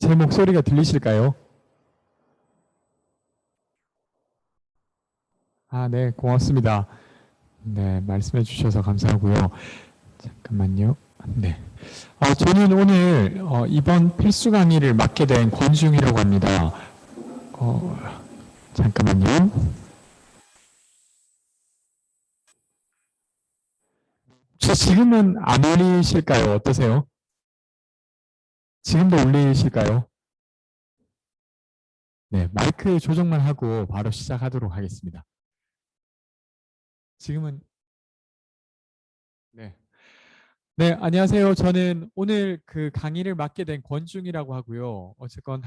제 목소리가 들리실까요? 네, 고맙습니다. 네, 말씀해 주셔서 감사하고요. 잠깐만요. 네. 저는 오늘 이번 필수 강의를 맡게 된 권중이라고 합니다. 어, 잠깐만요. 혹시 지금은 안 울리실까요? 어떠세요? 지금도 울리실까요? 네, 마이크 조정만 하고 바로 시작하도록 하겠습니다. 지금은 네. 네, 안녕하세요. 저는 오늘 그 강의를 맡게 된 권중이라고 하고요. 어쨌건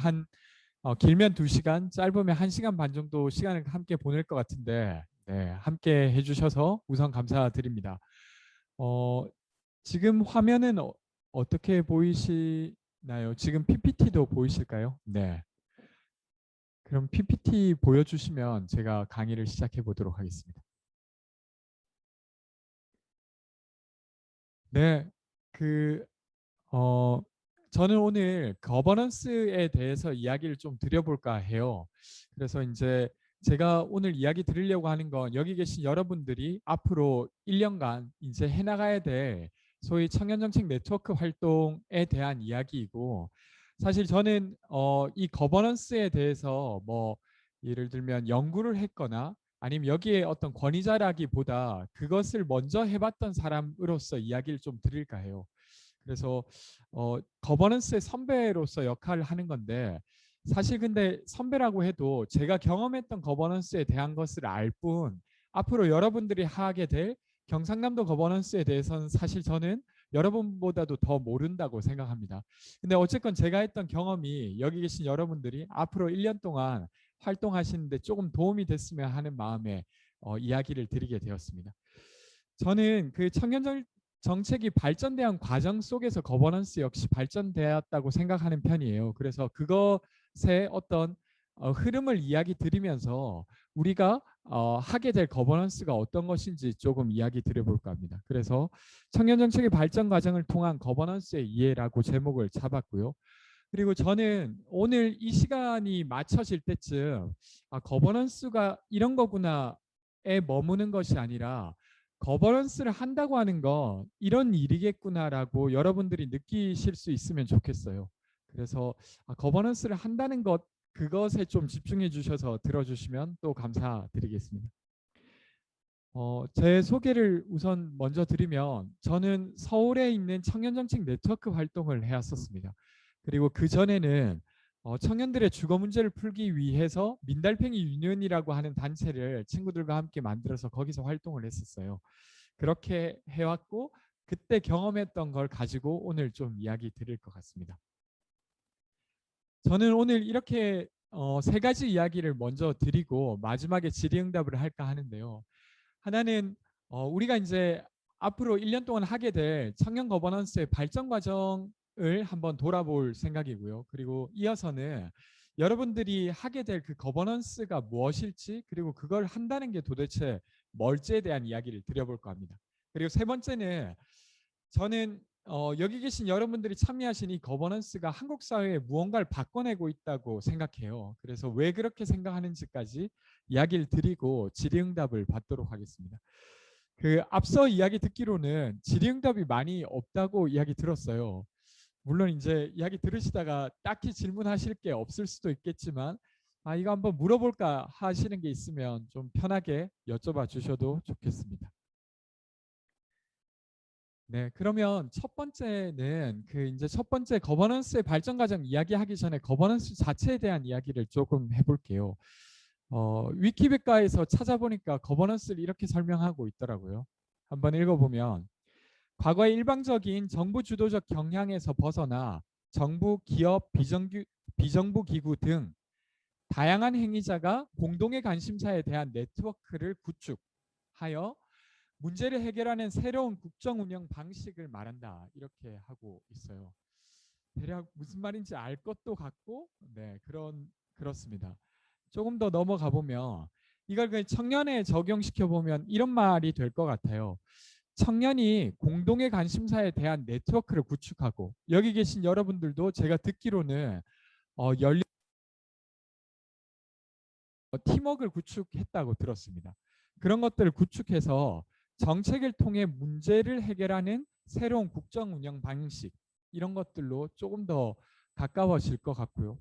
길면 2시간, 짧으면 1시간 반 정도 시간을 함께 보낼 것 같은데, 네, 함께 해주셔서 우선 감사드립니다. 어, 지금 화면은 어떻게 보이시나요? 지금 PPT도 보이실까요? 네. 그럼 PPT 보여주시면 제가 강의를 시작해 보도록 하겠습니다. 네, 그, 어, 저는 오늘 거버넌스에 대해서 이야기를 좀 드려볼까 해요. 그래서 이제 제가 오늘 이야기 드리려고 하는 건 여기 계신 여러분들이 앞으로 1년간 이제 해나가야 될 소위 청년정책 네트워크 활동에 대한 이야기이고, 사실 저는 이 거버넌스에 대해서 뭐 예를 들면 연구를 했거나 아니면 여기에 어떤 권위자라기보다 그것을 먼저 해봤던 사람으로서 이야기를 좀 드릴까 해요. 그래서 거버넌스의 선배로서 역할을 하는 건데, 사실 근데 선배라고 해도 제가 경험했던 거버넌스에 대한 것을 알 뿐, 앞으로 여러분들이 하게 될 경상남도 거버넌스에 대해서는 사실 저는 여러분보다도 더 모른다고 생각합니다. 근데 어쨌건 제가 했던 경험이 여기 계신 여러분들이 앞으로 1년 동안 활동하시는데 조금 도움이 됐으면 하는 마음에 이야기를 드리게 되었습니다. 저는 그 청년 정책이 발전대한 과정 속에서 거버넌스 역시 발전되었다고 생각하는 편이에요. 그래서 그것의 어떤 흐름을 이야기 드리면서 우리가 하게 될 거버넌스가 어떤 것인지 조금 이야기 드려볼까 합니다. 그래서 청년 정책의 발전 과정을 통한 거버넌스의 이해라고 제목을 잡았고요. 그리고 저는 오늘 이 시간이 맞춰질 때쯤 거버넌스가 이런 거구나에 머무는 것이 아니라 거버넌스를 한다고 하는 건 이런 일이겠구나라고 여러분들이 느끼실 수 있으면 좋겠어요. 그래서 거버넌스를 한다는 것, 그것에 좀 집중해 주셔서 들어주시면 또 감사드리겠습니다. 제 소개를 우선 먼저 드리면 저는 서울에 있는 청년정책 네트워크 활동을 해왔었습니다. 그리고 그 전에는 청년들의 주거 문제를 풀기 위해서 민달팽이 유년이라고 하는 단체를 친구들과 함께 만들어서 거기서 활동을 했었어요. 그렇게 해왔고 그때 경험했던 걸 가지고 오늘 좀 이야기 드릴 것 같습니다. 저는 오늘 이렇게 3가지 이야기를 먼저 드리고 마지막에 질의응답을 할까 하는데요. 하나는 우리가 이제 앞으로 1년 동안 하게 될 청년 거버넌스의 발전 과정을 한번 돌아볼 생각이고요. 그리고 이어서는 여러분들이 하게 될 그 거버넌스가 무엇일지, 그리고 그걸 한다는 게 도대체 뭘지에 대한 이야기를 드려볼까 합니다. 그리고 세 번째는 저는 여기 계신 여러분들이 참여하신 이 거버넌스가 한국 사회에 무언가를 바꿔내고 있다고 생각해요. 그래서 왜 그렇게 생각하는지까지 이야기를 드리고 질의응답을 받도록 하겠습니다. 그 앞서 이야기 듣기로는 질의응답이 많이 없다고 이야기 들었어요. 물론 이제 이야기 들으시다가 딱히 질문하실 게 없을 수도 있겠지만 이거 한번 물어볼까 하시는 게 있으면 좀 편하게 여쭤봐 주셔도 좋겠습니다. 네, 그러면 첫 번째는 이제 첫 번째 거버넌스의 발전 과정 이야기하기 전에 거버넌스 자체에 대한 이야기를 조금 해볼게요. 위키백과에서 찾아보니까 거버넌스를 이렇게 설명하고 있더라고요. 한번 읽어보면 과거의 일방적인 정부 주도적 경향에서 벗어나 정부, 기업, 비정부 기구 등 다양한 행위자가 공동의 관심사에 대한 네트워크를 구축하여 문제를 해결하는 새로운 국정 운영 방식을 말한다. 이렇게 하고 있어요. 대략 무슨 말인지 알 것도 같고, 네, 그렇습니다. 조금 더 넘어가 보면 이걸 그냥 청년에 적용시켜 보면 이런 말이 될 것 같아요. 청년이 공동의 관심사에 대한 네트워크를 구축하고, 여기 계신 여러분들도 제가 듣기로는 연립 팀워크를 구축했다고 들었습니다. 그런 것들을 구축해서 정책을 통해 문제를 해결하는 새로운 국정 운영 방식 이런 것들로 조금 더 가까워질 것 같고요.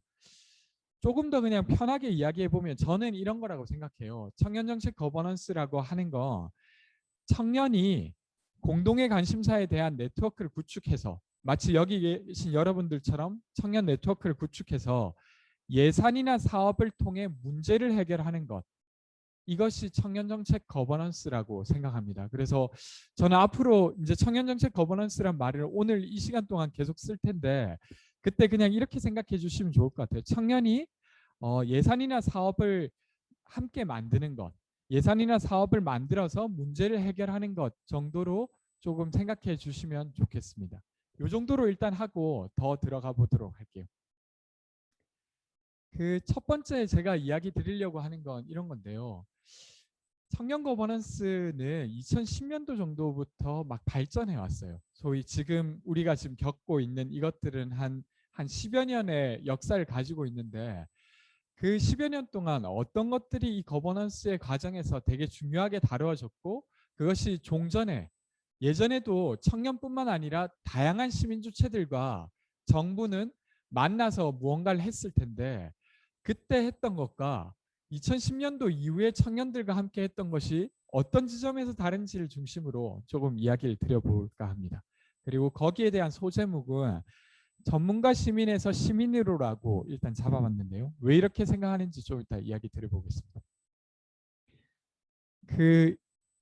조금 더 그냥 편하게 이야기해 보면 저는 이런 거라고 생각해요. 청년 정책 거버넌스라고 하는 거 청년이 공동의 관심사에 대한 네트워크를 구축해서 마치 여기 계신 여러분들처럼 청년 네트워크를 구축해서 예산이나 사업을 통해 문제를 해결하는 것 이것이 청년정책 거버넌스라고 생각합니다. 그래서 저는 앞으로 이제 청년정책 거버넌스란 말을 오늘 이 시간 동안 계속 쓸 텐데 그때 그냥 이렇게 생각해 주시면 좋을 것 같아요. 청년이 예산이나 사업을 함께 만드는 것, 예산이나 사업을 만들어서 문제를 해결하는 것 정도로 조금 생각해 주시면 좋겠습니다. 이 정도로 일단 하고 더 들어가 보도록 할게요. 그 첫 번째 제가 이야기 드리려고 하는 건 이런 건데요. 청년 거버넌스는 2010년도 정도부터 막 발전해 왔어요. 소위 지금 우리가 지금 겪고 있는 이것들은 한 10여 년의 역사를 가지고 있는데 그 10여 년 동안 어떤 것들이 이 거버넌스의 과정에서 되게 중요하게 다루어졌고 그것이 종전에 예전에도 청년뿐만 아니라 다양한 시민 주체들과 정부는 만나서 무언가를 했을 텐데 그때 했던 것과 2010년도 이후에 청년들과 함께 했던 것이 어떤 지점에서 다른지를 중심으로 조금 이야기를 드려볼까 합니다. 그리고 거기에 대한 소제목은 전문가 시민에서 시민으로라고 일단 잡아봤는데요. 왜 이렇게 생각하는지 좀 이따 이야기 드려보겠습니다. 그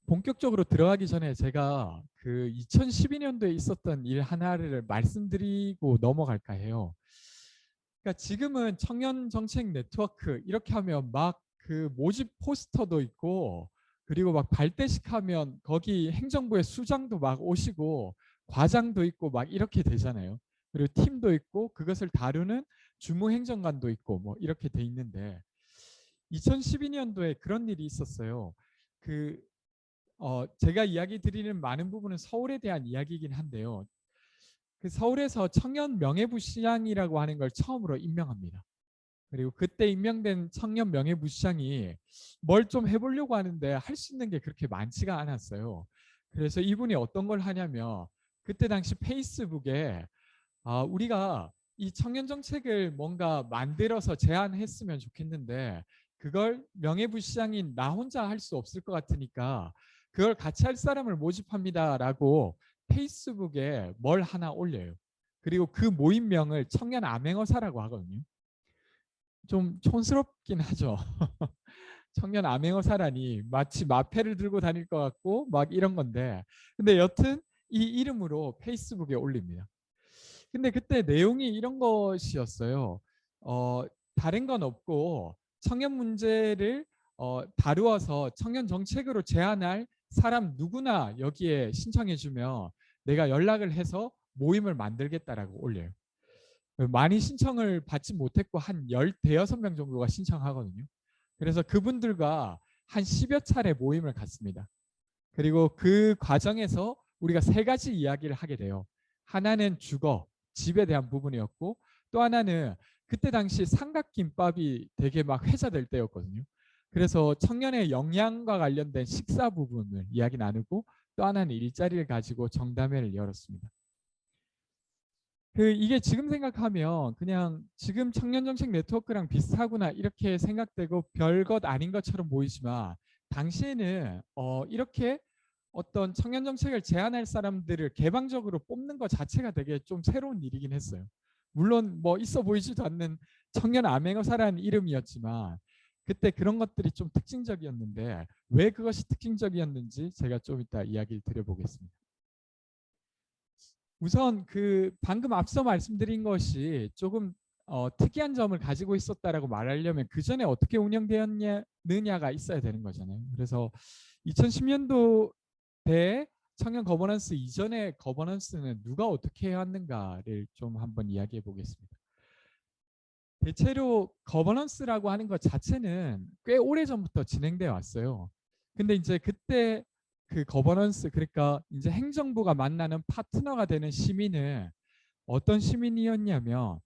본격적으로 들어가기 전에 제가 그 2012년도에 있었던 일 하나를 말씀드리고 넘어갈까 해요. 그러니까 지금은 청년 정책 네트워크 이렇게 하면 막 그 모집 포스터도 있고 그리고 막 발대식 하면 거기 행정부의 수장도 막 오시고 과장도 있고 막 이렇게 되잖아요. 그리고 팀도 있고 그것을 다루는 주무행정관도 있고 뭐 이렇게 돼 있는데 2012년도에 그런 일이 있었어요. 그 제가 이야기 드리는 많은 부분은 서울에 대한 이야기이긴 한데요. 그 서울에서 청년 명예부시장이라고 하는 걸 처음으로 임명합니다. 그리고 그때 임명된 청년 명예부시장이 뭘 좀 해보려고 하는데 할 수 있는 게 그렇게 많지가 않았어요. 그래서 이분이 어떤 걸 하냐면 그때 당시 페이스북에 우리가 이 청년 정책을 뭔가 만들어서 제안했으면 좋겠는데 그걸 명예부시장인 나 혼자 할 수 없을 것 같으니까 그걸 같이 할 사람을 모집합니다라고 페이스북에 뭘 하나 올려요. 그리고 그 모임명을 청년 암행어사라고 하거든요. 좀 촌스럽긴 하죠. 청년 암행어사라니 마치 마패를 들고 다닐 것 같고 막 이런 건데 근데 여튼 이 이름으로 페이스북에 올립니다. 근데 그때 내용이 이런 것이었어요. 어, 다른 건 없고 청년 문제를 다루어서 청년 정책으로 제안할 사람 누구나 여기에 신청해주면 내가 연락을 해서 모임을 만들겠다라고 올려요. 많이 신청을 받지 못했고 한 15명 정도가 신청하거든요. 그래서 그분들과 한 10여 차례 모임을 갖습니다. 그리고 그 과정에서 우리가 세 가지 이야기를 하게 돼요. 하나는 주거, 집에 대한 부분이었고 또 하나는 그때 당시 삼각김밥이 되게 막 회자될 때였거든요. 그래서 청년의 역량과 관련된 식사 부분을 이야기 나누고 또 하나는 일자리를 가지고 정담회를 열었습니다. 이게 지금 생각하면 그냥 지금 청년정책 네트워크랑 비슷하구나 이렇게 생각되고 별것 아닌 것처럼 보이지만 당시에는 이렇게 어떤 청년정책을 제안할 사람들을 개방적으로 뽑는 것 자체가 되게 좀 새로운 일이긴 했어요. 물론 뭐 있어 보이지도 않는 청년 암행어사라는 이름이었지만 그때 그런 것들이 좀 특징적이었는데 왜 그것이 특징적이었는지 제가 좀 이따 이야기를 드려보겠습니다. 우선 그 방금 앞서 말씀드린 것이 조금 특이한 점을 가지고 있었다라고 말하려면 그 전에 어떻게 운영되었느냐가 있어야 되는 거잖아요. 그래서 2010년도에 청년 거버넌스 이전의 거버넌스는 누가 어떻게 해왔는가를 좀 한번 이야기해 보겠습니다. 대체로 거버넌스라고 하는 것 자체는 꽤 오래 전부터 진행돼 왔어요. 근데 이제 그때 그 거버넌스 그러니까 이제 행정부가 만나는 파트너가 되는 시민은 어떤 시민이었냐면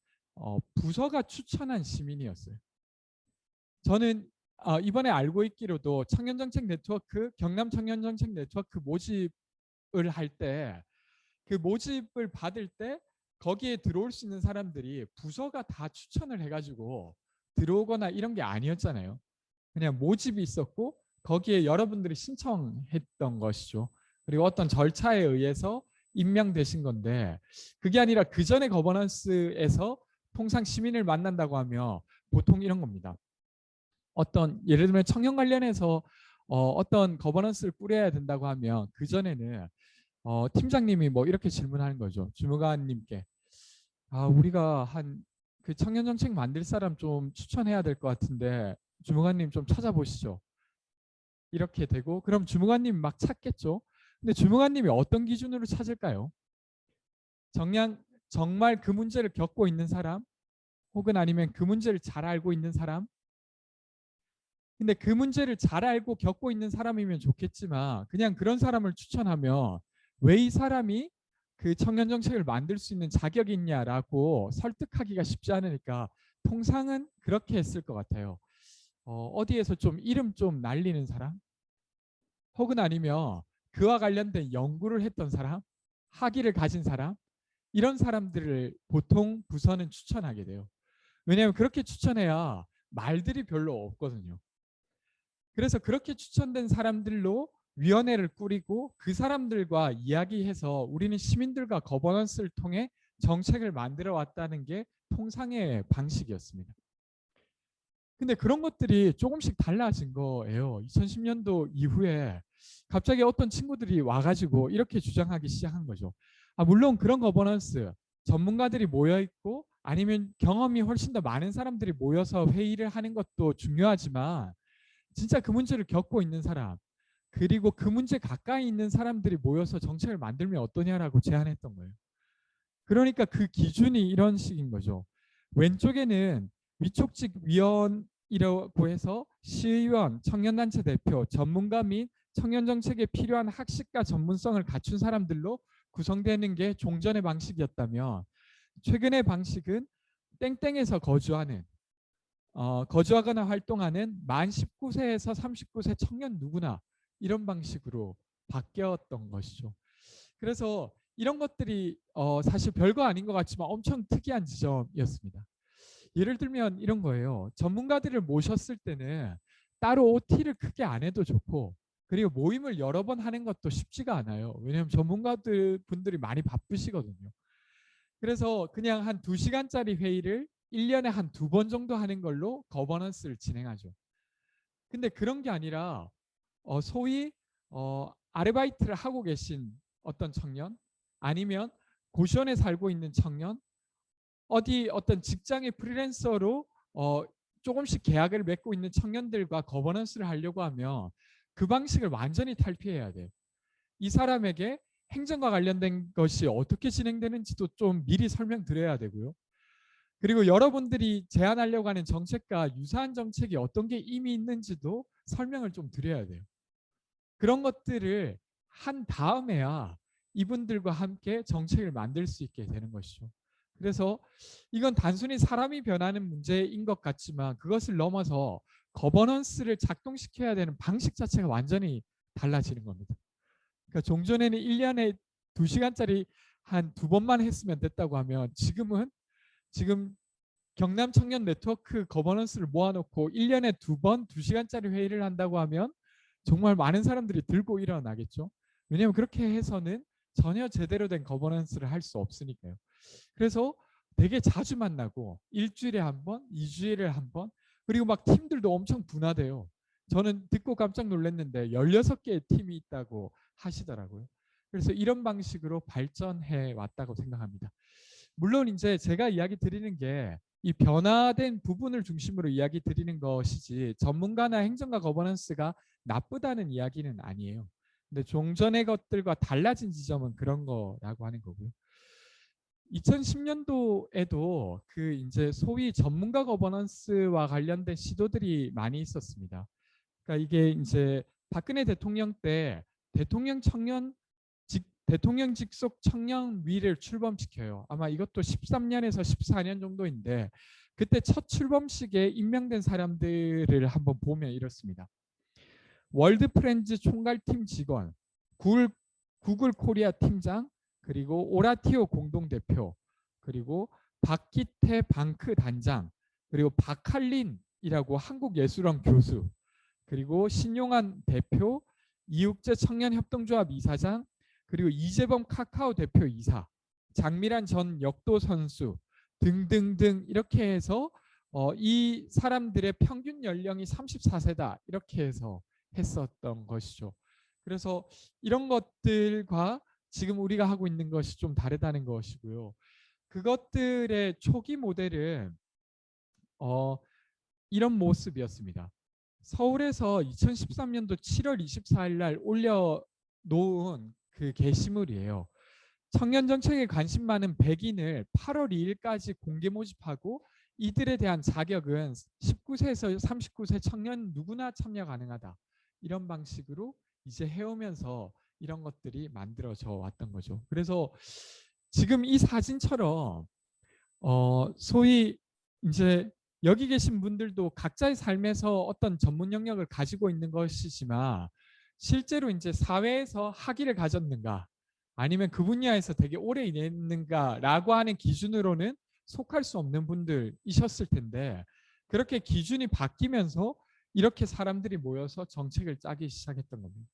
부서가 추천한 시민이었어요. 저는 이번에 알고 있기로도 청년정책 네트워크, 경남 청년정책 네트워크 모집을 할 때 그 모집을 받을 때 거기에 들어올 수 있는 사람들이 부서가 다 추천을 해가지고 들어오거나 이런 게 아니었잖아요. 그냥 모집이 있었고 거기에 여러분들이 신청했던 것이죠. 그리고 어떤 절차에 의해서 임명되신 건데 그게 아니라 그 전에 거버넌스에서 통상 시민을 만난다고 하면 보통 이런 겁니다. 어떤 예를 들면 청년 관련해서 어떤 거버넌스를 꾸려야 된다고 하면 그 전에는 팀장님이 뭐 이렇게 질문하는 거죠. 주무관님께 우리가 한 그 청년 정책 만들 사람 좀 추천해야 될 것 같은데 주무관님 좀 찾아보시죠. 이렇게 되고 그럼 주무관님 막 찾겠죠. 근데 주무관님이 어떤 기준으로 찾을까요? 정말 그 문제를 겪고 있는 사람 혹은 아니면 그 문제를 잘 알고 있는 사람. 근데 그 문제를 잘 알고 겪고 있는 사람이면 좋겠지만 그냥 그런 사람을 추천하면 왜 이 사람이 그 청년 정책을 만들 수 있는 자격이 있냐라고 설득하기가 쉽지 않으니까 통상은 그렇게 했을 것 같아요. 어디에서 좀 이름 좀 날리는 사람 혹은 아니면 그와 관련된 연구를 했던 사람, 학위를 가진 사람 이런 사람들을 보통 부서는 추천하게 돼요. 왜냐하면 그렇게 추천해야 말들이 별로 없거든요. 그래서 그렇게 추천된 사람들로 위원회를 꾸리고 그 사람들과 이야기해서 우리는 시민들과 거버넌스를 통해 정책을 만들어 왔다는 게 통상의 방식이었습니다. 근데 그런 것들이 조금씩 달라진 거예요. 2010년도 이후에 갑자기 어떤 친구들이 와가지고 이렇게 주장하기 시작한 거죠. 물론 그런 거버넌스 전문가들이 모여 있고 아니면 경험이 훨씬 더 많은 사람들이 모여서 회의를 하는 것도 중요하지만 진짜 그 문제를 겪고 있는 사람 그리고 그 문제 가까이 있는 사람들이 모여서 정책을 만들면 어떠냐라고 제안했던 거예요. 그러니까 그 기준이 이런 식인 거죠. 왼쪽에는 위촉직 위원이라고 해서 시의원, 청년단체 대표, 전문가 및 청년 정책에 필요한 학식과 전문성을 갖춘 사람들로 구성되는 게 종전의 방식이었다면 최근의 방식은 땡땡에서 거주하거나 활동하는 만 19세에서 39세 청년 누구나 이런 방식으로 바뀌었던 것이죠. 그래서 이런 것들이 사실 별거 아닌 것 같지만 엄청 특이한 지점이었습니다. 예를 들면 이런 거예요. 전문가들을 모셨을 때는 따로 OT를 크게 안 해도 좋고 그리고 모임을 여러 번 하는 것도 쉽지가 않아요. 왜냐하면 전문가들 분들이 많이 바쁘시거든요. 그래서 그냥 한 2시간짜리 회의를 1년에 한 2번 정도 하는 걸로 거버넌스를 진행하죠. 근데 그런 게 아니라 소위 아르바이트를 하고 계신 어떤 청년 아니면 고시원에 살고 있는 청년 어떤 직장의 프리랜서로 조금씩 계약을 맺고 있는 청년들과 거버넌스를 하려고 하면 그 방식을 완전히 탈피해야 돼요. 이 사람에게 행정과 관련된 것이 어떻게 진행되는지도 좀 미리 설명드려야 되고요. 그리고 여러분들이 제안하려고 하는 정책과 유사한 정책이 어떤 게 이미 있는지도 설명을 좀 드려야 돼요. 그런 것들을 한 다음에야 이분들과 함께 정책을 만들 수 있게 되는 것이죠. 그래서 이건 단순히 사람이 변하는 문제인 것 같지만 그것을 넘어서 거버넌스를 작동시켜야 되는 방식 자체가 완전히 달라지는 겁니다. 그러니까 종전에는 1년에 2시간짜리 한 2번만 했으면 됐다고 하면 지금 경남 청년 네트워크 거버넌스를 모아놓고 1년에 2번 2시간짜리 회의를 한다고 하면 정말 많은 사람들이 들고 일어나겠죠. 왜냐하면 그렇게 해서는 전혀 제대로 된 거버넌스를 할 수 없으니까요. 그래서 되게 자주 만나고 일주일에 한 번, 2주일에 한 번, 그리고 막 팀들도 엄청 분화돼요. 저는 듣고 깜짝 놀랐는데 16개의 팀이 있다고 하시더라고요. 그래서 이런 방식으로 발전해 왔다고 생각합니다. 물론 이제 제가 이야기 드리는 게 이 변화된 부분을 중심으로 이야기 드리는 것이지 전문가나 행정가 거버넌스가 나쁘다는 이야기는 아니에요. 근데 종전의 것들과 달라진 지점은 그런 거라고 하는 거고요. 2010년도에도 그 이제 소위 전문가 거버넌스와 관련된 시도들이 많이 있었습니다. 그러니까 이게 이제 박근혜 대통령 때 대통령 청년 대통령 직속 청년위를 출범시켜요. 아마 이것도 13년에서 14년 정도인데 그때 첫 출범식에 임명된 사람들을 한번 보면 이렇습니다. 월드 프렌즈 총괄팀 직원, 구글 코리아 팀장, 그리고 오라티오 공동대표, 그리고 박기태 방크 단장, 그리고 박할린이라고 한국예술원 교수, 그리고 신용환 대표, 이육재 청년협동조합 이사장, 그리고 이재범 카카오 대표 이사, 장미란 전 역도 선수 등등등 이렇게 해서 이 사람들의 평균 연령이 34세다 이렇게 해서 했었던 것이죠. 그래서 이런 것들과 지금 우리가 하고 있는 것이 좀 다르다는 것이고요. 그것들의 초기 모델은 이런 모습이었습니다. 서울에서 2013년도 7월 24일 날 올려놓은 그 게시물이에요. 청년 정책에 관심 많은 백인을 8월 2일까지 공개 모집하고 이들에 대한 자격은 19세에서 39세 청년 누구나 참여 가능하다. 이런 방식으로 이제 해오면서 이런 것들이 만들어져 왔던 거죠. 그래서 지금 이 사진처럼 소위 이제 여기 계신 분들도 각자의 삶에서 어떤 전문 영역을 가지고 있는 것이지만 실제로 이제 사회에서 학위를 가졌는가 아니면 그 분야에서 되게 오래 일했는가라고 하는 기준으로는 속할 수 없는 분들이셨을 텐데 그렇게 기준이 바뀌면서 이렇게 사람들이 모여서 정책을 짜기 시작했던 겁니다.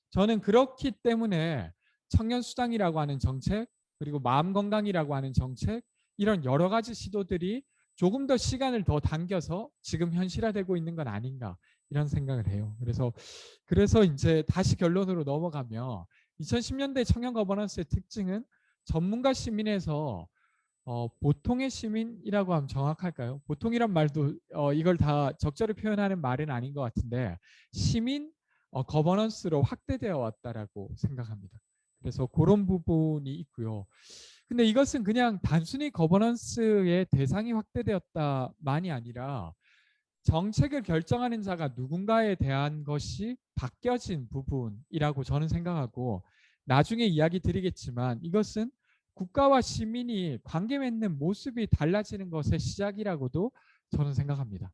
저는 그렇기 때문에 청년수당이라고 하는 정책 그리고 마음건강이라고 하는 정책 이런 여러 가지 시도들이 조금 더 시간을 더 당겨서 지금 현실화되고 있는 건 아닌가 이런 생각을 해요. 그래서 이제 다시 결론으로 넘어가면 2010년대 청년 거버넌스의 특징은 전문가 시민에서 보통의 시민이라고 하면 정확할까요? 보통이란 말도 이걸 다 적절히 표현하는 말은 아닌 것 같은데 시민 거버넌스로 확대되어 왔다라고 생각합니다. 그래서 그런 부분이 있고요. 근데 이것은 그냥 단순히 거버넌스의 대상이 확대되었다만이 아니라 정책을 결정하는 자가 누군가에 대한 것이 바뀌어진 부분이라고 저는 생각하고 나중에 이야기 드리겠지만 이것은 국가와 시민이 관계 맺는 모습이 달라지는 것의 시작이라고도 저는 생각합니다.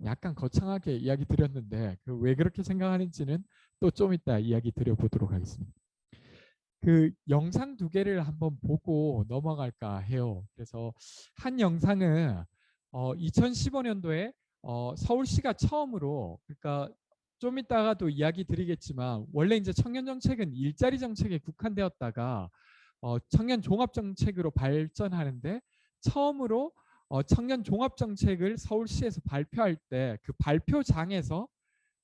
약간 거창하게 이야기 드렸는데 왜 그렇게 생각하는지는 또 좀 이따 이야기 드려보도록 하겠습니다. 그 영상 두 개를 한번 보고 넘어갈까 해요. 그래서 한 영상은 2015년도에 서울시가 처음으로 그러니까 좀 이따가도 이야기 드리겠지만 원래 이제 청년 정책은 일자리 정책에 국한되었다가 청년 종합 정책으로 발전하는데 처음으로 청년 종합 정책을 서울시에서 발표할 때 그 발표장에서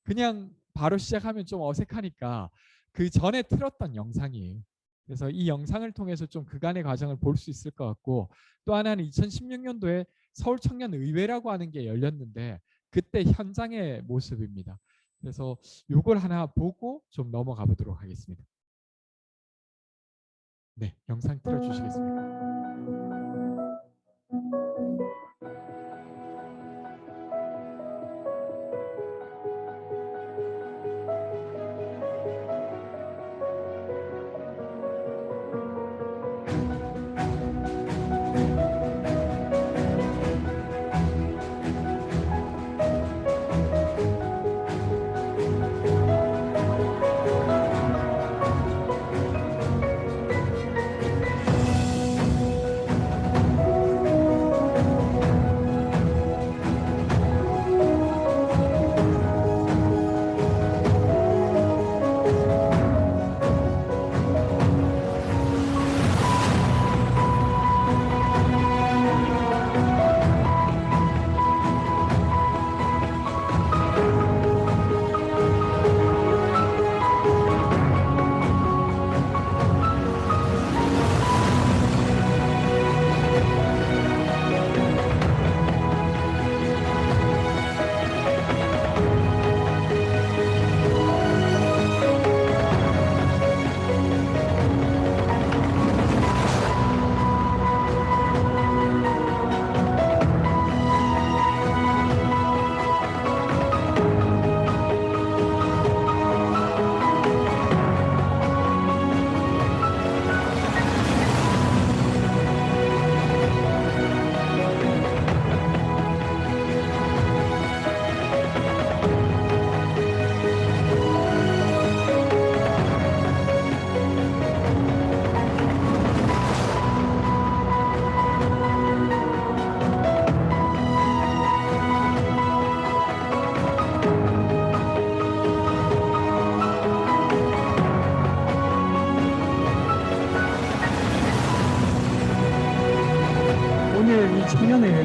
그냥 바로 시작하면 좀 어색하니까 그 전에 틀었던 영상이에요. 그래서 이 영상을 통해서 좀 그간의 과정을 볼 수 있을 것 같고 또 하나는 2016년도에 서울 청년 의회라고 하는 게 열렸는데 그때 현장의 모습입니다. 그래서 이걸 하나 보고 좀 넘어가 보도록 하겠습니다. 네, 영상 틀어주시겠습니까?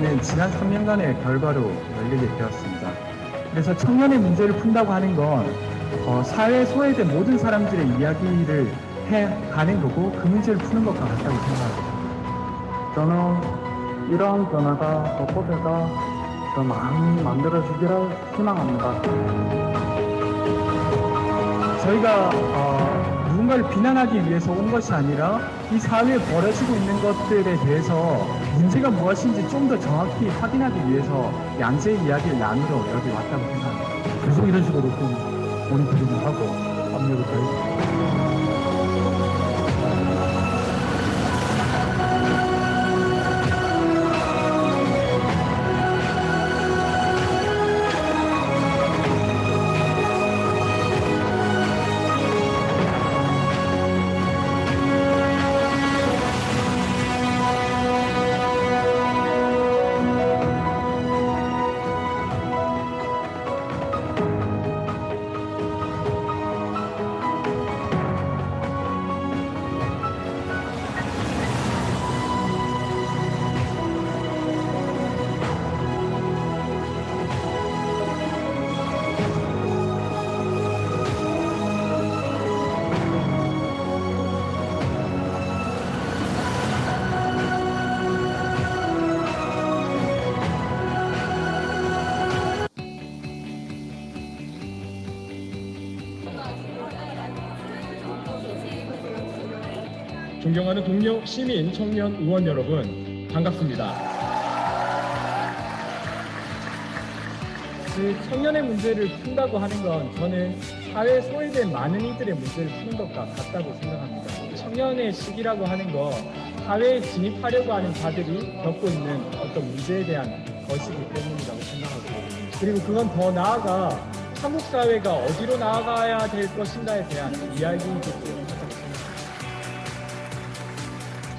회의는 지난 3년간의 결과로 열리게 되었습니다. 그래서 청년의 문제를 푼다고 하는 건 사회에 소외된 모든 사람들의 이야기를 해가는 거고 그 문제를 푸는 것과 같다고 생각합니다. 저는 이러한 변화가 무엇보다 더 많이 만들어지기를 희망합니다. 저희가 누군가를 비난하기 위해서 온 것이 아니라 이 사회에 벌어지고 있는 것들에 대해서 문제가 무엇인지 좀 더 정확히 확인하기 위해서 양재의 이야기를 나누러 여기 왔다고 생각합니다. 계속 이런 식으로 좀 모니터링을 하고 압력을 가해주고 존경하는 동료 시민, 청년, 의원 여러분, 반갑습니다. 그 청년의 문제를 푼다고 하는 건 저는 사회에 소외된 많은 이들의 문제를 푸는 것과 같다고 생각합니다. 청년의 시기라고 하는 건 사회에 진입하려고 하는 자들이 겪고 있는 어떤 문제에 대한 것이기 때문이라고 생각하거든요. 그리고 그건 더 나아가 한국 사회가 어디로 나아가야 될 것인가에 대한 이야기이기 때문에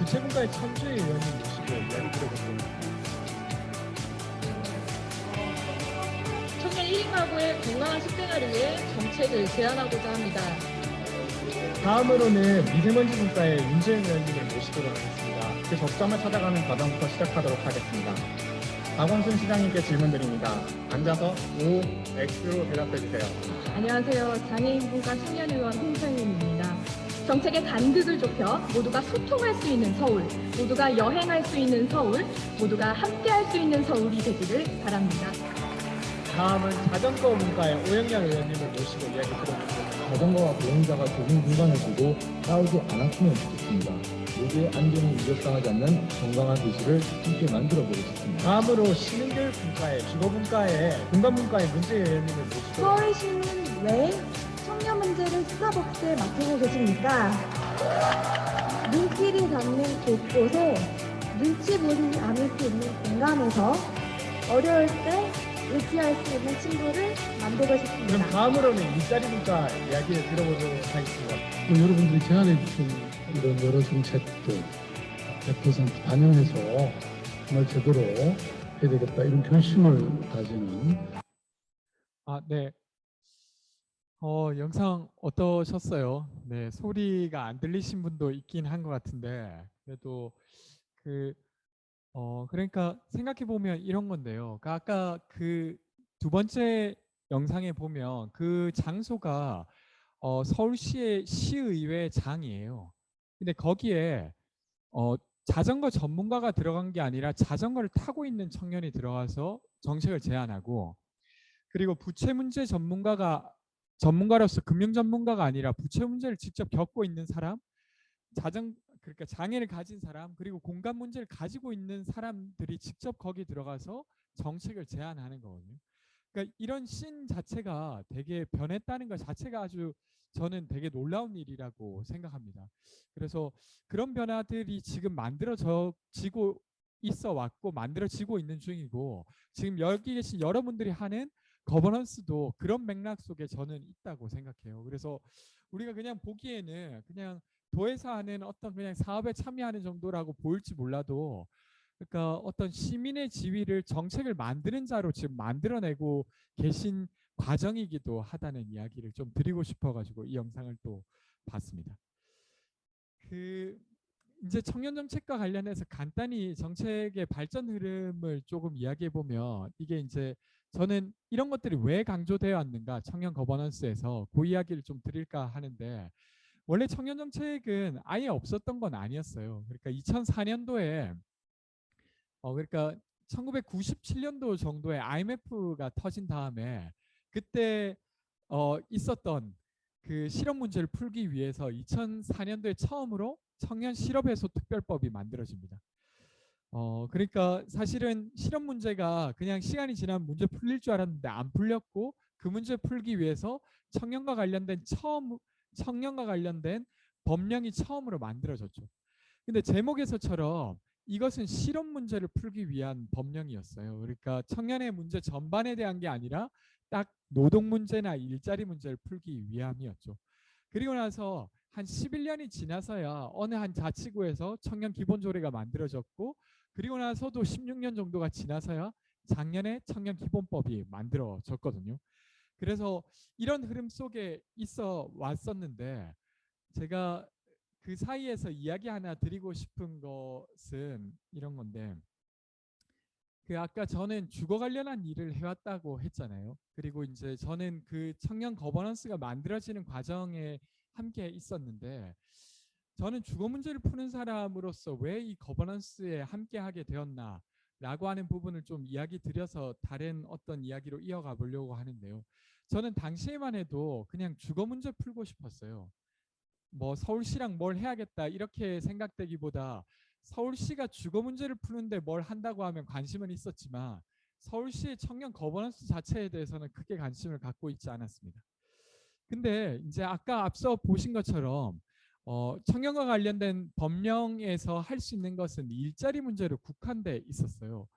부채분과의 천주의 의원님 모시고 이야기 들어보겠습니다. 청년 1인 가구의 건강한 식생활을 위해 정책을 제안하고자 합니다. 다음으로는 미세먼지 분과의 윤재현 의원님을 모시도록 하겠습니다. 그 적점을 찾아가는 과정부터 시작하도록 하겠습니다. 박원순 시장님께 질문드립니다. 앉아서 O, X로 대답해주세요. 안녕하세요. 장애인분과 청년의원 홍성윤입니다. 정책의 간극을 좁혀 모두가 소통할 수 있는 서울, 모두가 여행할 수 있는 서울, 모두가 함께할 수 있는 서울이 되기를 바랍니다. 다음은 자전거 분과의 오영양 의원님을 모시고 이야기 들어보겠습니다. 자전거와 보행자가 좁은 공간을 두고 싸우지 않았으면 좋겠습니다. 모두의 안전이 위협당하지 않는 건강한 도시를 함께 만들어 보겠습니다. 다음으로 시민교육 분과의 주거분과의 공간분과의 문재 의원님을 모시고 서울시는 왜 청년 문제를 수사복지에 맡기고 계십니까? 눈길이 닿는 곳곳에 눈치 보지 않을 수 있는 공간에서 어려울 때 의지할 수 있는 친구를 만들고 그럼 싶습니다. 다음으로는 일자리 분과 이야기를 들어보도록 하겠습니다. 여러분들이 제안해 주신 이런 여러 정책들 100% 반영해서 정말 제대로 해야 되겠다 이런 결심을 가지는 네. 영상 어떠셨어요? 네, 소리가 안 들리신 분도 있긴 한 것 같은데 그래도 그러니까 생각해 보면 이런 건데요. 그러니까 아까 그 두 번째 영상에 보면 그 장소가 서울시의 시의회 장이에요. 근데 거기에 자전거 전문가가 들어간 게 아니라 자전거를 타고 있는 청년이 들어가서 정책을 제안하고, 그리고 부채 문제 전문가로서 금융 전문가가 아니라 부채 문제를 직접 겪고 있는 사람, 그러니까 장애를 가진 사람, 그리고 공간 문제를 가지고 있는 사람들이 직접 거기 들어가서 정책을 제안하는 거거든요. 그러니까 이런 씬 자체가 되게 변했다는 것 자체가 아주 저는 되게 놀라운 일이라고 생각합니다. 그래서 그런 변화들이 지금 만들어지고 있어 왔고 만들어지고 있는 중이고, 지금 여기 계신 여러분들이 하는 거버넌스도 그런 맥락 속에 저는 있다고 생각해요. 그래서 우리가 그냥 보기에는 그냥 도에서 하는 어떤 그냥 사업에 참여하는 정도라고 보일지 몰라도, 그러니까 어떤 시민의 지위를 정책을 만드는 자로 지금 만들어내고 계신 과정이기도 하다는 이야기를 좀 드리고 싶어가지고 이 영상을 또 봤습니다. 이제 청년 정책과 관련해서 간단히 정책의 발전 흐름을 조금 이야기해 보면 이게 이제 저는 이런 것들이 왜 강조되어 왔는가 청년 거버넌스에서 그 이야기를 좀 드릴까 하는데 원래 청년 정책은 아예 없었던 건 아니었어요. 그러니까 2004년도에 그러니까 1997년도 정도에 IMF가 터진 다음에 그때 있었던 그 실업 문제를 풀기 위해서 2004년도에 처음으로 청년 실업 해소 특별법이 만들어집니다. 그러니까 사실은 실업 문제가 그냥 시간이 지나면 문제 풀릴 줄 알았는데 안 풀렸고 그 문제 풀기 위해서 청년과 관련된 법령이 처음으로 만들어졌죠. 근데 제목에서처럼 이것은 실업 문제를 풀기 위한 법령이었어요. 그러니까 청년의 문제 전반에 대한 게 아니라 딱 노동 문제나 일자리 문제를 풀기 위함이었죠. 그리고 나서 한 11년이 지나서야 어느 한 자치구에서 청년 기본조례가 만들어졌고 그리고 나서도 16년 정도가 지나서야 작년에 청년 기본법이 만들어졌거든요. 그래서 이런 흐름 속에 있어 왔었는데 제가 그 사이에서 이야기 하나 드리고 싶은 것은 이런 건데 그 아까 저는 주거 관련한 일을 해왔다고 했잖아요. 그리고 이제 저는 그 청년 거버넌스가 만들어지는 과정에 함께 있었는데 저는 주거 문제를 푸는 사람으로서 왜 이 거버넌스에 함께 하게 되었나 라고 하는 부분을 좀 이야기 드려서 다른 어떤 이야기로 이어가 보려고 하는데요. 저는 당시에만 해도 그냥 주거 문제 풀고 싶었어요. 뭐 서울시랑 뭘 해야겠다 이렇게 생각되기보다 서울시가 주거 문제를 푸는데 뭘 한다고 하면 관심은 있었지만 서울시의 청년 거버넌스 자체에 대해서는 크게 관심을 갖고 있지 않았습니다. 근데 이제 아까 앞서 보신 것처럼 청년과 관련된 법령에서 할 수 있는 것은 일자리 문제로 국한돼 있었어요.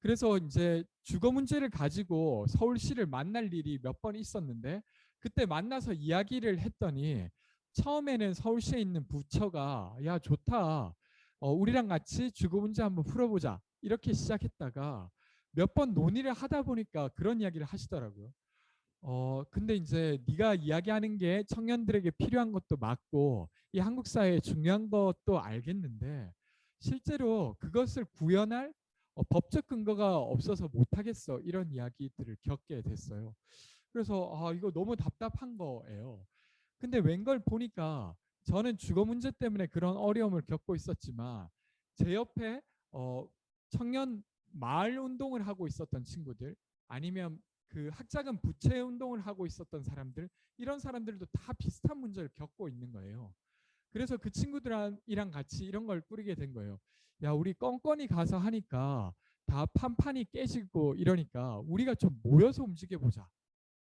그래서 이제 주거 문제를 가지고 서울시를 만날 일이 몇 번 있었는데 그때 만나서 이야기를 했더니 처음에는 서울시에 있는 부처가 야 좋다 우리랑 같이 주거 문제 한번 풀어보자 이렇게 시작했다가 몇 번 논의를 하다 보니까 그런 이야기를 하시더라고요. 근데 이제 네가 이야기하는 게 청년들에게 필요한 것도 맞고 이 한국 사회에 중요한 것도 알겠는데 실제로 그것을 구현할 법적 근거가 없어서 못하겠어 이런 이야기들을 겪게 됐어요. 그래서 이거 너무 답답한 거예요. 근데 웬걸 보니까 저는 주거 문제 때문에 그런 어려움을 겪고 있었지만 제 옆에 청년 마을 운동을 하고 있었던 친구들 아니면 그 학자금 부채 운동을 하고 있었던 사람들 이런 사람들도 다 비슷한 문제를 겪고 있는 거예요. 그래서 그 친구들이랑 같이 이런 걸 꾸리게 된 거예요. 야 우리 껌껌이 가서 하니까 다 판판이 깨지고 이러니까 우리가 좀 모여서 움직여보자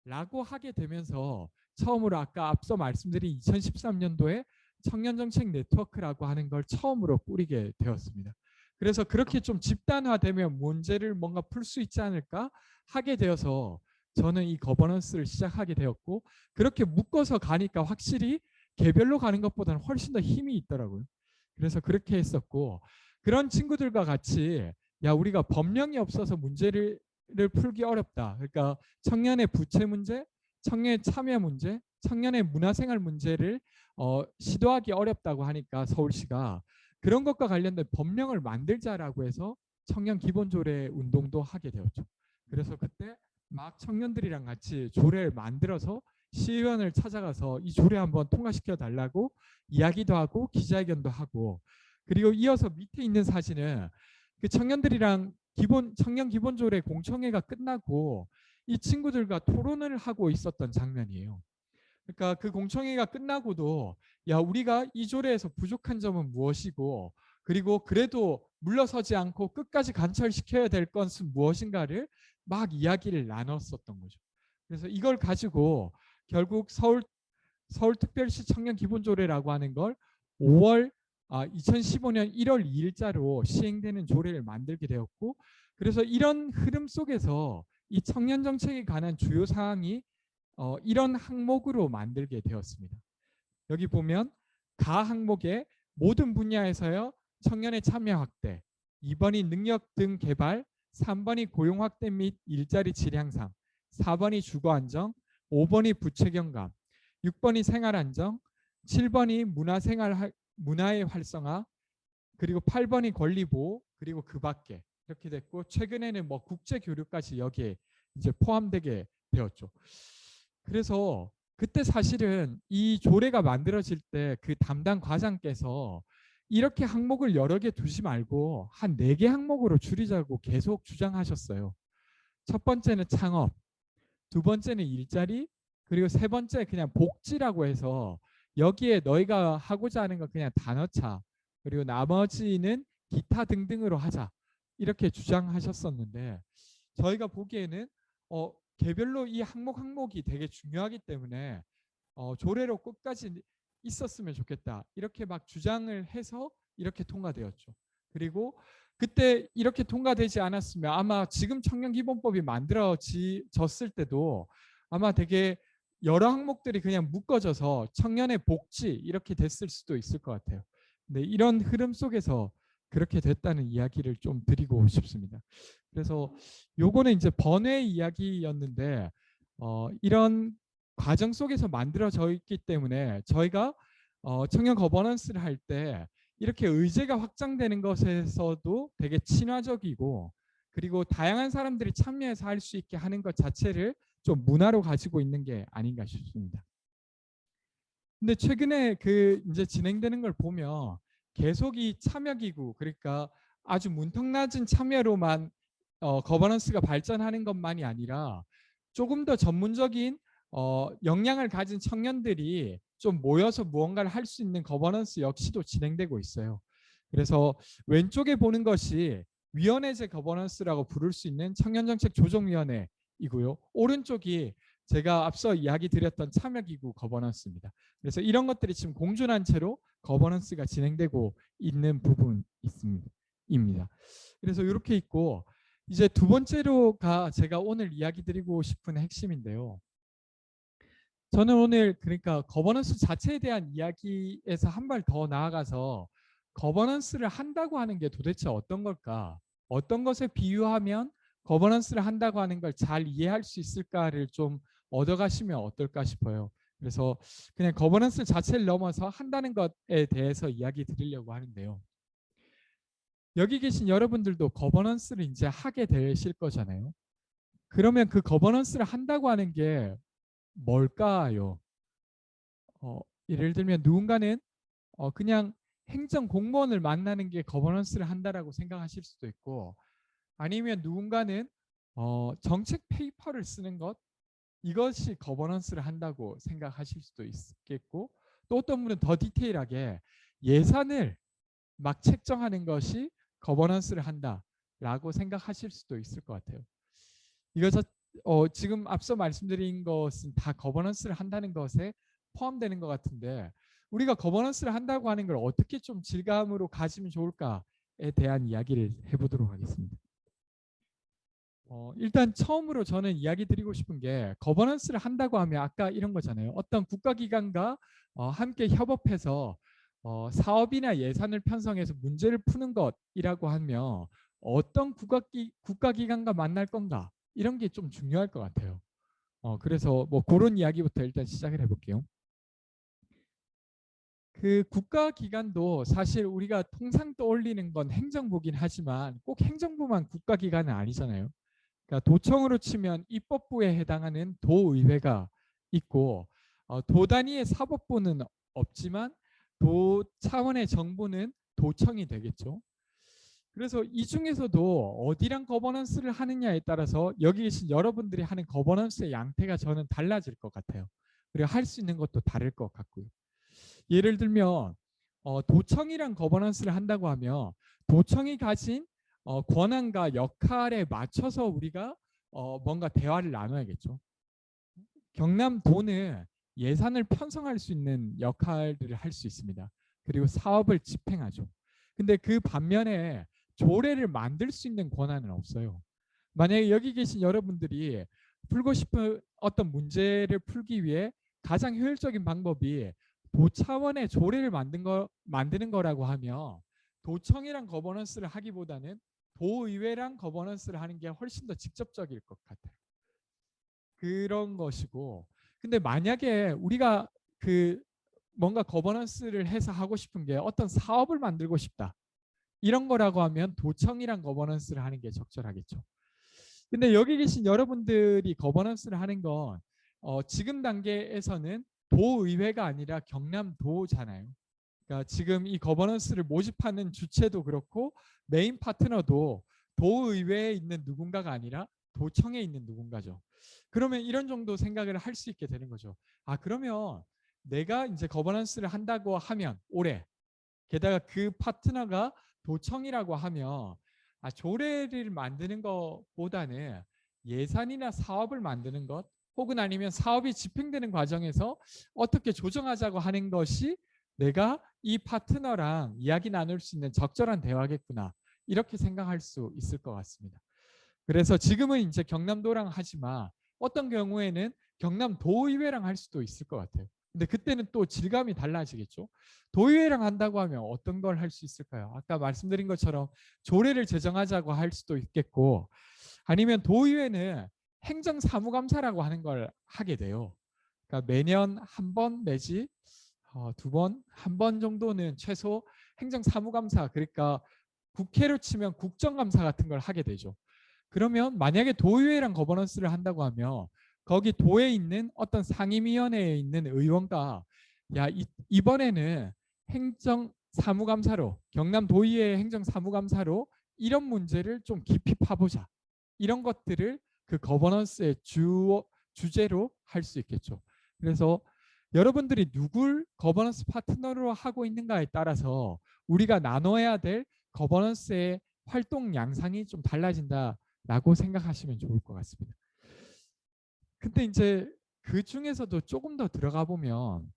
라고 하게 되면서 처음으로 아까 앞서 말씀드린 2013년도에 청년정책 네트워크라고 하는 걸 처음으로 꾸리게 되었습니다. 그래서 그렇게 좀 집단화되면 문제를 뭔가 풀 수 있지 않을까 하게 되어서 저는 이 거버넌스를 시작하게 되었고 그렇게 묶어서 가니까 확실히 개별로 가는 것보다는 훨씬 더 힘이 있더라고요. 그래서 그렇게 했었고 그런 친구들과 같이 야 우리가 법령이 없어서 문제를 풀기 어렵다. 그러니까 청년의 부채 문제, 청년의 참여 문제, 청년의 문화생활 문제를 시도하기 어렵다고 하니까 서울시가 그런 것과 관련된 법령을 만들자라고 해서 청년 기본조례 운동도 하게 되었죠. 그래서 그때 막 청년들이랑 같이 조례를 만들어서 시의원을 찾아가서 이 조례 한번 통과시켜 달라고 이야기도 하고 기자회견도 하고 그리고 이어서 밑에 있는 사진은 그 청년들이랑 청년 기본조례 공청회가 끝나고 이 친구들과 토론을 하고 있었던 장면이에요. 그러니까 그 공청회가 끝나고도 야 우리가 이 조례에서 부족한 점은 무엇이고 그리고 그래도 물러서지 않고 끝까지 관철시켜야 될 것은 무엇인가를 막 이야기를 나눴었던 거죠. 그래서 이걸 가지고 결국 서울특별시 청년기본조례라고 하는 걸 2015년 1월 2일자로 시행되는 조례를 만들게 되었고 그래서 이런 흐름 속에서 이 청년정책에 관한 주요 사항이 이런 항목으로 만들게 되었습니다. 여기 보면 가 항목에 모든 분야에서요 청년의 참여 확대, 2번이 능력 등 개발, 3번이 고용 확대 및 일자리 질 향상, 4번이 주거 안정, 5번이 부채 경감, 6번이 생활 안정, 7번이 문화의 활성화, 그리고 8번이 권리보호, 그리고 그 밖에 이렇게 됐고, 최근에는 뭐 국제 교류까지 여기에 이제 포함되게 되었죠. 그래서 그때 사실은 이 조례가 만들어질 때 그 담당 과장께서 이렇게 항목을 여러 개 두지 말고 한 4개 항목으로 줄이자고 계속 주장하셨어요. 첫 번째는 창업, 두 번째는 일자리, 그리고 세 번째 그냥 복지라고 해서 여기에 너희가 하고자 하는 거 그냥 다 넣자. 그리고 나머지는 기타 등등으로 하자. 이렇게 주장하셨었는데, 저희가 보기에는 개별로 이 항목이 되게 중요하기 때문에 조례로 끝까지 있었으면 좋겠다. 이렇게 막 주장을 해서 이렇게 통과되었죠. 그리고 그때 이렇게 통과되지 않았으면 아마 지금 청년기본법이 만들어졌을 때도 아마 되게 여러 항목들이 그냥 묶어져서 청년의 복지 이렇게 됐을 수도 있을 것 같아요. 근데 이런 흐름 속에서 그렇게 됐다는 이야기를 좀 드리고 싶습니다. 그래서 요거는 이제 번외 이야기였는데 이런 과정 속에서 만들어져 있기 때문에 저희가 청년 거버넌스를 할 때 이렇게 의제가 확장되는 것에서도 되게 친화적이고, 그리고 다양한 사람들이 참여해서 할 수 있게 하는 것 자체를 좀 문화로 가지고 있는 게 아닌가 싶습니다. 근데 최근에 그 이제 진행되는 걸 보면 계속 이 참여기구, 그러니까 아주 문턱 낮은 참여로만 거버넌스가 발전하는 것만이 아니라 조금 더 전문적인 역량을 가진 청년들이 좀 모여서 무언가를 할 수 있는 거버넌스 역시도 진행되고 있어요. 그래서 왼쪽에 보는 것이 위원회제 거버넌스라고 부를 수 있는 청년정책조정위원회이고요. 오른쪽이 제가 앞서 이야기 드렸던 참여기구 거버넌스입니다. 그래서 이런 것들이 지금 공존한 채로 거버넌스가 진행되고 있는 부분입니다. 그래서 이렇게 있고, 이제 두 번째로가 제가 오늘 이야기 드리고 싶은 핵심인데요. 저는 오늘 그러니까 거버넌스 자체에 대한 이야기에서 한 발 더 나아가서 거버넌스를 한다고 하는 게 도대체 어떤 걸까? 어떤 것에 비유하면 거버넌스를 한다고 하는 걸 잘 이해할 수 있을까를 좀 얻어가시면 어떨까 싶어요. 그래서 그냥 거버넌스 자체를 넘어서 한다는 것에 대해서 이야기 드리려고 하는데요. 여기 계신 여러분들도 거버넌스를 이제 하게 되실 거잖아요. 그러면 그 거버넌스를 한다고 하는 게 뭘까요? 예를 들면 누군가는 그냥 행정 공무원을 만나는 게 거버넌스를 한다라고 생각하실 수도 있고, 아니면 누군가는 정책 페이퍼를 쓰는 것, 이것이 거버넌스를 한다고 생각하실 수도 있겠고, 또 어떤 분은 더 디테일하게 예산을 막 책정하는 것이 거버넌스를 한다라고 생각하실 수도 있을 것 같아요. 이것은 지금 앞서 말씀드린 것은 다 거버넌스를 한다는 것에 포함되는 것 같은데, 우리가 거버넌스를 한다고 하는 걸 어떻게 좀 질감으로 가지면 좋을까에 대한 이야기를 해보도록 하겠습니다. 일단 처음으로 저는 이야기 드리고 싶은 게, 거버넌스를 한다고 하면 아까 이런 거잖아요. 어떤 국가기관과 함께 협업해서 사업이나 예산을 편성해서 문제를 푸는 것이라고 하면 어떤 국가기관과 만날 건가, 이런 게 좀 중요할 것 같아요. 그래서 뭐 그런 이야기부터 일단 시작을 해볼게요. 그 국가기관도 사실 우리가 통상 떠올리는 건 행정부긴 하지만 꼭 행정부만 국가기관은 아니잖아요. 그러니까 도청으로 치면 입법부에 해당하는 도의회가 있고, 도 단위의 사법부는 없지만 도 차원의 정부는 도청이 되겠죠. 그래서 이 중에서도 어디랑 거버넌스를 하느냐에 따라서 여기 계신 여러분들이 하는 거버넌스의 양태가 저는 달라질 것 같아요. 그리고 할 수 있는 것도 다를 것 같고요. 예를 들면 도청이랑 거버넌스를 한다고 하면 도청이 가진 권한과 역할에 맞춰서 우리가 뭔가 대화를 나눠야겠죠. 경남도는 예산을 편성할 수 있는 역할들을 할 수 있습니다. 그리고 사업을 집행하죠. 근데 그 반면에 조례를 만들 수 있는 권한은 없어요. 만약에 여기 계신 여러분들이 풀고 싶은 어떤 문제를 풀기 위해 가장 효율적인 방법이 도 차원의 조례를 만드는 거라고 하면 도청이랑 거버넌스를 하기보다는 도의회랑 거버넌스를 하는 게 훨씬 더 직접적일 것 같아요. 그런 것이고, 근데 만약에 우리가 그 뭔가 거버넌스를 해서 하고 싶은 게 어떤 사업을 만들고 싶다. 이런 거라고 하면 도청이랑 거버넌스를 하는 게 적절하겠죠. 근데 여기 계신 여러분들이 거버넌스를 하는 건 지금 단계에서는 도의회가 아니라 경남도잖아요. 그러니까 지금 이 거버넌스를 모집하는 주체도 그렇고 메인 파트너도 도의회에 있는 누군가가 아니라 도청에 있는 누군가죠. 그러면 이런 정도 생각을 할 수 있게 되는 거죠. 아, 그러면 내가 이제 거버넌스를 한다고 하면 올해, 게다가 그 파트너가 도청이라고 하면 조례를 만드는 것보다는 예산이나 사업을 만드는 것, 혹은 아니면 사업이 집행되는 과정에서 어떻게 조정하자고 하는 것이 내가 이 파트너랑 이야기 나눌 수 있는 적절한 대화겠구나, 이렇게 생각할 수 있을 것 같습니다. 그래서 지금은 이제 경남도랑 하지만 어떤 경우에는 경남도의회랑 할 수도 있을 것 같아요. 근데 그때는 또 질감이 달라지겠죠. 도의회랑 한다고 하면 어떤 걸 할 수 있을까요? 아까 말씀드린 것처럼 조례를 제정하자고 할 수도 있겠고, 아니면 도의회는 행정사무감사라고 하는 걸 하게 돼요. 그러니까 매년 한 번 내지 두 번, 한 번 정도는 최소 행정사무감사, 그러니까 국회로 치면 국정감사 같은 걸 하게 되죠. 그러면 만약에 도의회랑 거버넌스를 한다고 하면 거기 도에 있는 어떤 상임위원회에 있는 의원과 이번에는 행정사무감사로, 경남도의회 행정사무감사로 이런 문제를 좀 깊이 파보자, 이런 것들을 그 거버넌스의 주제로 할 수 있겠죠. 그래서 여러분들이 누굴 거버넌스 파트너로 하고 있는가에 따라서 우리가 나눠야 될 거버넌스의 활동 양상이 좀 달라진다라고 생각하시면 좋을 것 같습니다. 근데 이제 그 중에서도 조금 더 들어가 보면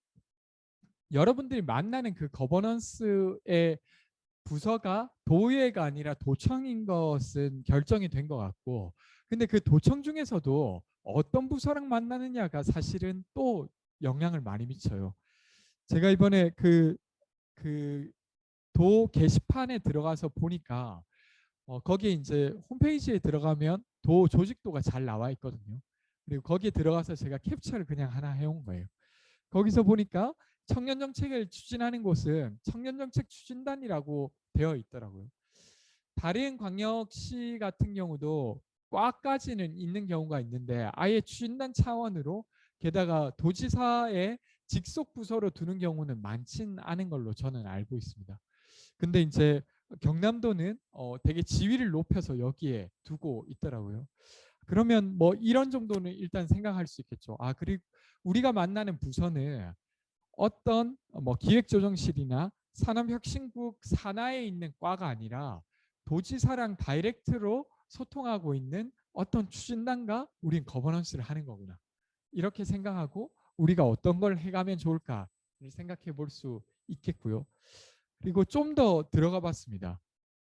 여러분들이 만나는 그 거버넌스의 부서가 도의회가 아니라 도청인 것은 결정이 된 것 같고, 근데 그 도청 중에서도 어떤 부서랑 만나느냐가 사실은 또 영향을 많이 미쳐요. 제가 이번에 그 도 게시판에 들어가서 보니까 거기에 이제 홈페이지에 들어가면 도 조직도가 잘 나와 있거든요. 그리고 거기에 들어가서 제가 캡처를 그냥 하나 해온 거예요. 거기서 보니까 청년정책을 추진하는 곳은 청년정책 추진단이라고 되어 있더라고요. 다른 광역시 같은 경우도 과까지는 있는 경우가 있는데 아예 추진단 차원으로, 게다가 도지사의 직속 부서로 두는 경우는 많진 않은 걸로 저는 알고 있습니다. 근데 이제 경남도는 되게 지위를 높여서 여기에 두고 있더라고요. 그러면 뭐 이런 정도는 일단 생각할 수 있겠죠. 그리고 우리가 만나는 부서는 어떤 기획조정실이나 산업혁신국 산하에 있는 과가 아니라 도지사랑 다이렉트로 소통하고 있는 어떤 추진단과 우린 거버넌스를 하는 거구나, 이렇게 생각하고 우리가 어떤 걸 해가면 좋을까를 생각해 볼 수 있겠고요. 그리고 좀 더 들어가 봤습니다.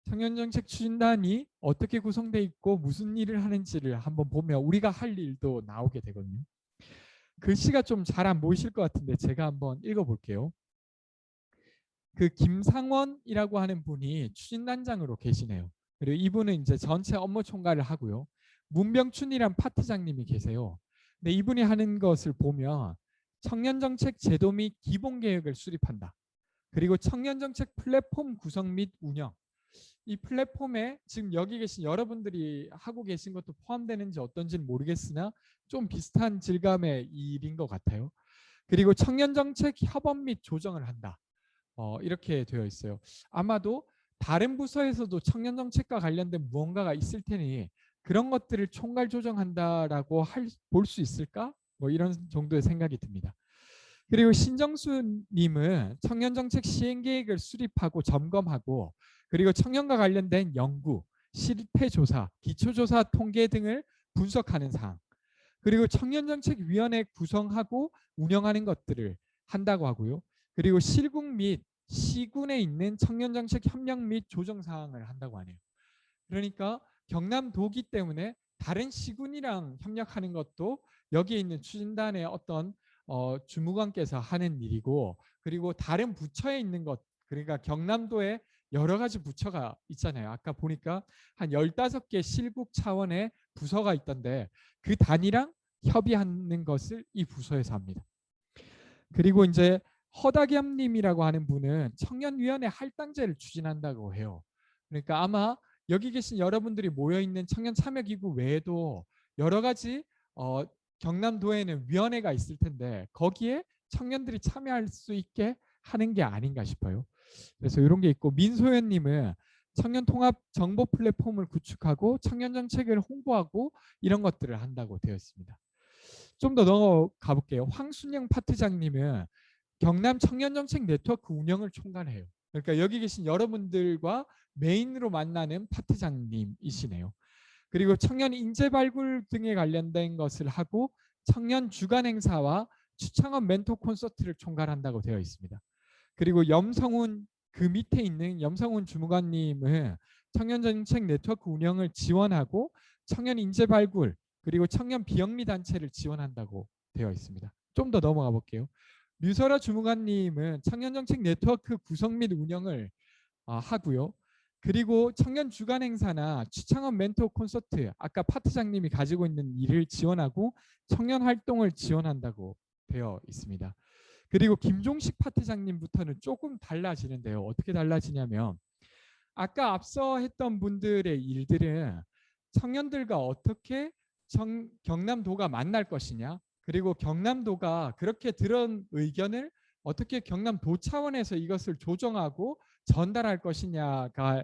청년정책 추진단이 어떻게 구성되어 있고 무슨 일을 하는지를 한번 보면 우리가 할 일도 나오게 되거든요. 글씨가 좀 잘 안 보이실 것 같은데 제가 한번 읽어볼게요. 그 김상원이라고 하는 분이 추진단장으로 계시네요. 그리고 이분은 이제 전체 업무 총괄을 하고요. 문병춘이란 파트장님이 계세요. 근데 이분이 하는 것을 보면 청년정책 제도 및 기본계획을 수립한다. 그리고 청년정책 플랫폼 구성 및 운영. 이 플랫폼에 지금 여기 계신 여러분들이 하고 계신 것도 포함되는지 어떤지는 모르겠으나 좀 비슷한 질감의 일인 것 같아요. 그리고 청년정책 협업 및 조정을 한다. 이렇게 되어 있어요. 아마도 다른 부서에서도 청년정책과 관련된 무언가가 있을 테니 그런 것들을 총괄 조정한다라고 볼 수 있을까? 뭐 이런 정도의 생각이 듭니다. 그리고 신정수님은 청년정책 시행계획을 수립하고 점검하고, 그리고 청년과 관련된 연구, 실태조사, 기초조사 통계 등을 분석하는 사항, 그리고 청년정책위원회 구성하고 운영하는 것들을 한다고 하고요. 그리고 실국 및 시군에 있는 청년정책 협력 및 조정 사항을 한다고 하네요. 그러니까 경남도기 때문에 다른 시군이랑 협력하는 것도 여기에 있는 추진단의 어떤 주무관께서 하는 일이고, 그리고 다른 부처에 있는 것, 그러니까 경남도에 여러 가지 부처가 있잖아요. 아까 보니까 한 15개 실국 차원의 부서가 있던데 그 단위랑 협의하는 것을 이 부서에서 합니다. 그리고 이제 허다겸님이라고 하는 분은 청년위원회 할당제를 추진한다고 해요. 그러니까 아마 여기 계신 여러분들이 모여 있는 청년 참여기구 외에도 여러 가지 경남도에는 위원회가 있을 텐데 거기에 청년들이 참여할 수 있게 하는 게 아닌가 싶어요. 그래서 이런 게 있고, 민소연님은 청년 통합 정보 플랫폼을 구축하고 청년 정책을 홍보하고 이런 것들을 한다고 되어 있습니다. 좀 더 넘어가 볼게요. 황순영 파트장님은 경남 청년 정책 네트워크 운영을 총괄해요. 그러니까 여기 계신 여러분들과 메인으로 만나는 파트장님이시네요. 그리고 청년 인재 발굴 등에 관련된 것을 하고 청년 주간 행사와 추창업 멘토 콘서트를 총괄한다고 되어 있습니다. 그리고 염성훈, 그 밑에 있는 염성훈 주무관님은 청년 정책 네트워크 운영을 지원하고 청년 인재 발굴 그리고 청년 비영리 단체를 지원한다고 되어 있습니다. 좀 더 넘어가 볼게요. 류설아 주무관님은 청년 정책 네트워크 구성 및 운영을 하고요. 그리고 청년 주간 행사나 추창업 멘토 콘서트, 아까 파트장님이 가지고 있는 일을 지원하고 청년 활동을 지원한다고 되어 있습니다. 그리고 김종식 파트장님부터는 조금 달라지는데요. 어떻게 달라지냐면 아까 앞서 했던 분들의 일들은 청년들과 어떻게 경남도가 만날 것이냐, 그리고 경남도가 그렇게 들은 의견을 어떻게 경남도 차원에서 이것을 조정하고 전달할 것이냐가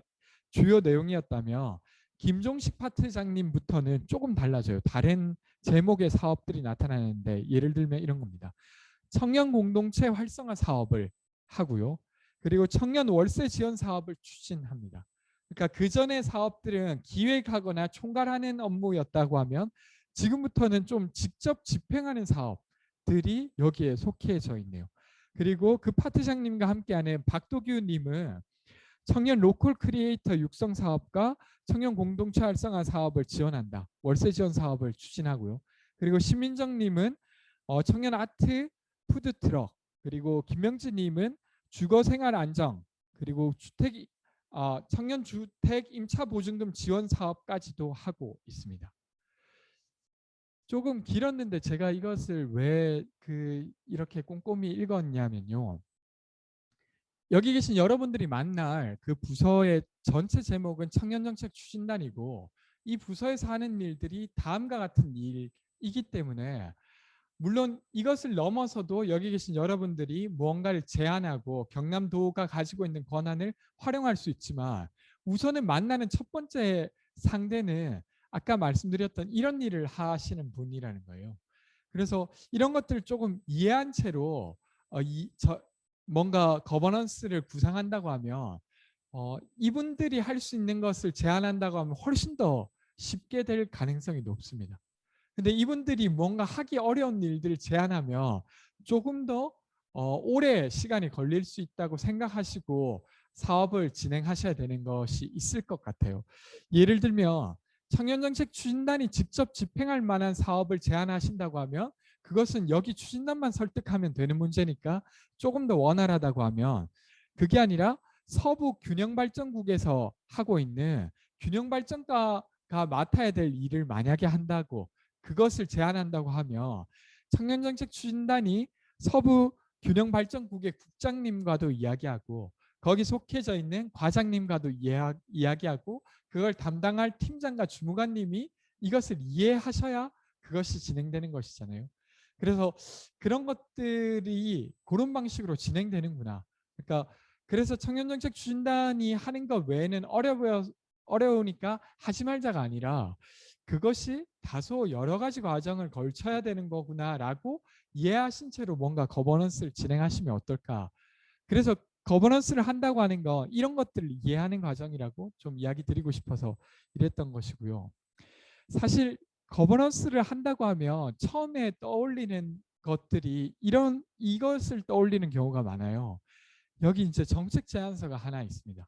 주요 내용이었다면 김종식 파트장님부터는 조금 달라져요. 다른 제목의 사업들이 나타나는데 예를 들면 이런 겁니다. 청년 공동체 활성화 사업을 하고요. 그리고 청년 월세 지원 사업을 추진합니다. 그러니까 그 전의 사업들은 기획하거나 총괄하는 업무였다고 하면 지금부터는 좀 직접 집행하는 사업들이 여기에 속해져 있네요. 그리고 그 파트장님과 함께하는 박도규님은 청년 로컬 크리에이터 육성 사업과 청년 공동체 활성화 사업을 지원한다. 월세 지원 사업을 추진하고요. 그리고 신민정님은 청년 아트 푸드 트럭, 그리고 김명진님은 주거 생활 안정, 그리고 청년 주택 임차 보증금 지원 사업까지도 하고 있습니다. 조금 길었는데 제가 이것을 왜 이렇게 꼼꼼히 읽었냐면요. 여기 계신 여러분들이 만날 그 부서의 전체 제목은 청년정책 추진단이고 이 부서에서 하는 일들이 다음과 같은 일이기 때문에 물론 이것을 넘어서도 여기 계신 여러분들이 무언가를 제안하고 경남도가 가지고 있는 권한을 활용할 수 있지만 우선은 만나는 첫 번째 상대는 아까 말씀드렸던 이런 일을 하시는 분이라는 거예요. 그래서 이런 것들을 조금 이해한 채로 뭔가 거버넌스를 구상한다고 하면 이분들이 할 수 있는 것을 제안한다고 하면 훨씬 더 쉽게 될 가능성이 높습니다. 근데 이분들이 뭔가 하기 어려운 일들을 제안하면 조금 더 오래 시간이 걸릴 수 있다고 생각하시고 사업을 진행하셔야 되는 것이 있을 것 같아요. 예를 들면 청년정책 추진단이 직접 집행할 만한 사업을 제안하신다고 하면 그것은 여기 추진단만 설득하면 되는 문제니까 조금 더 원활하다고 하면 그게 아니라 서부 균형발전국에서 하고 있는 균형발전과가 맡아야 될 일을 만약에 한다고 그것을 제안한다고 하면 청년정책 추진단이 서부 균형발전국의 국장님과도 이야기하고 거기 속해져 있는 과장님과도 이야기하고 그걸 담당할 팀장과 주무관님이 이것을 이해하셔야 그것이 진행되는 것이잖아요. 그래서 그런 것들이 그런 방식으로 진행되는구나. 그러니까 그래서 청년정책 추진단이 하는 것 외에는 어려우니까 하지 말자가 아니라 그것이 다소 여러 가지 과정을 걸쳐야 되는 거구나라고 이해하신 채로 뭔가 거버넌스를 진행하시면 어떨까. 그래서 거버넌스를 한다고 하는 건 이런 것들을 이해하는 과정이라고 좀 이야기 드리고 싶어서 이랬던 것이고요. 사실 거버넌스를 한다고 하면 처음에 떠올리는 것들이 이것을 떠올리는 경우가 많아요. 여기 이제 정책 제안서가 하나 있습니다.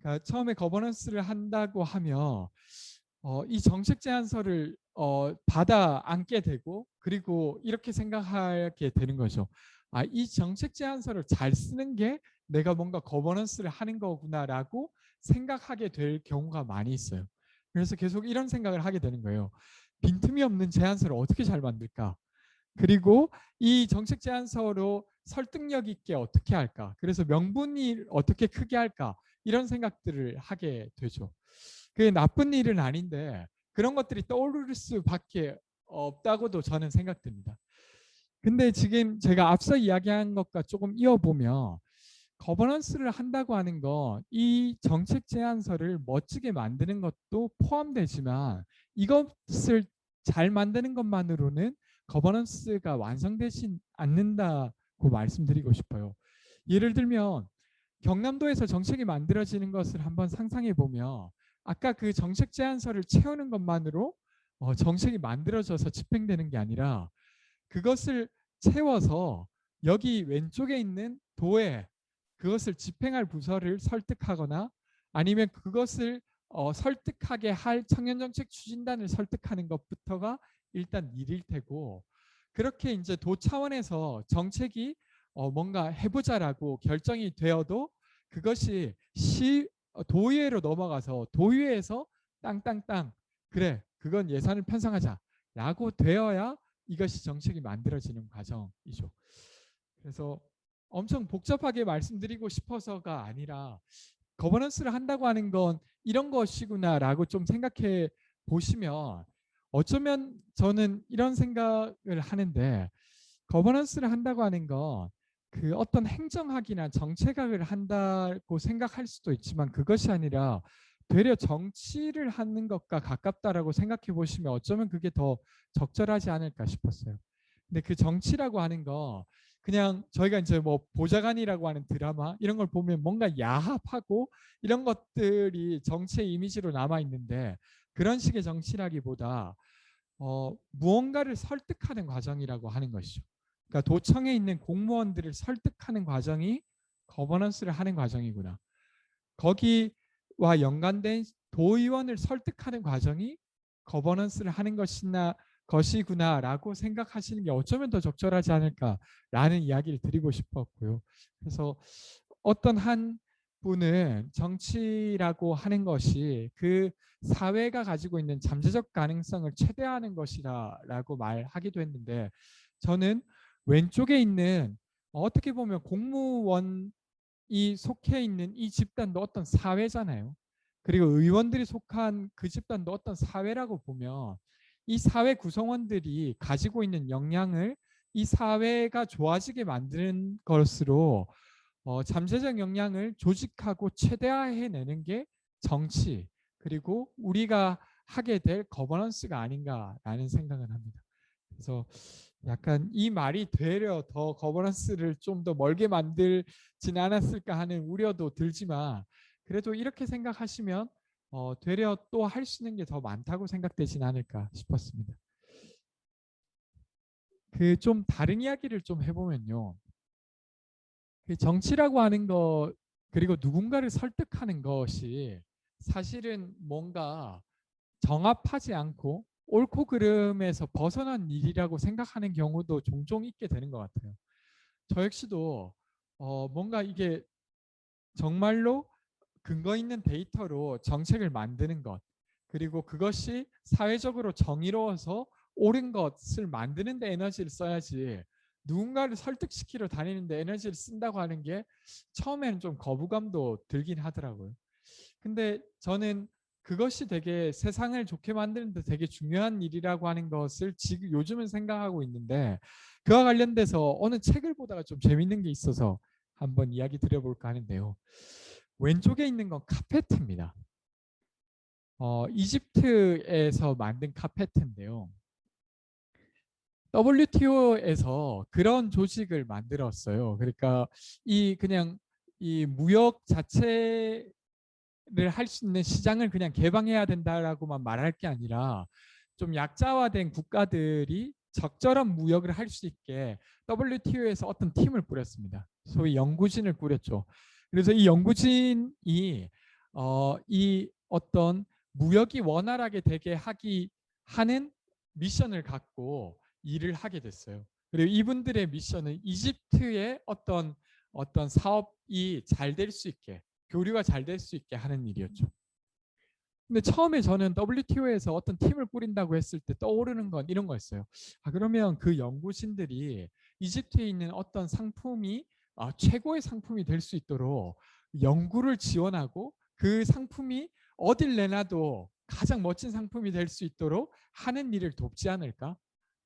그러니까 처음에 거버넌스를 한다고 하면 이 정책 제안서를 받아 안게 되고 그리고 이렇게 생각하게 되는 거죠. 이 정책 제안서를 잘 쓰는 게 내가 뭔가 거버넌스를 하는 거구나라고 생각하게 될 경우가 많이 있어요. 그래서 계속 이런 생각을 하게 되는 거예요. 빈틈이 없는 제안서를 어떻게 잘 만들까? 그리고 이 정책 제안서로 설득력 있게 어떻게 할까? 그래서 명분이 어떻게 크게 할까? 이런 생각들을 하게 되죠. 그게 나쁜 일은 아닌데 그런 것들이 떠오를 수밖에 없다고도 저는 생각됩니다. 근데 지금 제가 앞서 이야기한 것과 조금 이어보면 거버넌스를 한다고 하는 건 이 정책 제안서를 멋지게 만드는 것도 포함되지만 이것을 잘 만드는 것만으로는 거버넌스가 완성되지 않는다고 말씀드리고 싶어요. 예를 들면 경남도에서 정책이 만들어지는 것을 한번 상상해 보면 아까 그 정책 제안서를 채우는 것만으로 정책이 만들어져서 집행되는 게 아니라 그것을 채워서 여기 왼쪽에 있는 도에 그것을 집행할 부서를 설득하거나 아니면 그것을 설득하게 할 청년정책 추진단을 설득하는 것부터가 일단 일일 테고 그렇게 이제 도 차원에서 정책이 뭔가 해보자라고 결정이 되어도 그것이 도의회로 넘어가서 도의회에서 땅땅땅 그래 그건 예산을 편성하자라고 되어야 이것이 정책이 만들어지는 과정이죠. 그래서 엄청 복잡하게 말씀드리고 싶어서가 아니라 거버넌스를 한다고 하는 건 이런 것이구나라고 좀 생각해 보시면 어쩌면 저는 이런 생각을 하는데 거버넌스를 한다고 하는 건 그 어떤 행정학이나 정책학을 한다고 생각할 수도 있지만 그것이 아니라 되려 정치를 하는 것과 가깝다라고 생각해 보시면 어쩌면 그게 더 적절하지 않을까 싶었어요. 근데 그 정치라고 하는 거 그냥 저희가 이제 뭐 보좌관이라고 하는 드라마 이런 걸 보면 뭔가 야합하고 이런 것들이 정치의 이미지로 남아 있는데 그런 식의 정치라기보다 무언가를 설득하는 과정이라고 하는 것이죠. 그러니까 도청에 있는 공무원들을 설득하는 과정이 거버넌스를 하는 과정이구나. 거기와 연관된 도의원을 설득하는 과정이 거버넌스를 하는 것이구나라고 생각하시는 게 어쩌면 더 적절하지 않을까라는 이야기를 드리고 싶었고요. 그래서 어떤 한 분은 정치라고 하는 것이 그 사회가 가지고 있는 잠재적 가능성을 최대화하는 것이라고 말하기도 했는데 저는 왼쪽에 있는 어떻게 보면 공무원이 속해 있는 이 집단도 어떤 사회잖아요. 그리고 의원들이 속한 그 집단도 어떤 사회라고 보면 이 사회 구성원들이 가지고 있는 역량을 이 사회가 좋아지게 만드는 것으로 잠재적 역량을 조직하고 최대화해내는 게 정치 그리고 우리가 하게 될 거버넌스가 아닌가라는 생각을 합니다. 그래서 약간 이 말이 되려 더 거버넌스를 좀 더 멀게 만들진 않았을까 하는 우려도 들지만 그래도 이렇게 생각하시면 되려 또 할 수 있는 게 더 많다고 생각되진 않을까 싶었습니다. 그 좀 다른 이야기를 좀 해보면요. 그 정치라고 하는 것 그리고 누군가를 설득하는 것이 사실은 뭔가 정합하지 않고 옳고 그름에서 벗어난 일이라고 생각하는 경우도 종종 있게 되는 것 같아요. 저 역시도 뭔가 이게 정말로 근거 있는 데이터로 정책을 만드는 것 그리고 그것이 사회적으로 정의로워서 옳은 것을 만드는 데 에너지를 써야지 누군가를 설득시키러 다니는데 에너지를 쓴다고 하는 게 처음에는 좀 거부감도 들긴 하더라고요. 근데 저는 그것이 되게 세상을 좋게 만드는 데 되게 중요한 일이라고 하는 것을 지금 요즘은 생각하고 있는데 그와 관련돼서 어느 책을 보다가 좀 재밌는 게 있어서 한번 이야기 드려볼까 하는데요. 왼쪽에 있는 건 카페트입니다. 이집트에서 만든 카페트인데요. WTO에서 그런 조직을 만들었어요. 그러니까 그냥 이 무역 자체를 할 수 있는 시장을 그냥 개방해야 된다라고만 말할 게 아니라 좀 약자화된 국가들이 적절한 무역을 할 수 있게 WTO에서 어떤 팀을 꾸렸습니다. 소위 연구진을 꾸렸죠. 그래서 이 연구진이 이 어떤 무역이 원활하게 되게 하는 미션을 갖고 일을 하게 됐어요. 그리고 이분들의 미션은 이집트의 어떤 사업이 잘 될 수 있게 교류가 잘 될 수 있게 하는 일이었죠. 근데 처음에 저는 WTO에서 어떤 팀을 꾸린다고 했을 때 떠오르는 건 이런 거였어요. 그러면 그 연구진들이 이집트에 있는 어떤 상품이 최고의 상품이 될 수 있도록 연구를 지원하고 그 상품이 어딜 내놔도 가장 멋진 상품이 될 수 있도록 하는 일을 돕지 않을까?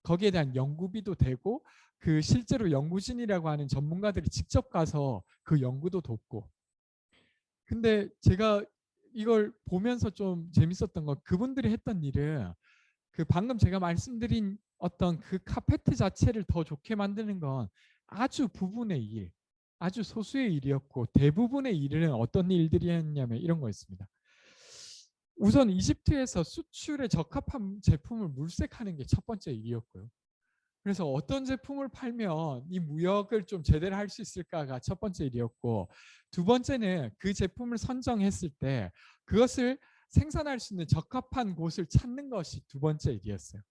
거기에 대한 연구비도 되고 그 실제로 연구진이라고 하는 전문가들이 직접 가서 그 연구도 돕고. 근데 제가 이걸 보면서 좀 재밌었던 건 그분들이 했던 일은 그 방금 제가 말씀드린 어떤 그 카페트 자체를 더 좋게 만드는 건 아주 부분의 일, 아주 소수의 일이었고 대부분의 일은 어떤 일들이었냐면 이런 거였습니다. 우선 이집트에서 수출에 적합한 제품을 물색하는 게 첫 번째 일이었고요. 그래서 어떤 제품을 팔면 이 무역을 좀 제대로 할 수 있을까가 첫 번째 일이었고, 두 번째는 그 제품을 선정했을 때 그것을 생산할 수 있는 적합한 곳을 찾는 것이 두 번째 일이었어요.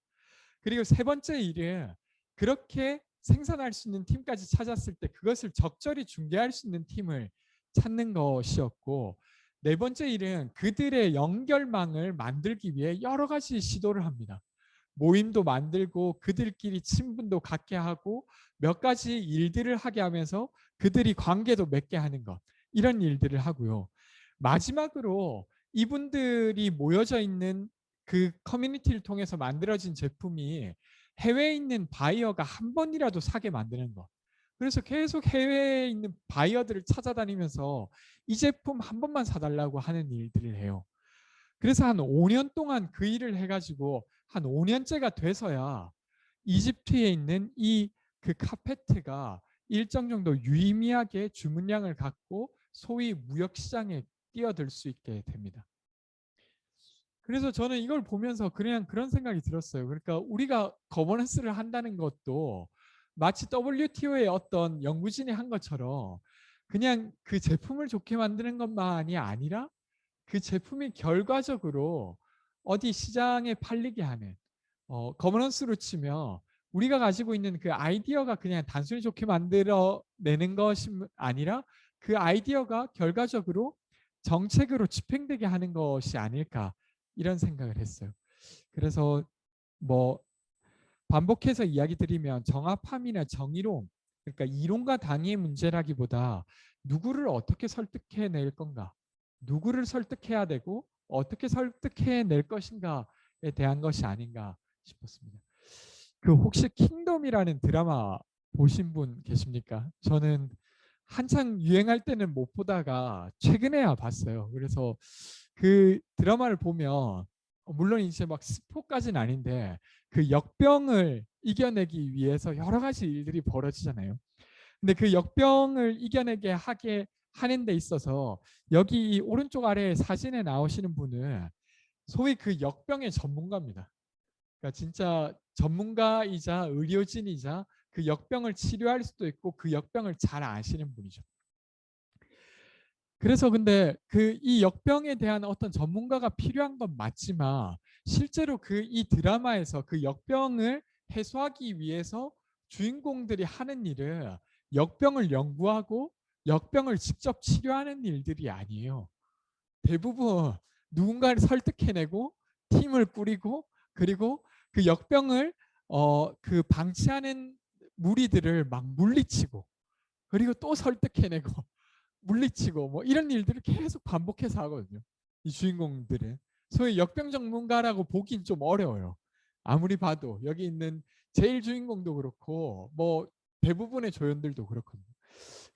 그리고 세 번째 일은 그렇게 생산할 수 있는 팀까지 찾았을 때 그것을 적절히 중개할 수 있는 팀을 찾는 것이었고, 네 번째 일은 그들의 연결망을 만들기 위해 여러 가지 시도를 합니다. 모임도 만들고 그들끼리 친분도 갖게 하고 몇 가지 일들을 하게 하면서 그들이 관계도 맺게 하는 것, 이런 일들을 하고요. 마지막으로 이분들이 모여져 있는 그 커뮤니티를 통해서 만들어진 제품이 해외에 있는 바이어가 한 번이라도 사게 만드는 것. 그래서 계속 해외에 있는 바이어들을 찾아다니면서 이 제품 한 번만 사달라고 하는 일들을 해요. 그래서 한 5년 동안 그 일을 해가지고 한 5년째가 돼서야 이집트에 있는 이 그 카페트가 일정 정도 유의미하게 주문량을 갖고 소위 무역시장에 뛰어들 수 있게 됩니다. 그래서 저는 이걸 보면서 그냥 그런 생각이 들었어요. 그러니까 우리가 거버넌스를 한다는 것도 마치 WTO의 어떤 연구진이 한 것처럼 그냥 그 제품을 좋게 만드는 것만이 아니라 그 제품이 결과적으로 어디 시장에 팔리게 하는, 거버넌스로 치면 우리가 가지고 있는 그 아이디어가 그냥 단순히 좋게 만들어내는 것이 아니라 그 아이디어가 결과적으로 정책으로 집행되게 하는 것이 아닐까, 이런 생각을 했어요. 그래서 뭐 반복해서 이야기 드리면 정합함이나 정의로움, 그러니까 이론과 당위의 문제라기보다 누구를 어떻게 설득해낼 건가, 누구를 설득해야 되고 어떻게 설득해낼 것인가에 대한 것이 아닌가 싶었습니다. 그 혹시 킹덤이라는 드라마 보신 분 계십니까? 저는 한창 유행할 때는 못 보다가 최근에야 봤어요. 그래서 그 드라마를 보면 물론 이제 막 스포까지는 아닌데 그 역병을 이겨내기 위해서 여러 가지 일들이 벌어지잖아요. 근데 그 역병을 이겨내게 하게 하는 데 있어서 여기 이 오른쪽 아래 사진에 나오시는 분은 소위 그 역병의 전문가입니다. 그러니까 진짜 전문가이자 의료진이자 그 역병을 치료할 수도 있고 그 역병을 잘 아시는 분이죠. 그래서 근데 그 이 역병에 대한 어떤 전문가가 필요한 건 맞지만 실제로 그 이 드라마에서 그 역병을 해소하기 위해서 주인공들이 하는 일은 역병을 연구하고 역병을 직접 치료하는 일들이 아니에요. 대부분 누군가를 설득해내고 팀을 꾸리고 그리고 그 역병을 그 방치하는 무리들을 막 물리치고 그리고 또 설득해내고 물리치고 뭐 이런 일들을 계속 반복해서 하거든요. 이 주인공들은 소위 역병 전문가라고 보긴 좀 어려워요. 아무리 봐도 여기 있는 제일 주인공도 그렇고 뭐 대부분의 조연들도 그렇거든요.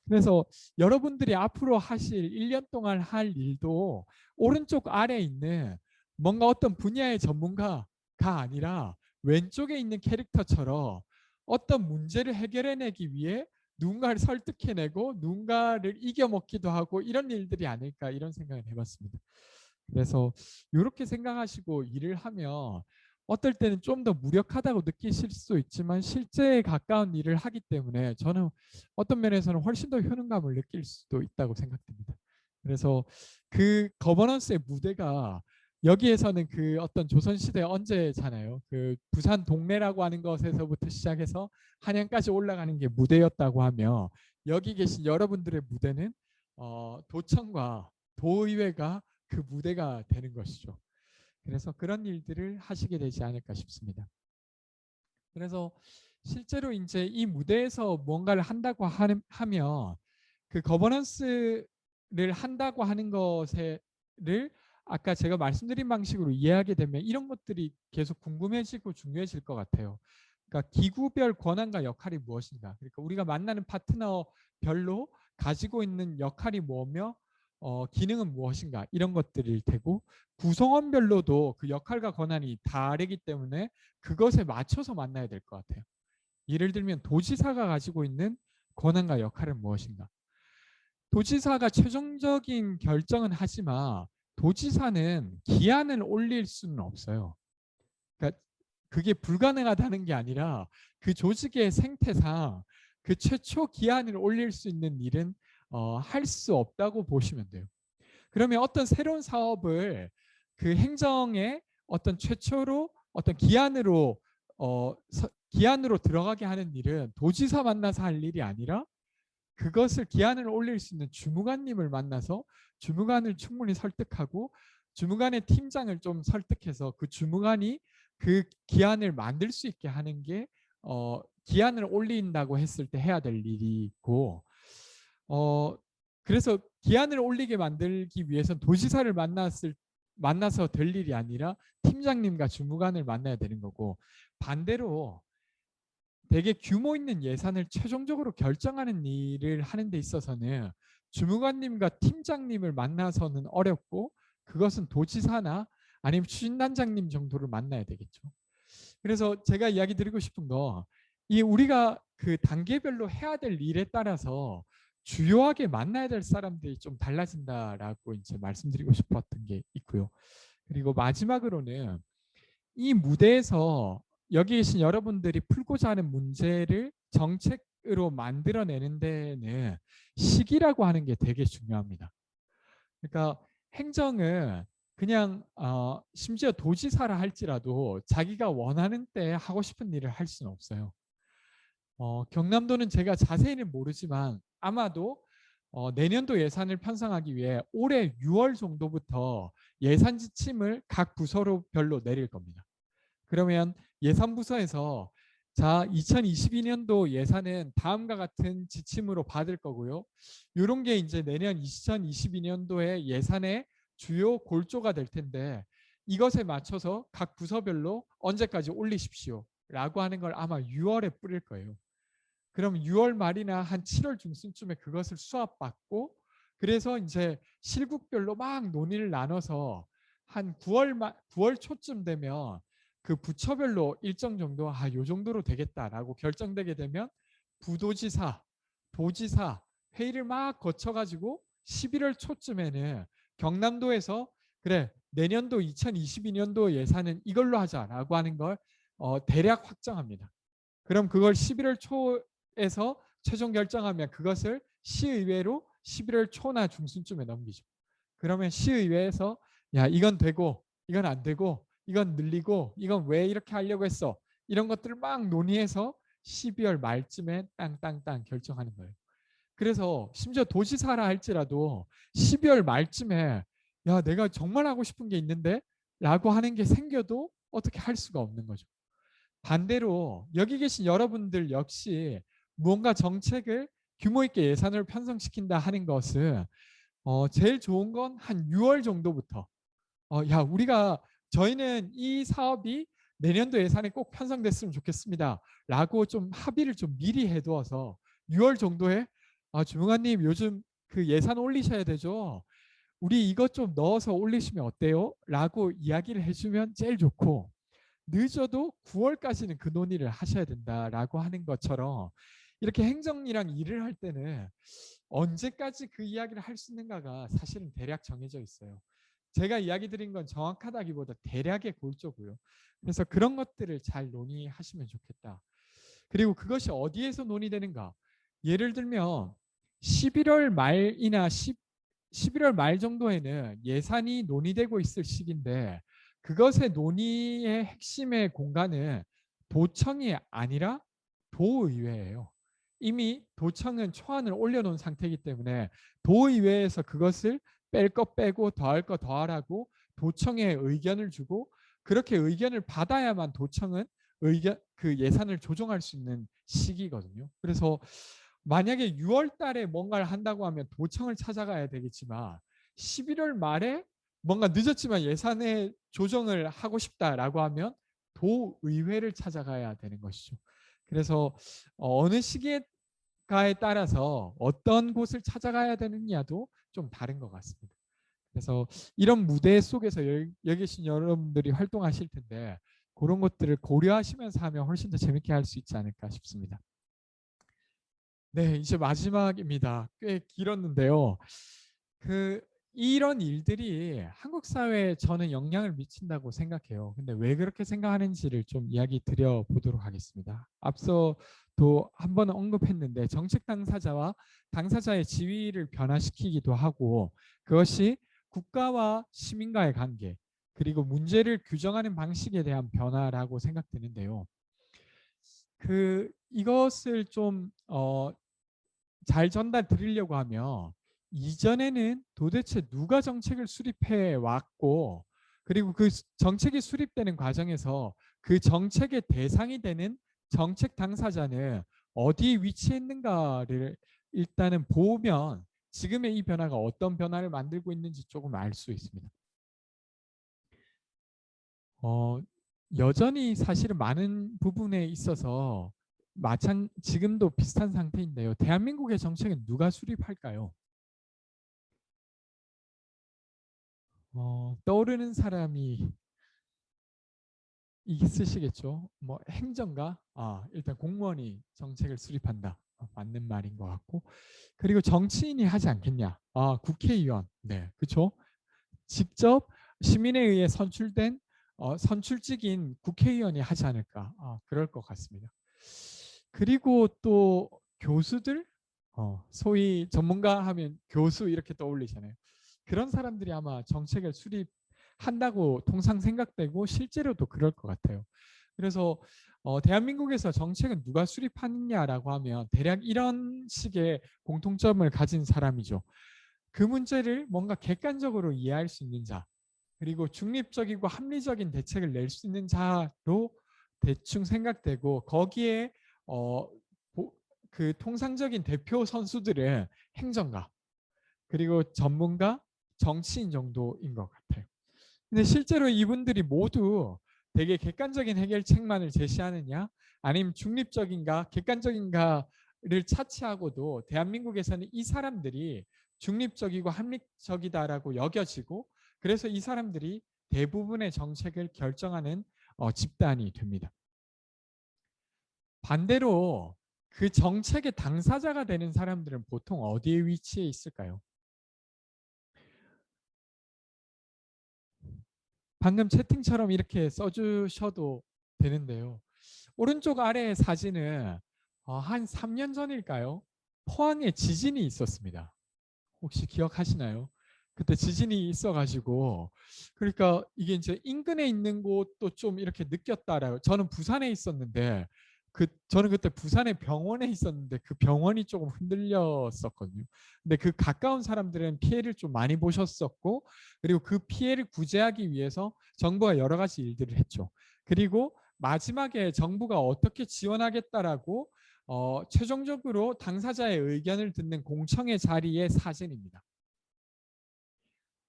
그래서 여러분들이 앞으로 하실 1년 동안 할 일도 오른쪽 아래에 있는 뭔가 어떤 분야의 전문가가 아니라 왼쪽에 있는 캐릭터처럼 어떤 문제를 해결해내기 위해 누군가를 설득해내고 누군가를 이겨먹기도 하고 이런 일들이 아닐까, 이런 생각을 해봤습니다. 그래서 이렇게 생각하시고 일을 하면 어떨 때는 좀 더 무력하다고 느끼실 수 있지만 실제에 가까운 일을 하기 때문에 저는 어떤 면에서는 훨씬 더 효능감을 느낄 수도 있다고 생각됩니다. 그래서 그 거버넌스의 무대가 여기에서는 그 어떤 조선시대 언제잖아요. 그 부산 동래라고 하는 것에서부터 시작해서 한양까지 올라가는 게 무대였다고 하며 여기 계신 여러분들의 무대는 도청과 도의회가 그 무대가 되는 것이죠. 그래서 그런 일들을 하시게 되지 않을까 싶습니다. 그래서 실제로 이제 이 무대에서 뭔가를 한다고 하면 그 거버넌스를 한다고 하는 것을 아까 제가 말씀드린 방식으로 이해하게 되면 이런 것들이 계속 궁금해지고 중요해질 것 같아요. 그러니까 기구별 권한과 역할이 무엇인가? 그러니까 우리가 만나는 파트너별로 가지고 있는 역할이 뭐며 기능은 무엇인가? 이런 것들일 테고 구성원별로도 그 역할과 권한이 다르기 때문에 그것에 맞춰서 만나야 될 것 같아요. 예를 들면 도지사가 가지고 있는 권한과 역할은 무엇인가? 도지사가 최종적인 결정은 하지만 도지사는 기한을 올릴 수는 없어요. 그러니까 그게 불가능하다는 게 아니라 그 조직의 생태상 그 최초 기한을 올릴 수 있는 일은 할 수 없다고 보시면 돼요. 그러면 어떤 새로운 사업을 그 행정의 어떤 최초로 어떤 기한으로 들어가게 하는 일은 도지사 만나서 할 일이 아니라 그것을 기한을 올릴 수 있는 주무관님을 만나서 주무관을 충분히 설득하고 주무관의 팀장을 좀 설득해서 그 주무관이 그 기한을 만들 수 있게 하는 게 기한을 올린다고 했을 때 해야 될 일이고 그래서 기한을 올리게 만들기 위해서는 도지사를 만나서 될 일이 아니라 팀장님과 주무관을 만나야 되는 거고 반대로 되게 규모 있는 예산을 최종적으로 결정하는 일을 하는 데 있어서는 주무관님과 팀장님을 만나서는 어렵고 그것은 도지사나 아니면 추진단장님 정도를 만나야 되겠죠. 그래서 제가 이야기 드리고 싶은 거 이 우리가 그 단계별로 해야 될 일에 따라서 주요하게 만나야 될 사람들이 좀 달라진다라고 이제 말씀드리고 싶었던 게 있고요. 그리고 마지막으로는 이 무대에서 여기 계신 여러분들이 풀고자 하는 문제를 정책으로 만들어내는 데는 시기라고 하는 게 되게 중요합니다. 그러니까 행정은 그냥 심지어 도지사라 할지라도 자기가 원하는 때 하고 싶은 일을 할 수는 없어요. 경남도는 제가 자세히는 모르지만 아마도 내년도 예산을 편성하기 위해 올해 6월 정도부터 예산 지침을 각 부서별로 내릴 겁니다. 그러면 예산부서에서 자 2022년도 예산은 다음과 같은 지침으로 받을 거고요. 이런 게 이제 내년 2022년도의 예산의 주요 골조가 될 텐데 이것에 맞춰서 각 부서별로 언제까지 올리십시오 라고 하는 걸 아마 6월에 뿌릴 거예요. 그럼 6월 말이나 한 7월 중순쯤에 그것을 수합받고 그래서 이제 실국별로 막 논의를 나눠서 한 9월 초쯤 되면 그 부처별로 일정 정도 요 정도로 되겠다라고 결정되게 되면 부도지사, 도지사 회의를 막 거쳐가지고 11월 초쯤에는 경남도에서 그래 내년도 2022년도 예산은 이걸로 하자라고 하는 걸 대략 확정합니다. 그럼 그걸 11월 초에서 최종 결정하면 그것을 시의회로 11월 초나 중순쯤에 넘기죠. 그러면 시의회에서 야 이건 되고 이건 안 되고 이건 늘리고 이건 왜 이렇게 하려고 했어 이런 것들을 막 논의해서 12월 말쯤에 땅땅땅 결정하는 거예요. 그래서 심지어 도지사라 할지라도 12월 말쯤에 야 내가 정말 하고 싶은 게 있는데 라고 하는 게 생겨도 어떻게 할 수가 없는 거죠. 반대로 여기 계신 여러분들 역시 무언가 정책을 규모 있게 예산을 편성시킨다 하는 것은 제일 좋은 건 한 6월 정도부터 야 저희는 이 사업이 내년도 예산에 꼭 편성됐으면 좋겠습니다 라고 좀 합의를 좀 미리 해두어서 6월 정도에 주무관님 요즘 그 예산 올리셔야 되죠. 우리 이것 좀 넣어서 올리시면 어때요? 라고 이야기를 해주면 제일 좋고 늦어도 9월까지는 그 논의를 하셔야 된다라고 하는 것처럼 이렇게 행정이랑 일을 할 때는 언제까지 그 이야기를 할 수 있는가가 사실은 대략 정해져 있어요. 제가 이야기 드린 건 정확하다기보다 대략의 골조고요. 그래서 그런 것들을 잘 논의하시면 좋겠다. 그리고 그것이 어디에서 논의되는가? 예를 들면 11월 말이나 11월 말 정도에는 예산이 논의되고 있을 시기인데 그것의 논의의 핵심의 공간은 도청이 아니라 도의회예요. 이미 도청은 초안을 올려놓은 상태이기 때문에 도의회에서 그것을 뺄 거 빼고 더할 거 더하라고 도청에 의견을 주고 그렇게 의견을 받아야만 도청은 그 예산을 조정할 수 있는 시기거든요. 그래서 만약에 6월 달에 뭔가를 한다고 하면 도청을 찾아가야 되겠지만 11월 말에 뭔가 늦었지만 예산에 조정을 하고 싶다라고 하면 도의회를 찾아가야 되는 것이죠. 그래서 어느 시기가에 따라서 어떤 곳을 찾아가야 되느냐도 좀 다른 것 같습니다. 그래서 이런 무대 속에서 여기 계신 여러분들이 활동하실 텐데 그런 것들을 고려하시면서 하면 훨씬 더 재밌게 할 수 있지 않을까 싶습니다. 네, 이제 마지막입니다. 꽤 길었는데요. 이런 일들이 한국 사회에 저는 영향을 미친다고 생각해요. 근데 왜 그렇게 생각하는지를 좀 이야기 드려보도록 하겠습니다. 앞서도 한번 언급했는데 정책 당사자와 당사자의 지위를 변화시키기도 하고 그것이 국가와 시민과의 관계 그리고 문제를 규정하는 방식에 대한 변화라고 생각되는데요. 이것을 좀 잘 전달 드리려고 하면 이전에는 도대체 누가 정책을 수립해 왔고 그리고 그 정책이 수립되는 과정에서 그 정책의 대상이 되는 정책 당사자는 어디에 위치해 있는가를 일단은 보면 지금의 이 변화가 어떤 변화를 만들고 있는지 조금 알 수 있습니다. 여전히 사실은 많은 부분에 있어서 지금도 비슷한 상태인데요. 대한민국의 정책은 누가 수립할까요? 떠오르는 사람이 있으시겠죠. 뭐 행정가, 일단 공무원이 정책을 수립한다. 맞는 말인 것 같고, 그리고 정치인이 하지 않겠냐? 국회의원, 네, 그렇죠. 직접 시민에 의해 선출된 선출직인 국회의원이 하지 않을까? 그럴 것 같습니다. 그리고 또 교수들, 소위 전문가 하면 교수 이렇게 떠올리잖아요. 그런 사람들이 아마 정책을 수립한다고 통상 생각되고 실제로도 그럴 것 같아요. 그래서 대한민국에서 정책은 누가 수립하느냐라고 하면 대략 이런 식의 공통점을 가진 사람이죠. 그 문제를 뭔가 객관적으로 이해할 수 있는 자, 그리고 중립적이고 합리적인 대책을 낼 수 있는 자로 대충 생각되고 거기에 그 통상적인 대표 선수들은 행정가, 그리고 전문가, 정치인 정도인 것 같아요. 근데 실제로 이분들이 모두 되게 객관적인 해결책만을 제시하느냐 아니면 중립적인가 객관적인가를 차치하고도 대한민국에서는 이 사람들이 중립적이고 합리적이다라고 여겨지고 그래서 이 사람들이 대부분의 정책을 결정하는 집단이 됩니다. 반대로 그 정책의 당사자가 되는 사람들은 보통 어디에 위치해 있을까요? 방금 채팅처럼 이렇게 써주셔도 되는데요. 오른쪽 아래 사진은 한 3년 전일까요? 포항에 지진이 있었습니다. 혹시 기억하시나요? 그때 지진이 있어가지고 그러니까 이게 이제 인근에 있는 곳도 좀 이렇게 느꼈다라고. 저는 부산에 있었는데 저는 그때 부산의 병원에 있었는데 그 병원이 조금 흔들렸었거든요. 근데 그 가까운 사람들은 피해를 좀 많이 보셨었고 그리고 그 피해를 구제하기 위해서 정부가 여러 가지 일들을 했죠. 그리고 마지막에 정부가 어떻게 지원하겠다라고 최종적으로 당사자의 의견을 듣는 공청회 자리의 사진입니다.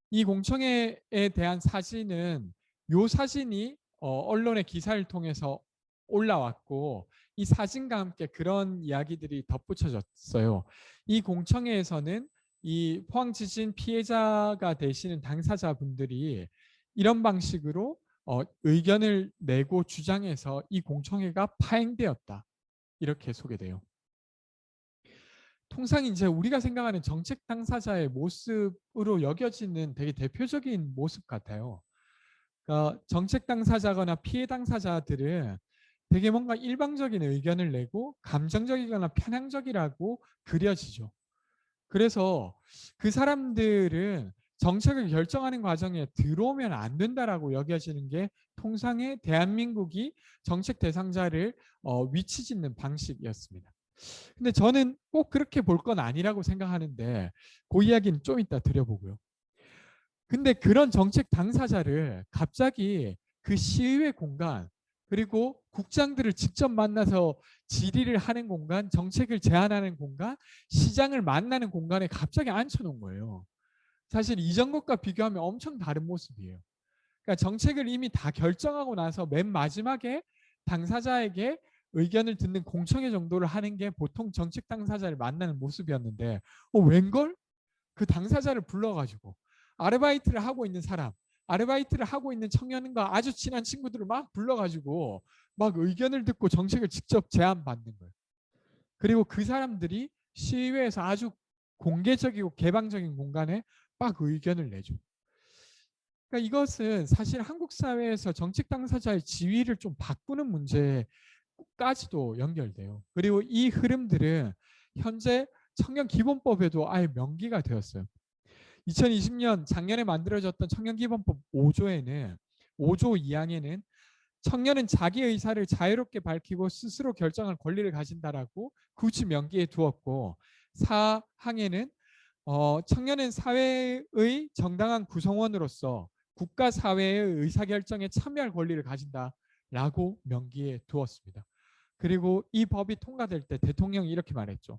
이 공청회에 대한 사진은 이 사진이 언론의 기사를 통해서 올라왔고 이 사진과 함께 그런 이야기들이 덧붙여졌어요. 이 공청회에서는 이 포항 지진 피해자가 되시는 당사자분들이 이런 방식으로 의견을 내고 주장해서 이 공청회가 파행되었다. 이렇게 소개돼요. 통상 이제 우리가 생각하는 정책 당사자의 모습으로 여겨지는 되게 대표적인 모습 같아요. 그러니까 정책 당사자거나 피해 당사자들은 되게 뭔가 일방적인 의견을 내고 감정적이거나 편향적이라고 그려지죠. 그래서 그 사람들은 정책을 결정하는 과정에 들어오면 안 된다라고 여겨지는 게 통상의 대한민국이 정책 대상자를 위치 짓는 방식이었습니다. 근데 저는 꼭 그렇게 볼 건 아니라고 생각하는데 그 이야기는 좀 이따 드려보고요. 근데 그런 정책 당사자를 갑자기 그 시의회 공간 그리고 국장들을 직접 만나서 질의를 하는 공간, 정책을 제안하는 공간, 시장을 만나는 공간에 갑자기 앉혀놓은 거예요. 사실 이전 것과 비교하면 엄청 다른 모습이에요. 그러니까 정책을 이미 다 결정하고 나서 맨 마지막에 당사자에게 의견을 듣는 공청회 정도를 하는 게 보통 정책 당사자를 만나는 모습이었는데 웬걸? 그 당사자를 불러가지고 아르바이트를 하고 있는 사람, 아르바이트를 하고 있는 청년과 아주 친한 친구들을 막 불러가지고 막 의견을 듣고 정책을 직접 제안받는 거예요. 그리고 그 사람들이 시의회에서 아주 공개적이고 개방적인 공간에 막 의견을 내죠. 그러니까 이것은 사실 한국 사회에서 정책 당사자의 지위를 좀 바꾸는 문제까지도 연결돼요. 그리고 이 흐름들은 현재 청년기본법에도 아예 명기가 되었어요. 2020년 작년에 만들어졌던 청년기본법 5조에는 5조 2항에는 청년은 자기 의사를 자유롭게 밝히고 스스로 결정할 권리를 가진다라고 굳이 명기에 두었고 4항에는 청년은 사회의 정당한 구성원으로서 국가 사회의 의사결정에 참여할 권리를 가진다라고 명기에 두었습니다. 그리고 이 법이 통과될 때 대통령이 이렇게 말했죠.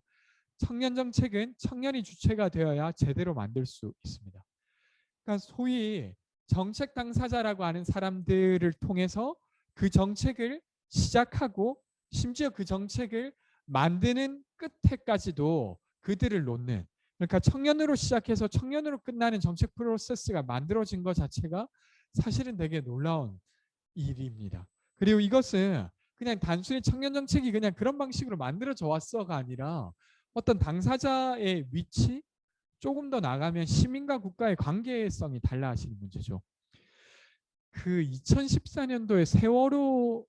청년 정책은 청년이 주체가 되어야 제대로 만들 수 있습니다. 그러니까 소위 정책 당사자라고 하는 사람들을 통해서 그 정책을 시작하고 심지어 그 정책을 만드는 끝에까지도 그들을 놓는, 그러니까 청년으로 시작해서 청년으로 끝나는 정책 프로세스가 만들어진 것 자체가 사실은 되게 놀라운 일입니다. 그리고 이것은 그냥 단순히 청년 정책이 그냥 그런 방식으로 만들어져 왔어가 아니라 어떤 당사자의 위치, 조금 더 나가면 시민과 국가의 관계성이 달라지는 문제죠. 그 2014년도에 세월호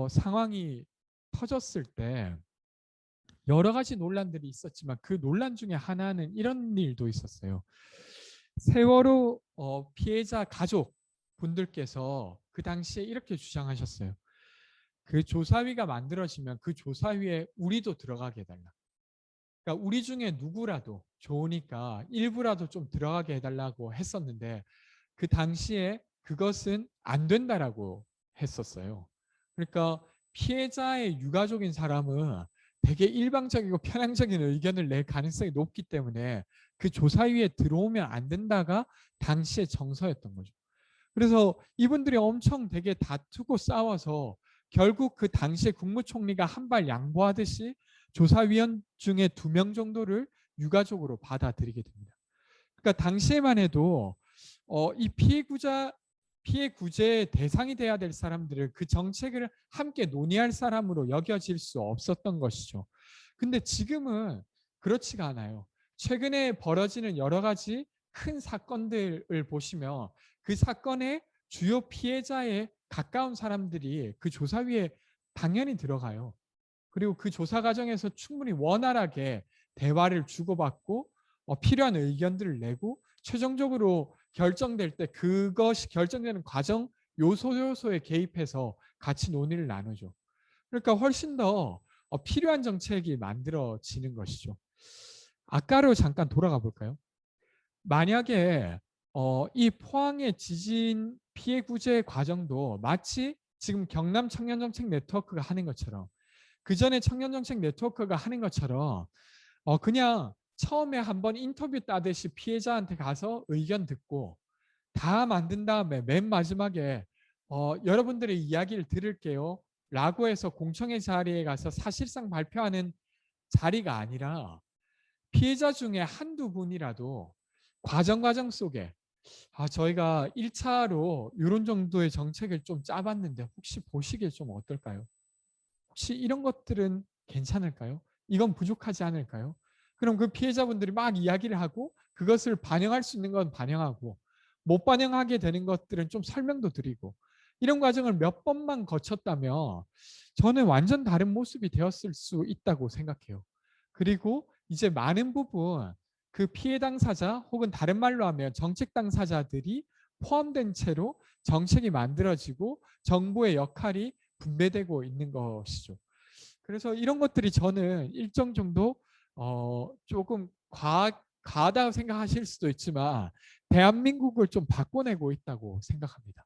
상황이 터졌을 때 여러 가지 논란들이 있었지만 그 논란 중에 하나는 이런 일도 있었어요. 세월호 피해자 가족 분들께서 그 당시에 이렇게 주장하셨어요. 그 조사위가 만들어지면 그 조사위에 우리도 들어가게 해달라. 그러니까 우리 중에 누구라도 좋으니까 일부라도 좀 들어가게 해달라고 했었는데 그 당시에 그것은 안 된다라고 했었어요. 그러니까 피해자의 유가족인 사람은 되게 일방적이고 편향적인 의견을 낼 가능성이 높기 때문에 그 조사위에 들어오면 안 된다가 당시의 정서였던 거죠. 그래서 이분들이 엄청 되게 다투고 싸워서 결국 그 당시에 국무총리가 한 발 양보하듯이 조사위원 중에 2명 정도를 유가족으로 받아들이게 됩니다. 그러니까 당시에만 해도 이 피해 구제의 대상이 돼야 될 사람들을 그 정책을 함께 논의할 사람으로 여겨질 수 없었던 것이죠. 근데 지금은 그렇지가 않아요. 최근에 벌어지는 여러 가지 큰 사건들을 보시면 그 사건의 주요 피해자에 가까운 사람들이 그 조사위에 당연히 들어가요. 그리고 그 조사 과정에서 충분히 원활하게 대화를 주고받고 필요한 의견들을 내고 최종적으로 결정될 때 그것이 결정되는 과정 요소에 개입해서 같이 논의를 나누죠. 그러니까 훨씬 더 필요한 정책이 만들어지는 것이죠. 아까로 잠깐 돌아가 볼까요? 만약에 이 포항의 지진 피해 구제 과정도 마치 지금 경남 청년정책 네트워크가 하는 것처럼 그 전에 청년정책 네트워크가 하는 것처럼 그냥 처음에 한번 인터뷰 따듯이 피해자한테 가서 의견 듣고 다 만든 다음에 맨 마지막에 여러분들의 이야기를 들을게요 라고 해서 공청회 자리에 가서 사실상 발표하는 자리가 아니라 피해자 중에 한두 분이라도 과정 속에 저희가 1차로 이런 정도의 정책을 좀 짜봤는데 혹시 보시기에 좀 어떨까요? 혹시 이런 것들은 괜찮을까요? 이건 부족하지 않을까요? 그럼 그 피해자분들이 막 이야기를 하고 그것을 반영할 수 있는 건 반영하고 못 반영하게 되는 것들은 좀 설명도 드리고 이런 과정을 몇 번만 거쳤다면 저는 완전 다른 모습이 되었을 수 있다고 생각해요. 그리고 이제 많은 부분 그 피해 당사자 혹은 다른 말로 하면 정책 당사자들이 포함된 채로 정책이 만들어지고 정부의 역할이 분배되고 있는 것이죠. 그래서 이런 것들이 저는 일정 정도 조금 과하다고 생각하실 수도 있지만 대한민국을 좀 바꿔내고 있다고 생각합니다.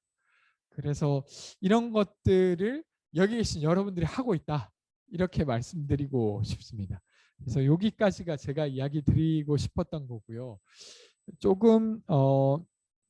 그래서 이런 것들을 여기 계신 여러분들이 하고 있다. 이렇게 말씀드리고 싶습니다. 그래서 여기까지가 제가 이야기 드리고 싶었던 거고요. 조금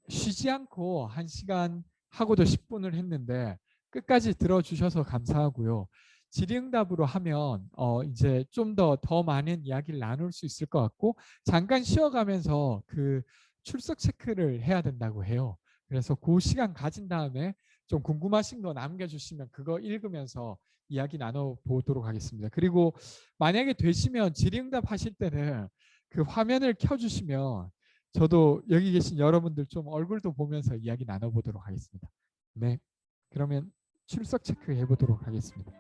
쉬지 않고 1시간 하고도 10분을 했는데 끝까지 들어주셔서 감사하고요. 질의응답으로 하면 이제 좀 더 많은 이야기를 나눌 수 있을 것 같고 잠깐 쉬어가면서 그 출석 체크를 해야 된다고 해요. 그래서 그 시간 가진 다음에 좀 궁금하신 거 남겨주시면 그거 읽으면서 이야기 나눠보도록 하겠습니다. 그리고 만약에 되시면 질의응답 하실 때는 그 화면을 켜주시면 저도 여기 계신 여러분들 좀 얼굴도 보면서 이야기 나눠보도록 하겠습니다. 네, 그러면 출석 체크해 보도록 하겠습니다.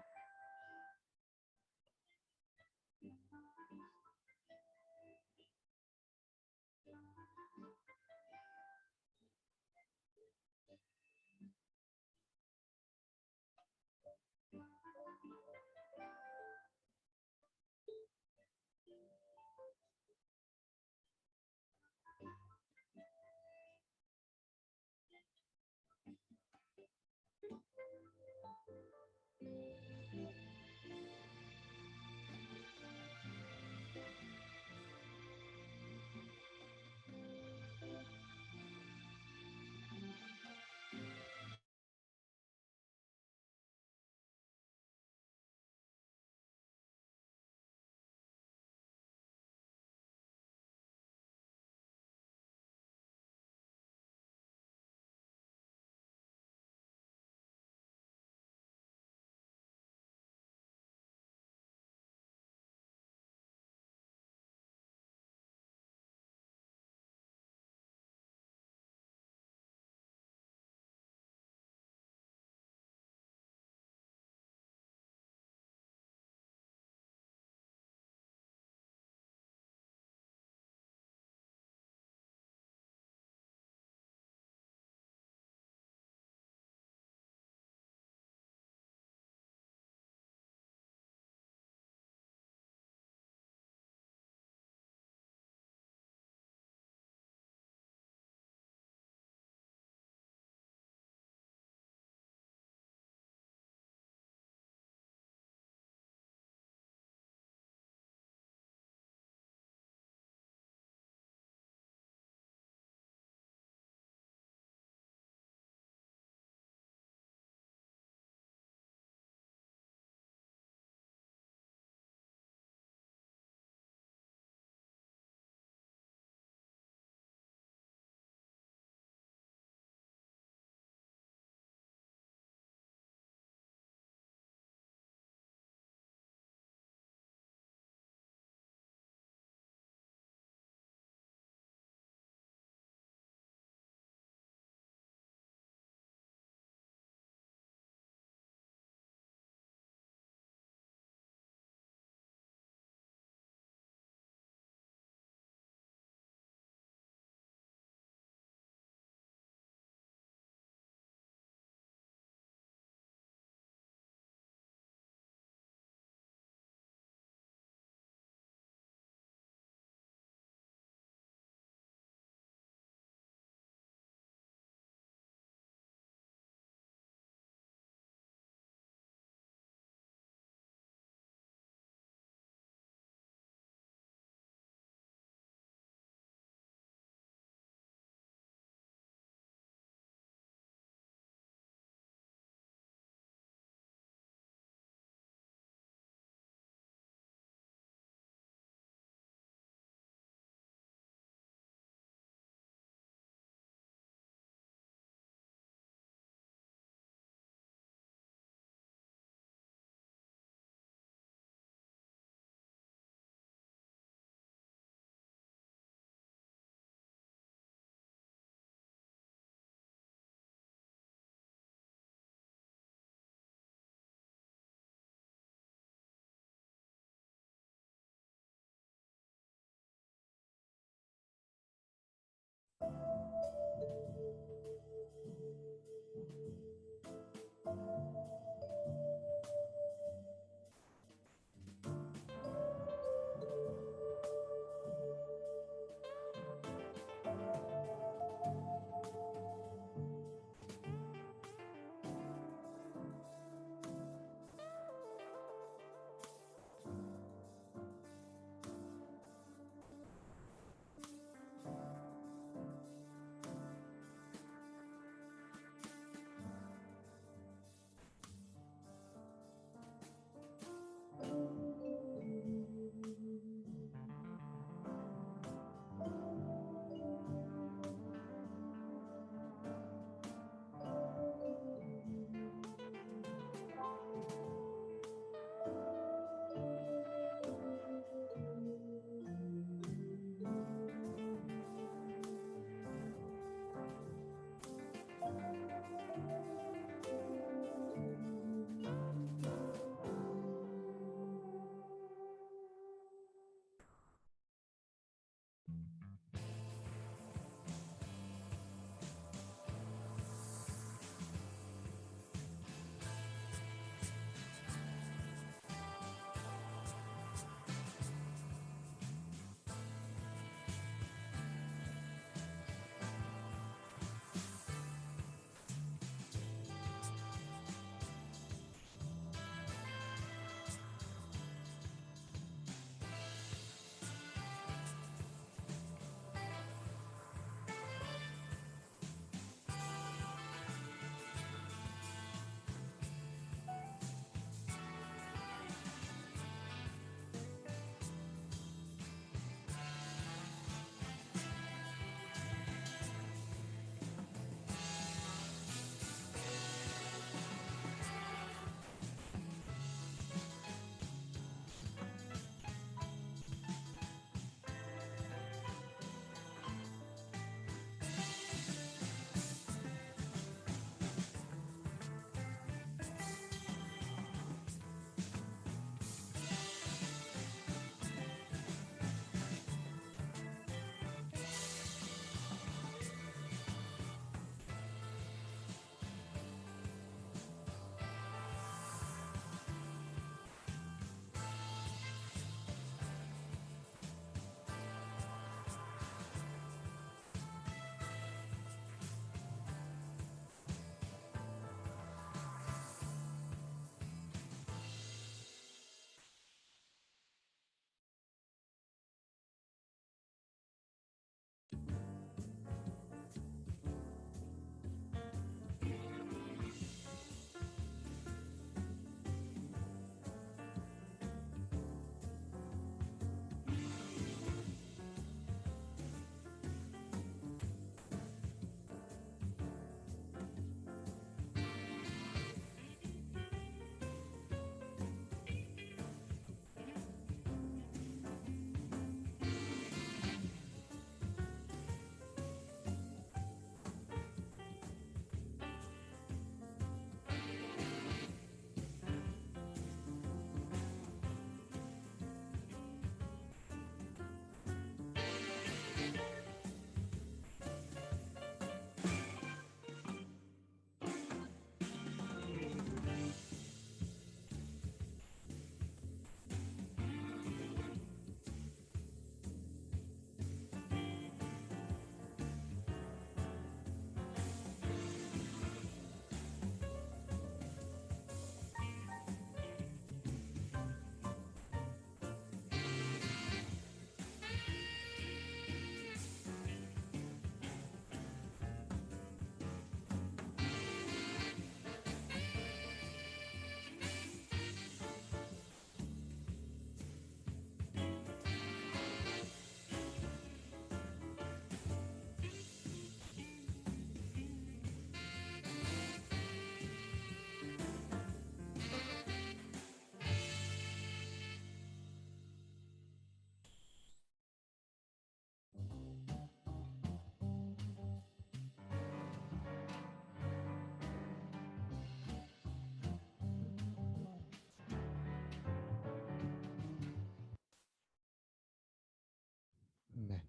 네.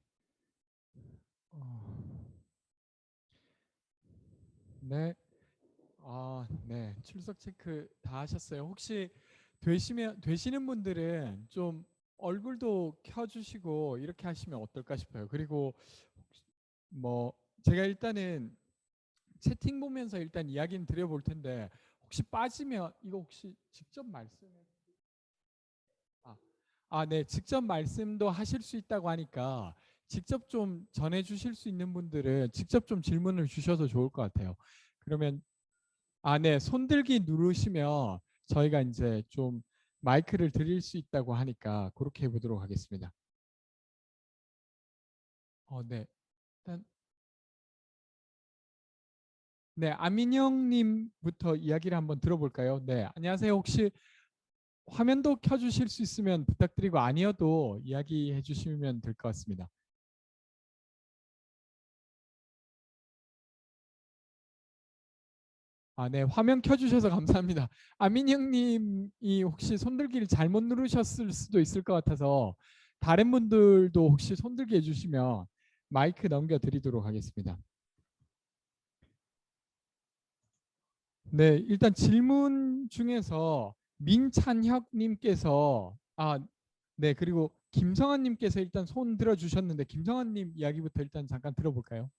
어, 네. 네. 출석 체크 다 하셨어요. 혹시 되시는 분들은 좀 얼굴도 켜주시고 이렇게 하시면 어떨까 싶어요. 그리고 뭐 제가 일단은 채팅 보면서 일단 이야기는 드려볼 텐데 혹시 빠지면 이거 혹시 직접 말씀해 네, 직접 말씀도 하실 수 있다고 하니까 직접 좀 전해 주실 수 있는 분들은 직접 좀 질문을 주셔도 좋을 것 같아요. 그러면 네, 손들기 누르시면 저희가 이제 좀 마이크를 드릴 수 있다고 하니까 그렇게 해보도록 하겠습니다. 네. 일단 네, 아민영님부터 이야기를 한번 들어볼까요? 네, 안녕하세요. 혹시 화면도 켜주실 수 있으면 부탁드리고 아니어도 이야기해 주시면 될 것 같습니다. 네, 화면 켜주셔서 감사합니다. 아민영님이 혹시 손들기를 잘못 누르셨을 수도 있을 것 같아서 다른 분들도 혹시 손들기 해주시면 마이크 넘겨드리도록 하겠습니다. 네, 일단 질문 중에서 민찬혁님께서 네, 그리고 김성환님께서 일단 손 들어주셨는데 김성환님 이야기부터 일단 잠깐 들어볼까요?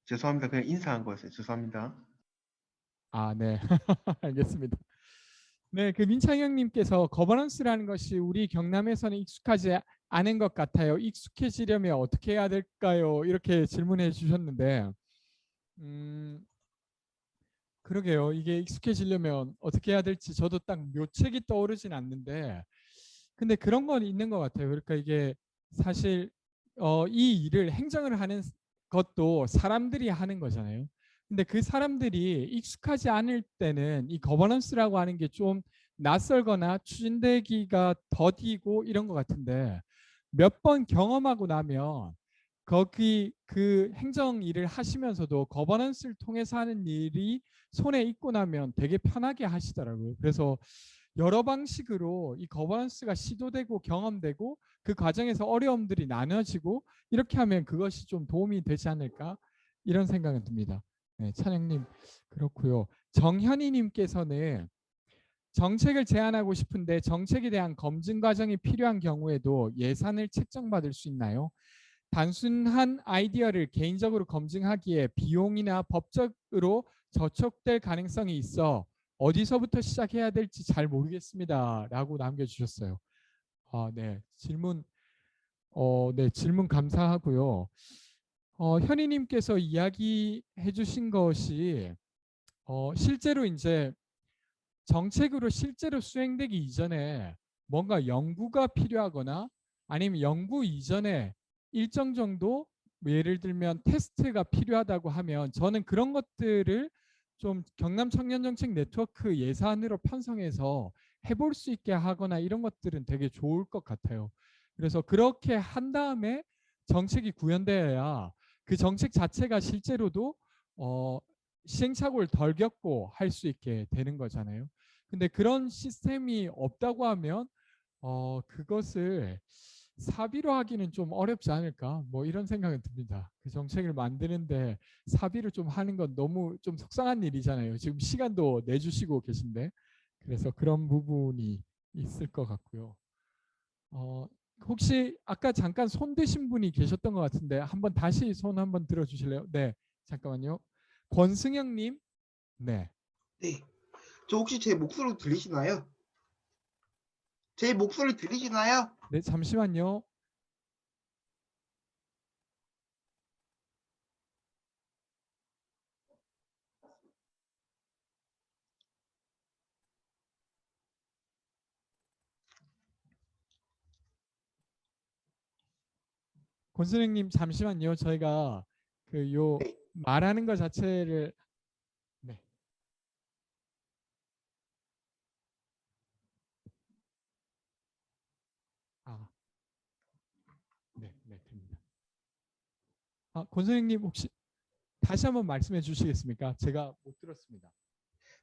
죄송합니다. 그냥 인사한 거였어요. 죄송합니다. 네, 알겠습니다. 네, 그 민창영님께서 거버넌스라는 것이 우리 경남에서는 익숙하지 않은 것 같아요. 익숙해지려면 어떻게 해야 될까요? 이렇게 질문해 주셨는데, 그러게요. 이게 익숙해지려면 어떻게 해야 될지 저도 딱 묘책이 떠오르진 않는데, 근데 그런 건 있는 것 같아요. 그러니까 이게 사실 이 일을 행정을 하는 것도 사람들이 하는 거잖아요. 근데 그 사람들이 익숙하지 않을 때는 이 거버넌스라고 하는 게 좀 낯설거나 추진되기가 더디고 이런 것 같은데 몇 번 경험하고 나면 거기 그 행정 일을 하시면서도 거버넌스를 통해서 하는 일이 손에 익고 나면 되게 편하게 하시더라고요. 그래서 여러 방식으로 이 거버넌스가 시도되고 경험되고 그 과정에서 어려움들이 나눠지고 이렇게 하면 그것이 좀 도움이 되지 않을까 이런 생각은 듭니다. 네, 찬영님 그렇고요. 정현희님께서는 정책을 제안하고 싶은데 정책에 대한 검증 과정이 필요한 경우에도 예산을 책정받을 수 있나요? 단순한 아이디어를 개인적으로 검증하기에 비용이나 법적으로 저촉될 가능성이 있어 어디서부터 시작해야 될지 잘 모르겠습니다. 라고 남겨주셨어요. 네. 네. 질문 감사하고요. 현희님께서 이야기해 주신 것이 실제로 이제 정책으로 실제로 수행되기 이전에 뭔가 연구가 필요하거나 아니면 연구 이전에 일정 정도 예를 들면 테스트가 필요하다고 하면 저는 그런 것들을 좀 경남 청년정책 네트워크 예산으로 편성해서 해볼 수 있게 하거나 이런 것들은 되게 좋을 것 같아요. 그래서 그렇게 한 다음에 정책이 구현되어야 그 정책 자체가 실제로도 시행착오를 덜 겪고 할 수 있게 되는 거잖아요. 근데 그런 시스템이 없다고 하면 그것을 사비로 하기는 좀 어렵지 않을까 뭐 이런 생각은 듭니다. 그 정책을 만드는데 사비를 좀 하는 건 너무 좀 속상한 일이잖아요. 지금 시간도 내주시고 계신데 그래서 그런 부분이 있을 것 같고요. 혹시 아까 잠깐 손 드신 분이 계셨던 것 같은데 한번 다시 손 한번 들어주실래요? 네, 잠깐만요. 권승영님, 네. 네. 저 혹시 제 목소리 들리시나요? 제 목소리 들리시나요? 네, 잠시만요. 권선생님 잠시만요. 저희가 그 요 네. 말하는 것 자체를 네. 네, 네, 됩니다. 권선생님 혹시 다시 한번 말씀해 주시겠습니까? 제가 못 들었습니다.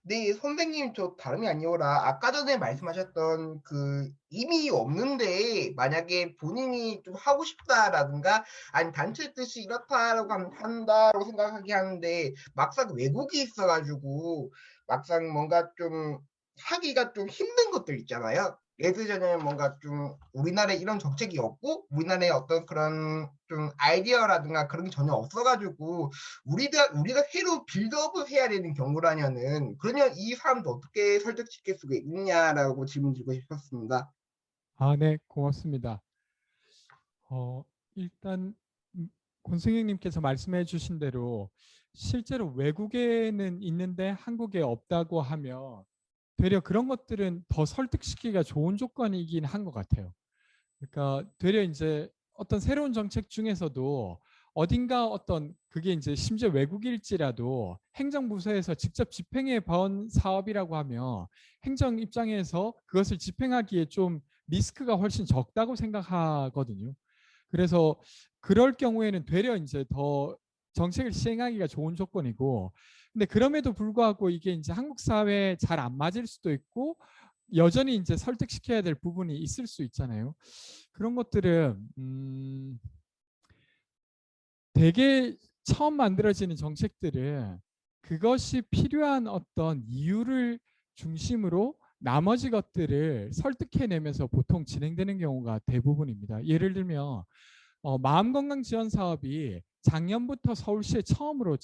네, 선생님, 저 다름이 아니오라. 아까 전에 말씀하셨던 그 의미 없는데 만약에 본인이 좀 하고 싶다라든가 아니 단체 뜻이 이렇다라고 한다고 생각하게 하는데 막상 외국이 있어가지고 막상 뭔가 좀 하기가 좀 힘든 것들 있잖아요. 예를 들자면 뭔가 좀 우리나라에 이런 정책이 없고 우리나라에 어떤 그런 좀 아이디어라든가 그런 게 전혀 없어가지고 우리가 새로 빌드업을 해야 되는 경우라면은 그러면 이 사람도 어떻게 설득시킬 수가 있느냐라고 질문 드리고 싶었습니다. 아, 네, 고맙습니다. 일단 권승영님께서 말씀해 주신 대로 실제로 외국에는 있는데 한국에 없다고 하면 되려 그런 것들은 더 설득시키기가 좋은 조건이긴 한 것 같아요. 그러니까 되려 이제 어떤 새로운 정책 중에서도 어딘가 어떤 그게 이제 심지어 외국일지라도 행정부서에서 직접 집행해 본 사업이라고 하면 행정 입장에서 그것을 집행하기에 좀 리스크가 훨씬 적다고 생각하거든요. 그래서 그럴 경우에는 되려 이제 더 정책을 시행하기가 좋은 조건이고, 근데 그럼에도 불구하고 이게 이제 한국 사회에 잘 안 맞을 수도 있고 여전히 이제 설득시켜야 될 부분이 있을 수 있잖아요. 그런 것들은 되게 처음 만들어지는 정책들은 그것이 필요한 어떤 이유를 중심으로 나머지 것들을 설득해내면서 보통 진행되는 경우가 대부분입니다. 예를 들면 마음건강 지원 사업이 작년부터 서울시에 처음으로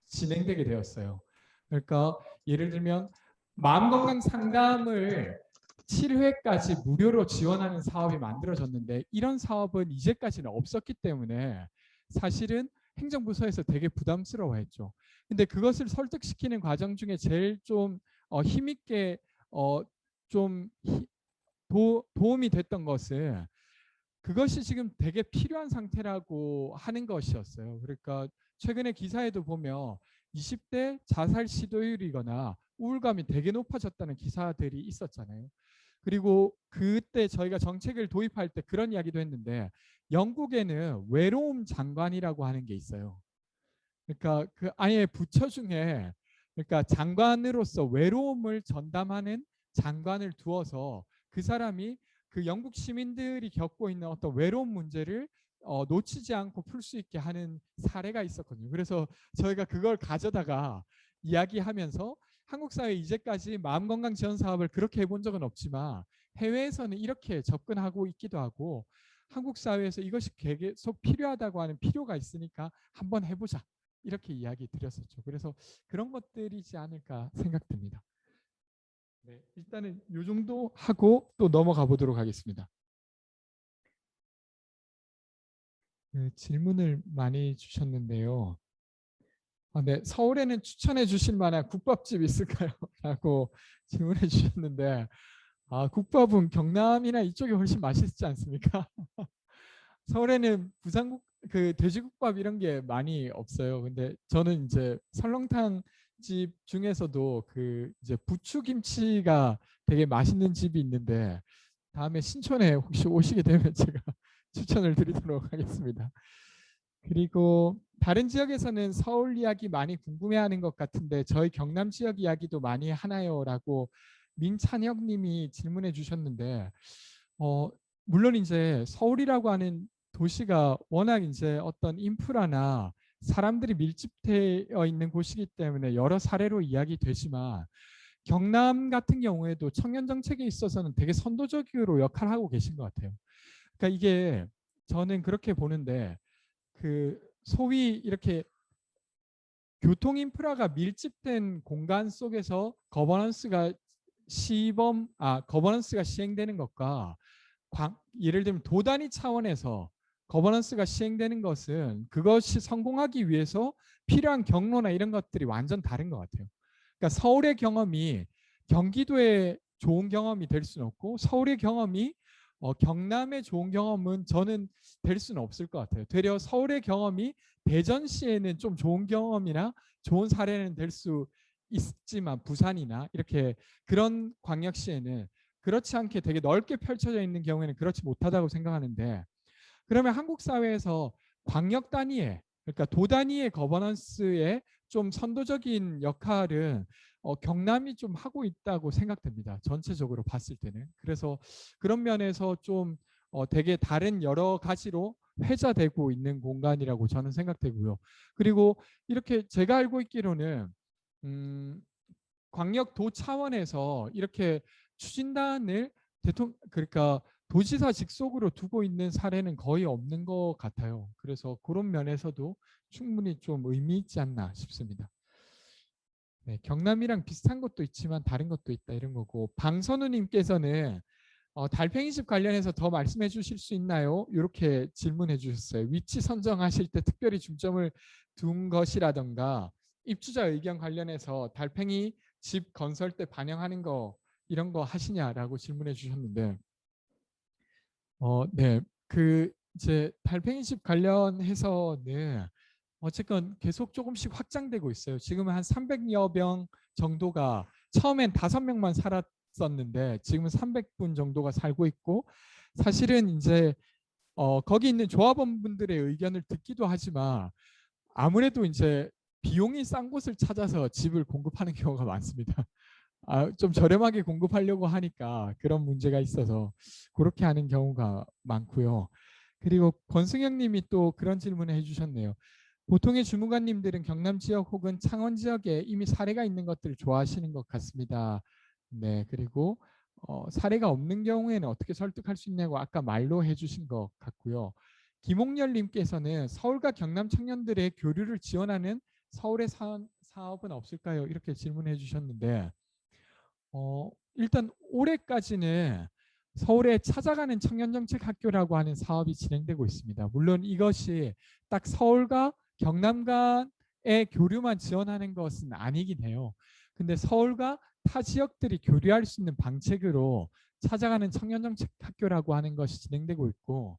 진행되게 되었어요. 그러니까 예를 들면 마음건강 상담을 7회까지 무료로 지원하는 사업이 만들어졌는데 이런 사업은 이제까지는 없었기 때문에 사실은 행정부서에서 되게 부담스러워했죠. 근데 그것을 설득시키는 과정 중에 제일 좀 힘있게 좀 도움이 됐던 것은 그것이 지금 되게 필요한 상태라고 하는 것이었어요. 그러니까 최근에 기사에도 보면 20대 자살 시도율이거나 우울감이 되게 높아졌다는 기사들이 있었잖아요. 그리고 그때 저희가 정책을 도입할 때 그런 이야기도 했는데 영국에는 외로움 장관이라고 하는 게 있어요. 그러니까 그 아예 부처 중에 그러니까 장관으로서 외로움을 전담하는 장관을 두어서 그 사람이 그 영국 시민들이 겪고 있는 어떤 외로움 문제를 놓치지 않고 풀 수 있게 하는 사례가 있었거든요. 그래서 저희가 그걸 가져다가 이야기하면서 한국 사회 이제까지 마음건강 지원 사업을 그렇게 해본 적은 없지만 해외에서는 이렇게 접근하고 있기도 하고 한국 사회에서 이것이 계속 필요하다고 하는 필요가 있으니까 한번 해보자 이렇게 이야기 드렸었죠. 그래서 그런 것들이지 않을까 생각됩니다. 네, 일단은 이 정도 하고 또 넘어가 보도록 하겠습니다. 질문을 많이 주셨는데요. 네, 서울에는 추천해 주실 만한 국밥집 있을까요? 라고 질문해 주셨는데 국밥은 경남이나 이쪽이 훨씬 맛있지 않습니까? 서울에는 부산국 그 돼지국밥 이런 게 많이 없어요. 근데 저는 이제 설렁탕 집 중에서도 그 이제 부추김치가 되게 맛있는 집이 있는데 다음에 신촌에 혹시 오시게 되면 제가 추천을 드리도록 하겠습니다. 그리고 다른 지역에서는 서울 이야기 많이 궁금해하는 것 같은데 저희 경남 지역 이야기도 많이 하나요라고 민찬혁님이 질문해 주셨는데 물론 이제 서울이라고 하는 도시가 워낙 이제 어떤 인프라나 사람들이 밀집되어 있는 곳이기 때문에 여러 사례로 이야기되지만 경남 같은 경우에도 청년 정책에 있어서는 되게 선도적으로 역할을 하고 계신 것 같아요. 그러니까 이게 저는 그렇게 보는데 그 소위 이렇게 교통 인프라가 밀집된 공간 속에서 거버넌스가 시행되는 것과 예를 들면 도 단위 차원에서 거버넌스가 시행되는 것은 그것이 성공하기 위해서 필요한 경로나 이런 것들이 완전 다른 것 같아요. 그러니까 서울의 경험이 경기도의 좋은 경험이 될 수는 없고 서울의 경험이 경남의 좋은 경험은 저는 될 수는 없을 것 같아요. 되려 서울의 경험이 대전시에는 좀 좋은 경험이나 좋은 사례는 될 수 있지만 부산이나 이렇게 그런 광역시에는 그렇지 않게 되게 넓게 펼쳐져 있는 경우에는 그렇지 못하다고 생각하는데 그러면 한국 사회에서 광역 단위의 그러니까 도 단위의 거버넌스에 좀 선도적인 역할은 경남이 좀 하고 있다고 생각됩니다. 전체적으로 봤을 때는. 그래서 그런 면에서 좀 되게 다른 여러 가지로 회자되고 있는 공간이라고 저는 생각되고요. 그리고 이렇게 제가 알고 있기로는 광역도 차원에서 이렇게 추진단을 그러니까 도지사 직속으로 두고 있는 사례는 거의 없는 것 같아요. 그래서 그런 면에서도 충분히 좀 의미 있지 않나 싶습니다. 네, 경남이랑 비슷한 것도 있지만 다른 것도 있다 이런 거고, 방선우님께서는 달팽이집 관련해서 더 말씀해 주실 수 있나요? 이렇게 질문해 주셨어요. 위치 선정하실 때 특별히 중점을 둔 것이라던가 입주자 의견 관련해서 달팽이 집 건설 때 반영하는 거 이런 거 하시냐라고 질문해 주셨는데, 네, 그 이제 달팽이 집 관련해서는 어쨌건 계속 조금씩 확장되고 있어요. 지금은 한 300여 명 정도가, 처음엔 5명만 살았었는데 지금은 300분 정도가 살고 있고, 사실은 이제 거기 있는 조합원분들의 의견을 듣기도 하지만 아무래도 이제 비용이 싼 곳을 찾아서 집을 공급하는 경우가 많습니다. 좀 저렴하게 공급하려고 하니까 그런 문제가 있어서 그렇게 하는 경우가 많고요. 그리고 권승영 님이 또 그런 질문을 해주셨네요. 보통의 주무관님들은 경남 지역 혹은 창원 지역에 이미 사례가 있는 것들을 좋아하시는 것 같습니다. 네, 그리고 사례가 없는 경우에는 어떻게 설득할 수 있냐고 아까 말로 해주신 것 같고요. 김홍열님께서는 서울과 경남 청년들의 교류를 지원하는 서울의 사업은 없을까요? 이렇게 질문해 주셨는데, 일단 올해까지는 서울에 찾아가는 청년정책학교라고 하는 사업이 진행되고 있습니다. 물론 이것이 딱 서울과 경남 간의 교류만 지원하는 것은 아니긴 해요. 근데 서울과 타 지역들이 교류할 수 있는 방책으로 찾아가는 청년정책학교라고 하는 것이 진행되고 있고,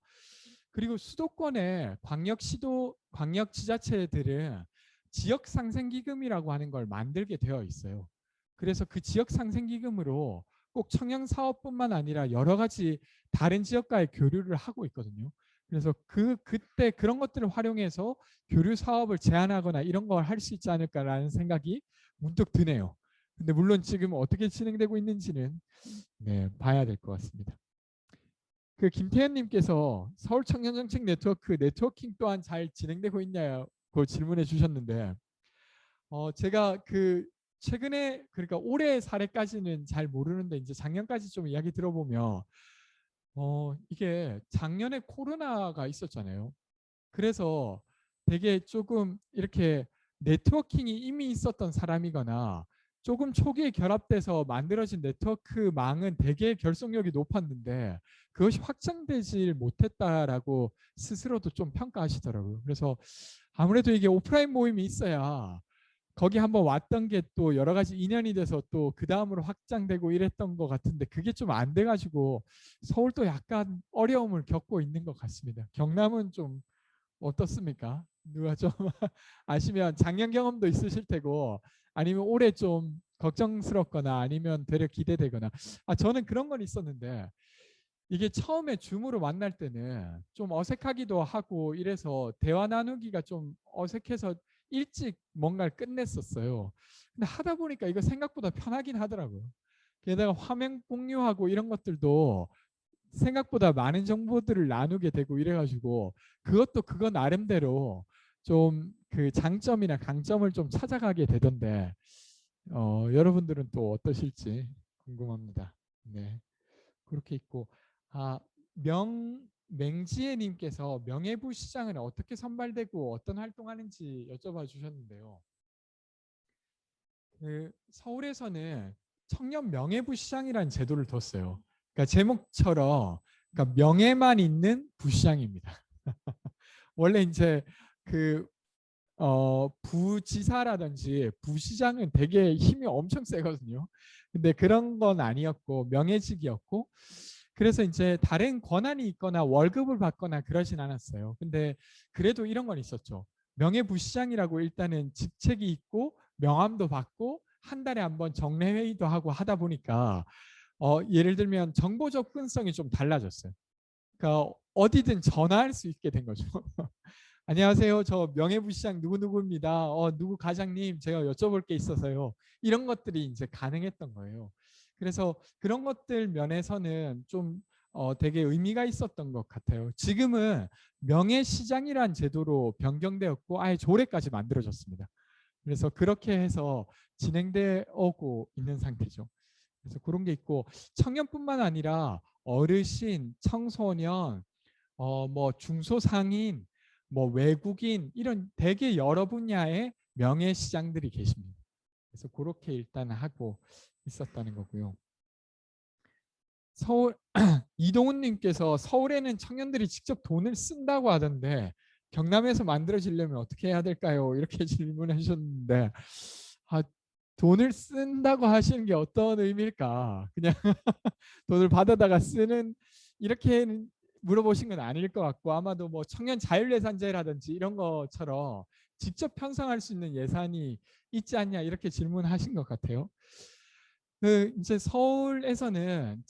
그리고 수도권의 광역지자체들은 지역상생기금이라고 하는 걸 만들게 되어 있어요. 그래서 그 지역상생기금으로 꼭 청년사업뿐만 아니라 여러 가지 다른 지역과의 교류를 하고 있거든요. 그래서 그때 그런 것들을 활용해서 교류 사업을 제안하거나 이런 걸 할 수 있지 않을까라는 생각이 문득 드네요. 근데 물론 지금 어떻게 진행되고 있는지는 네, 봐야 될 것 같습니다. 그 김태현님께서 서울 청년정책 네트워킹 또한 잘 진행되고 있냐고 질문해 주셨는데, 제가 그 최근에, 그러니까 올해 사례까지는 잘 모르는데 이제 작년까지 좀 이야기 들어보면 이게 작년에 코로나가 있었잖아요. 그래서 되게 조금 이렇게 네트워킹이 이미 있었던 사람이거나 조금 초기에 결합돼서 만들어진 네트워크망은 되게 결속력이 높았는데 그것이 확장되지 못했다라고 스스로도 좀 평가하시더라고요. 그래서 아무래도 이게 오프라인 모임이 있어야 거기 한번 왔던 게 또 여러 가지 인연이 돼서 또 그 다음으로 확장되고 이랬던 것 같은데 그게 좀 안 돼가지고 서울도 약간 어려움을 겪고 있는 것 같습니다. 경남은 좀 어떻습니까? 누가 좀 아시면 작년 경험도 있으실 테고 아니면 올해 좀 걱정스럽거나 아니면 되려 기대되거나, 저는 그런 건 있었는데 이게 처음에 줌으로 만날 때는 좀 어색하기도 하고 이래서 대화 나누기가 좀 어색해서 일찍 뭔가를 끝냈었어요. 근데 하다 보니까 이거 생각보다 편하긴 하더라고요. 게다가 화면 공유하고 이런 것들도 생각보다 많은 정보들을 나누게 되고 이래가지고 그것도 그거 나름대로 좀 그 장점이나 강점을 좀 찾아가게 되던데 여러분들은 또 어떠실지 궁금합니다. 네, 그렇게 있고, 맹지혜님께서 명예부 시장은 어떻게 선발되고 어떤 활동하는지 여쭤봐 주셨는데요. 그 서울에서는 청년 명예부 시장이라는 제도를 뒀어요. 그러니까 제목처럼 그러니까 명예만 있는 부시장입니다. 원래 이제 그 부지사라든지 부시장은 되게 힘이 엄청 세거든요. 근데 그런 건 아니었고 명예직이었고, 그래서 이제 다른 권한이 있거나 월급을 받거나 그러진 않았어요. 근데 그래도 이런 건 있었죠. 명예부시장이라고 일단은 직책이 있고 명함도 받고 한 달에 한 번 정례회의도 하고 하다 보니까 예를 들면 정보 접근성이 좀 달라졌어요. 그러니까 어디든 전화할 수 있게 된 거죠. 안녕하세요. 저 명예부시장 누구누구입니다. 누구 과장님 제가 여쭤볼 게 있어서요. 이런 것들이 이제 가능했던 거예요. 그래서 그런 것들 면에서는 좀 되게 의미가 있었던 것 같아요. 지금은 명예시장이란 제도로 변경되었고 아예 조례까지 만들어졌습니다. 그래서 그렇게 해서 진행되어 오고 있는 상태죠. 그래서 그런 게 있고 청년뿐만 아니라 어르신, 청소년, 뭐 중소상인, 뭐 외국인 이런 되게 여러 분야의 명예 시장들이 계십니다. 그래서 그렇게 일단 하고 있었다는 거고요. 서울 이동훈님께서 서울에는 청년들이 직접 돈을 쓴다고 하던데 경남에서 만들어지려면 어떻게 해야 될까요? 이렇게 질문하셨는데 돈을 쓴다고 하시는 게 어떤 의미일까? 그냥 돈을 받아다가 쓰는 이렇게 물어보신 건 아닐 것 같고 아마도 뭐 청년 자율예산제라든지 이런 것처럼 직접 편성할 수 있는 예산이 있지 않냐 이렇게 질문하신 것 같아요. 이제 서울에서는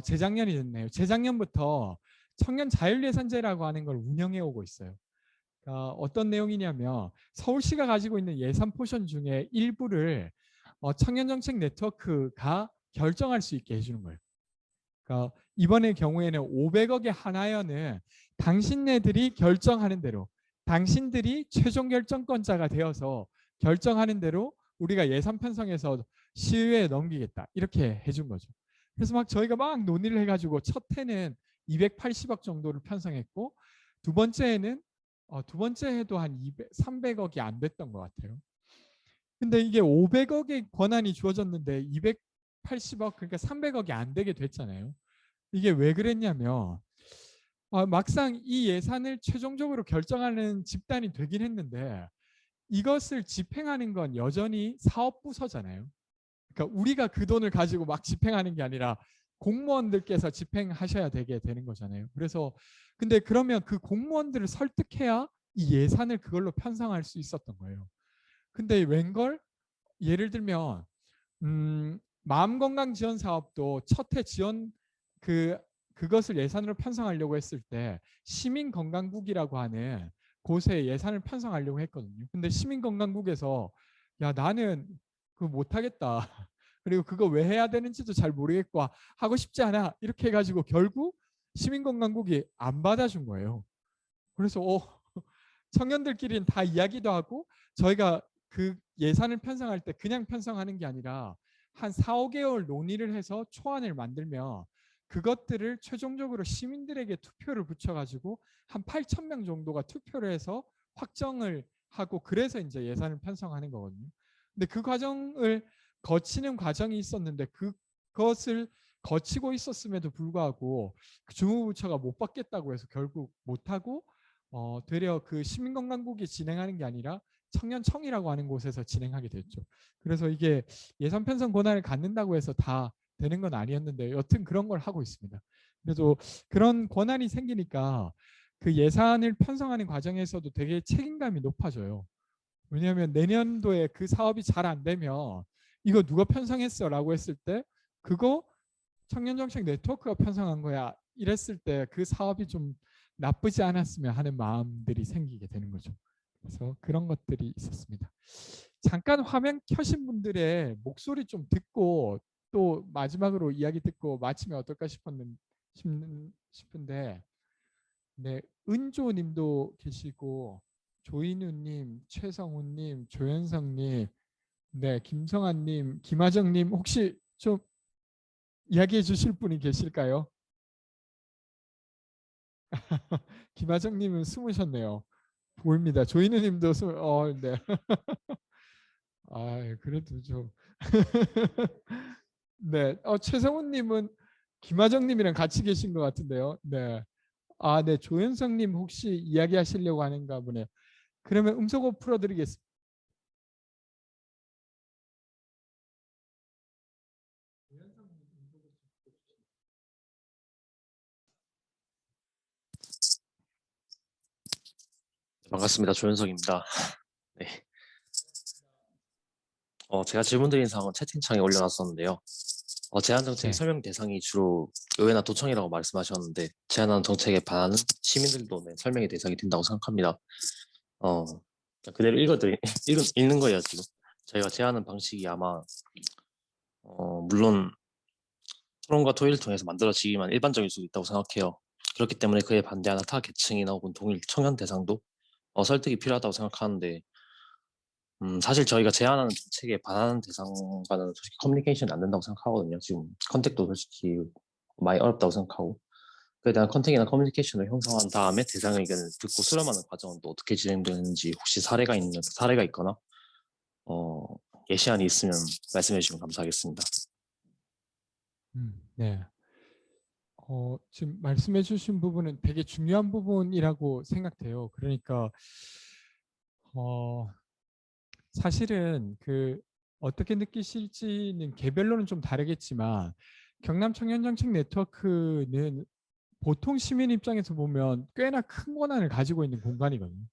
재작년이 됐네요. 재작년부터 청년 자율예산제라고 하는 걸 운영해 오고 있어요. 그러니까 어떤 내용이냐면 서울시가 가지고 있는 예산 포션 중에 일부를 청년정책 네트워크가 결정할 수 있게 해주는 거예요. 그러니까 이번의 경우에는 500억의 하나여는 당신네들이 결정하는 대로 당신들이 최종 결정권자가 되어서 결정하는 대로 우리가 예산 편성해서 시의회에 넘기겠다 이렇게 해준 거죠. 그래서 막 저희가 막 논의를 해가지고 첫 해는 280억 정도를 편성했고 두 번째 해도 한 300억이 안 됐던 것 같아요. 근데 이게 500억의 권한이 주어졌는데 280억 그러니까 300억이 안 되게 됐잖아요. 이게 왜 그랬냐면 막상 이 예산을 최종적으로 결정하는 집단이 되긴 했는데 이것을 집행하는 건 여전히 사업부서잖아요. 그러니까 우리가 그 돈을 가지고 막 집행하는 게 아니라 공무원들께서 집행하셔야 되게 되는 거잖아요. 그래서 근데 그러면 그 공무원들을 설득해야 이 예산을 그걸로 편성할 수 있었던 거예요. 근데 웬걸 예를 들면 마음건강 지원 사업도 첫 해 지원 그것을 예산으로 편성하려고 했을 때 시민건강국이라고 하는 곳에 예산을 편성하려고 했거든요. 근데 시민건강국에서 야 나는 그거 못하겠다. 그리고 그거 왜 해야 되는지도 잘 모르겠고 하고 싶지 않아. 이렇게 해가지고 결국 시민건강국이 안 받아준 거예요. 그래서 청년들끼리는 다 이야기도 하고 저희가 그 예산을 편성할 때 그냥 편성하는 게 아니라 한 4, 5개월 논의를 해서 초안을 만들면 그것들을 최종적으로 시민들에게 투표를 붙여가지고 한 8,000명 정도가 투표를 해서 확정을 하고 그래서 이제 예산을 편성하는 거거든요. 근데 그 과정을 거치는 과정이 있었는데 그것을 거치고 있었음에도 불구하고 주무부처가 못 받겠다고 해서 결국 못하고 되려 그 시민건강국이 진행하는 게 아니라 청년청이라고 하는 곳에서 진행하게 됐죠. 그래서 이게 예산 편성 권한을 갖는다고 해서 다 되는 건 아니었는데 여튼 그런 걸 하고 있습니다. 그래도 그런 권한이 생기니까 그 예산을 편성하는 과정에서도 되게 책임감이 높아져요. 왜냐하면 내년도에 그 사업이 잘 안 되면 이거 누가 편성했어? 라고 했을 때 그거 청년정책 네트워크가 편성한 거야. 이랬을 때 그 사업이 좀 나쁘지 않았으면 하는 마음들이 생기게 되는 거죠. 그래서 그런 것들이 있었습니다. 잠깐 화면 켜신 분들의 목소리 좀 듣고 또 마지막으로 이야기 듣고 마치면 어떨까 싶은데 네, 은조님도 계시고 조인우님, 최성훈님, 조현성님, 네, 김성환님, 김하정님 혹시 좀 이야기해 주실 분이 계실까요? 김하정님은 숨으셨네요. 보입니다. 조인우님도 네. 그래도 좀 네, 최성훈님은 김하정님이랑 같이 계신 것 같은데요. 네. 네, 조현성님 혹시 이야기하시려고 하는가 보네요. 그러면 음소거 풀어드리겠습니다. 반갑습니다. 조현석입니다. 네. 제가 질문드린 사항은 채팅창에 올려놨었는데요. 제안 정책 네. 설명 대상이 주로 의회나 도청이라고 말씀하셨는데 제안하는 정책에 반하는 시민들도 네, 설명의 대상이 된다고 생각합니다. 어, 그대로 읽는 거예요, 지금. 저희가 제안하는 방식이 아마 물론 토론과 토의를 통해서 만들어지기만 일반적일 수 있다고 생각해요. 그렇기 때문에 그에 반대하는 타 계층이나 혹은 동일 청년 대상도 설득이 필요하다고 생각하는데 사실 저희가 제안하는 정책에 반하는 대상과는 솔직히 커뮤니케이션이 안 된다고 생각하거든요. 지금 컨택도 솔직히 많이 어렵다고 생각하고 그에 대한 컨택이나 커뮤니케이션을 형성한 다음에 대상의 의견을 듣고 수렴하는 과정은 또 어떻게 진행되는지 혹시 사례가 있거나 예시안이 있으면 말씀해 주시면 감사하겠습니다. 네. 지금 말씀해 주신 부분은 되게 중요한 부분이라고 생각돼요. 그러니까 사실은 그 어떻게 느끼실지는 개별로는 좀 다르겠지만 경남 청년정책 네트워크는 보통 시민 입장에서 보면 꽤나 큰 권한을 가지고 있는 공간이거든요.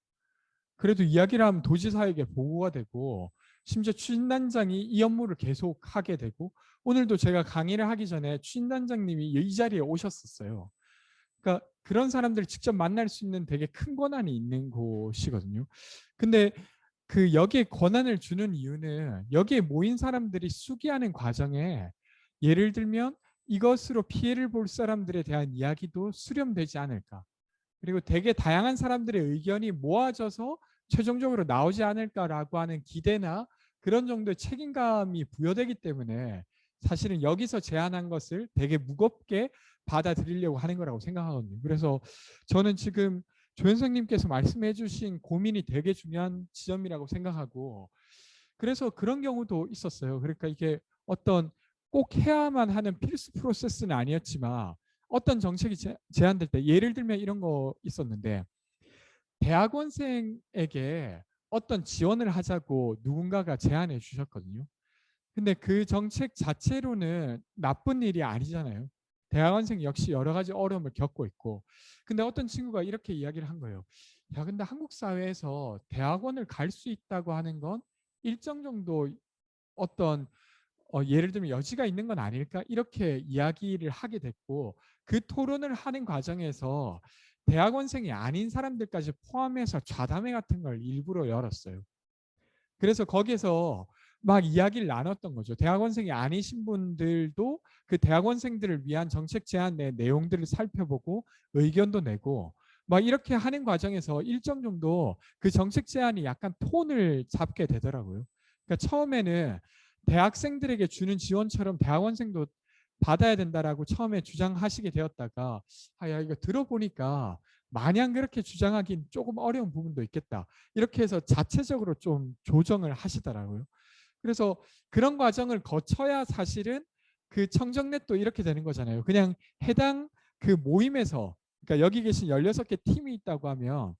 그래도 이야기를 하면 도지사에게 보고가 되고 심지어 추진단장이 이 업무를 계속 하게 되고 오늘도 제가 강의를 하기 전에 추진단장님이 이 자리에 오셨었어요. 그러니까 그런 사람들을 직접 만날 수 있는 되게 큰 권한이 있는 곳이거든요. 근데 그 여기에 권한을 주는 이유는 여기에 모인 사람들이 수기하는 과정에 예를 들면 이것으로 피해를 볼 사람들에 대한 이야기도 수렴되지 않을까. 그리고 되게 다양한 사람들의 의견이 모아져서 최종적으로 나오지 않을까라고 하는 기대나 그런 정도의 책임감이 부여되기 때문에 사실은 여기서 제안한 것을 되게 무겁게 받아들이려고 하는 거라고 생각하거든요. 그래서 저는 지금 조현석님께서 말씀해 주신 고민이 되게 중요한 지점이라고 생각하고 그래서 그런 경우도 있었어요. 그러니까 이게 어떤 꼭 해야만 하는 필수 프로세스는 아니었지만 어떤 정책이 제안될 때 예를 들면 이런 거 있었는데 대학원생에게 어떤 지원을 하자고 누군가가 제안해 주셨거든요. 근데 그 정책 자체로는 나쁜 일이 아니잖아요. 대학원생 역시 여러 가지 어려움을 겪고 있고 근데 어떤 친구가 이렇게 이야기를 한 거예요. 야 근데 한국 사회에서 대학원을 갈 수 있다고 하는 건 일정 정도 어떤 예를 들면 여지가 있는 건 아닐까 이렇게 이야기를 하게 됐고 그 토론을 하는 과정에서 대학원생이 아닌 사람들까지 포함해서 좌담회 같은 걸 일부러 열었어요. 그래서 거기에서 막 이야기를 나눴던 거죠. 대학원생이 아니신 분들도 그 대학원생들을 위한 정책 제안의 내용들을 살펴보고 의견도 내고 막 이렇게 하는 과정에서 일정 정도 그 정책 제안이 약간 톤을 잡게 되더라고요. 그러니까 처음에는 대학생들에게 주는 지원처럼 대학원생도 받아야 된다라고 처음에 주장하시게 되었다가 야 이거 들어보니까 마냥 그렇게 주장하긴 조금 어려운 부분도 있겠다. 이렇게 해서 자체적으로 좀 조정을 하시더라고요. 그래서 그런 과정을 거쳐야 사실은 그 청정넷도 이렇게 되는 거잖아요. 그냥 해당 그 모임에서 그러니까 여기 계신 16개 팀이 있다고 하면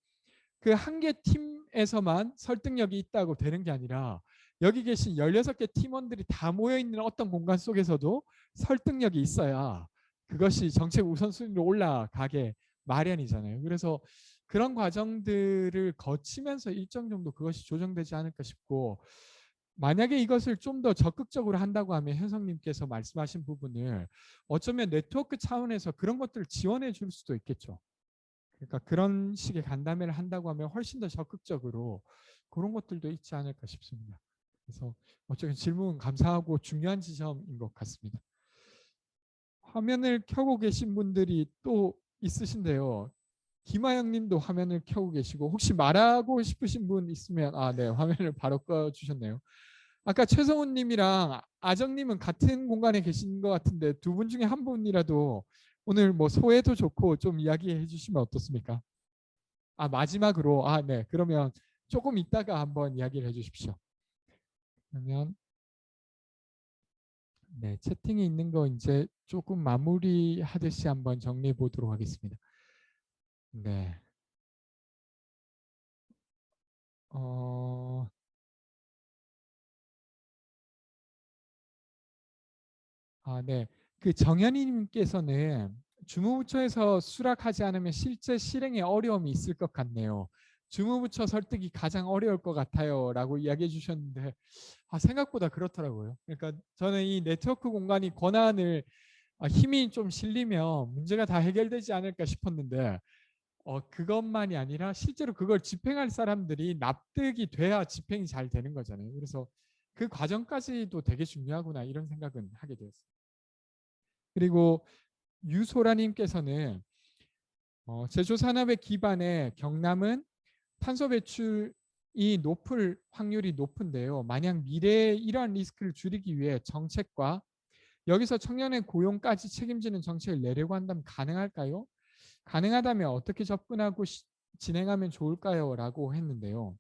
그 한 개 팀에서만 설득력이 있다고 되는 게 아니라 여기 계신 16개 팀원들이 다 모여 있는 어떤 공간 속에서도 설득력이 있어야 그것이 정책 우선순위로 올라가게 마련이잖아요. 그래서 그런 과정들을 거치면서 일정 정도 그것이 조정되지 않을까 싶고 만약에 이것을 좀 더 적극적으로 한다고 하면 현성님께서 말씀하신 부분을 어쩌면 네트워크 차원에서 그런 것들을 지원해 줄 수도 있겠죠. 그러니까 그런 식의 간담회를 한다고 하면 훨씬 더 적극적으로 그런 것들도 있지 않을까 싶습니다. 그래서 어쩌면 질문 감사하고 중요한 지점인 것 같습니다. 화면을 켜고 계신 분들이 또 있으신데요. 김하영 님도 화면을 켜고 계시고 혹시 말하고 싶으신 분 있으면 네 화면을 바로 꺼주셨네요. 아까 최성훈 님이랑 아정 님은 같은 공간에 계신 것 같은데 두 분 중에 한 분이라도 오늘 뭐 소회도 좋고 좀 이야기해 주시면 어떻습니까? 마지막으로 네 그러면 조금 있다가 한번 이야기를 해 주십시오. 그러면 네 채팅에 있는 거 이제 조금 마무리하듯이 한번 정리해 보도록 하겠습니다. 네. 네. 그 정현희님께서는 주무부처에서 수락하지 않으면 실제 실행에 어려움이 있을 것 같네요. 주무부처 설득이 가장 어려울 것 같아요라고 이야기해 주셨는데 생각보다 그렇더라고요. 그러니까 저는 이 네트워크 공간이 권한을 힘이 좀 실리면 문제가 다 해결되지 않을까 싶었는데 그것만이 아니라 실제로 그걸 집행할 사람들이 납득이 돼야 집행이 잘 되는 거잖아요. 그래서 그 과정까지도 되게 중요하구나 이런 생각은 하게 되었어요. 그리고 유소라님께서는 제조산업의 기반에 경남은 탄소 배출이 높을 확률이 높은데요. 만약 미래에 이러한 리스크를 줄이기 위해 정책과 여기서 청년의 고용까지 책임지는 정책을 내려고 한다면 가능할까요? 가능하다면 어떻게 접근하고 진행하면 좋을까요? 라고 했는데요.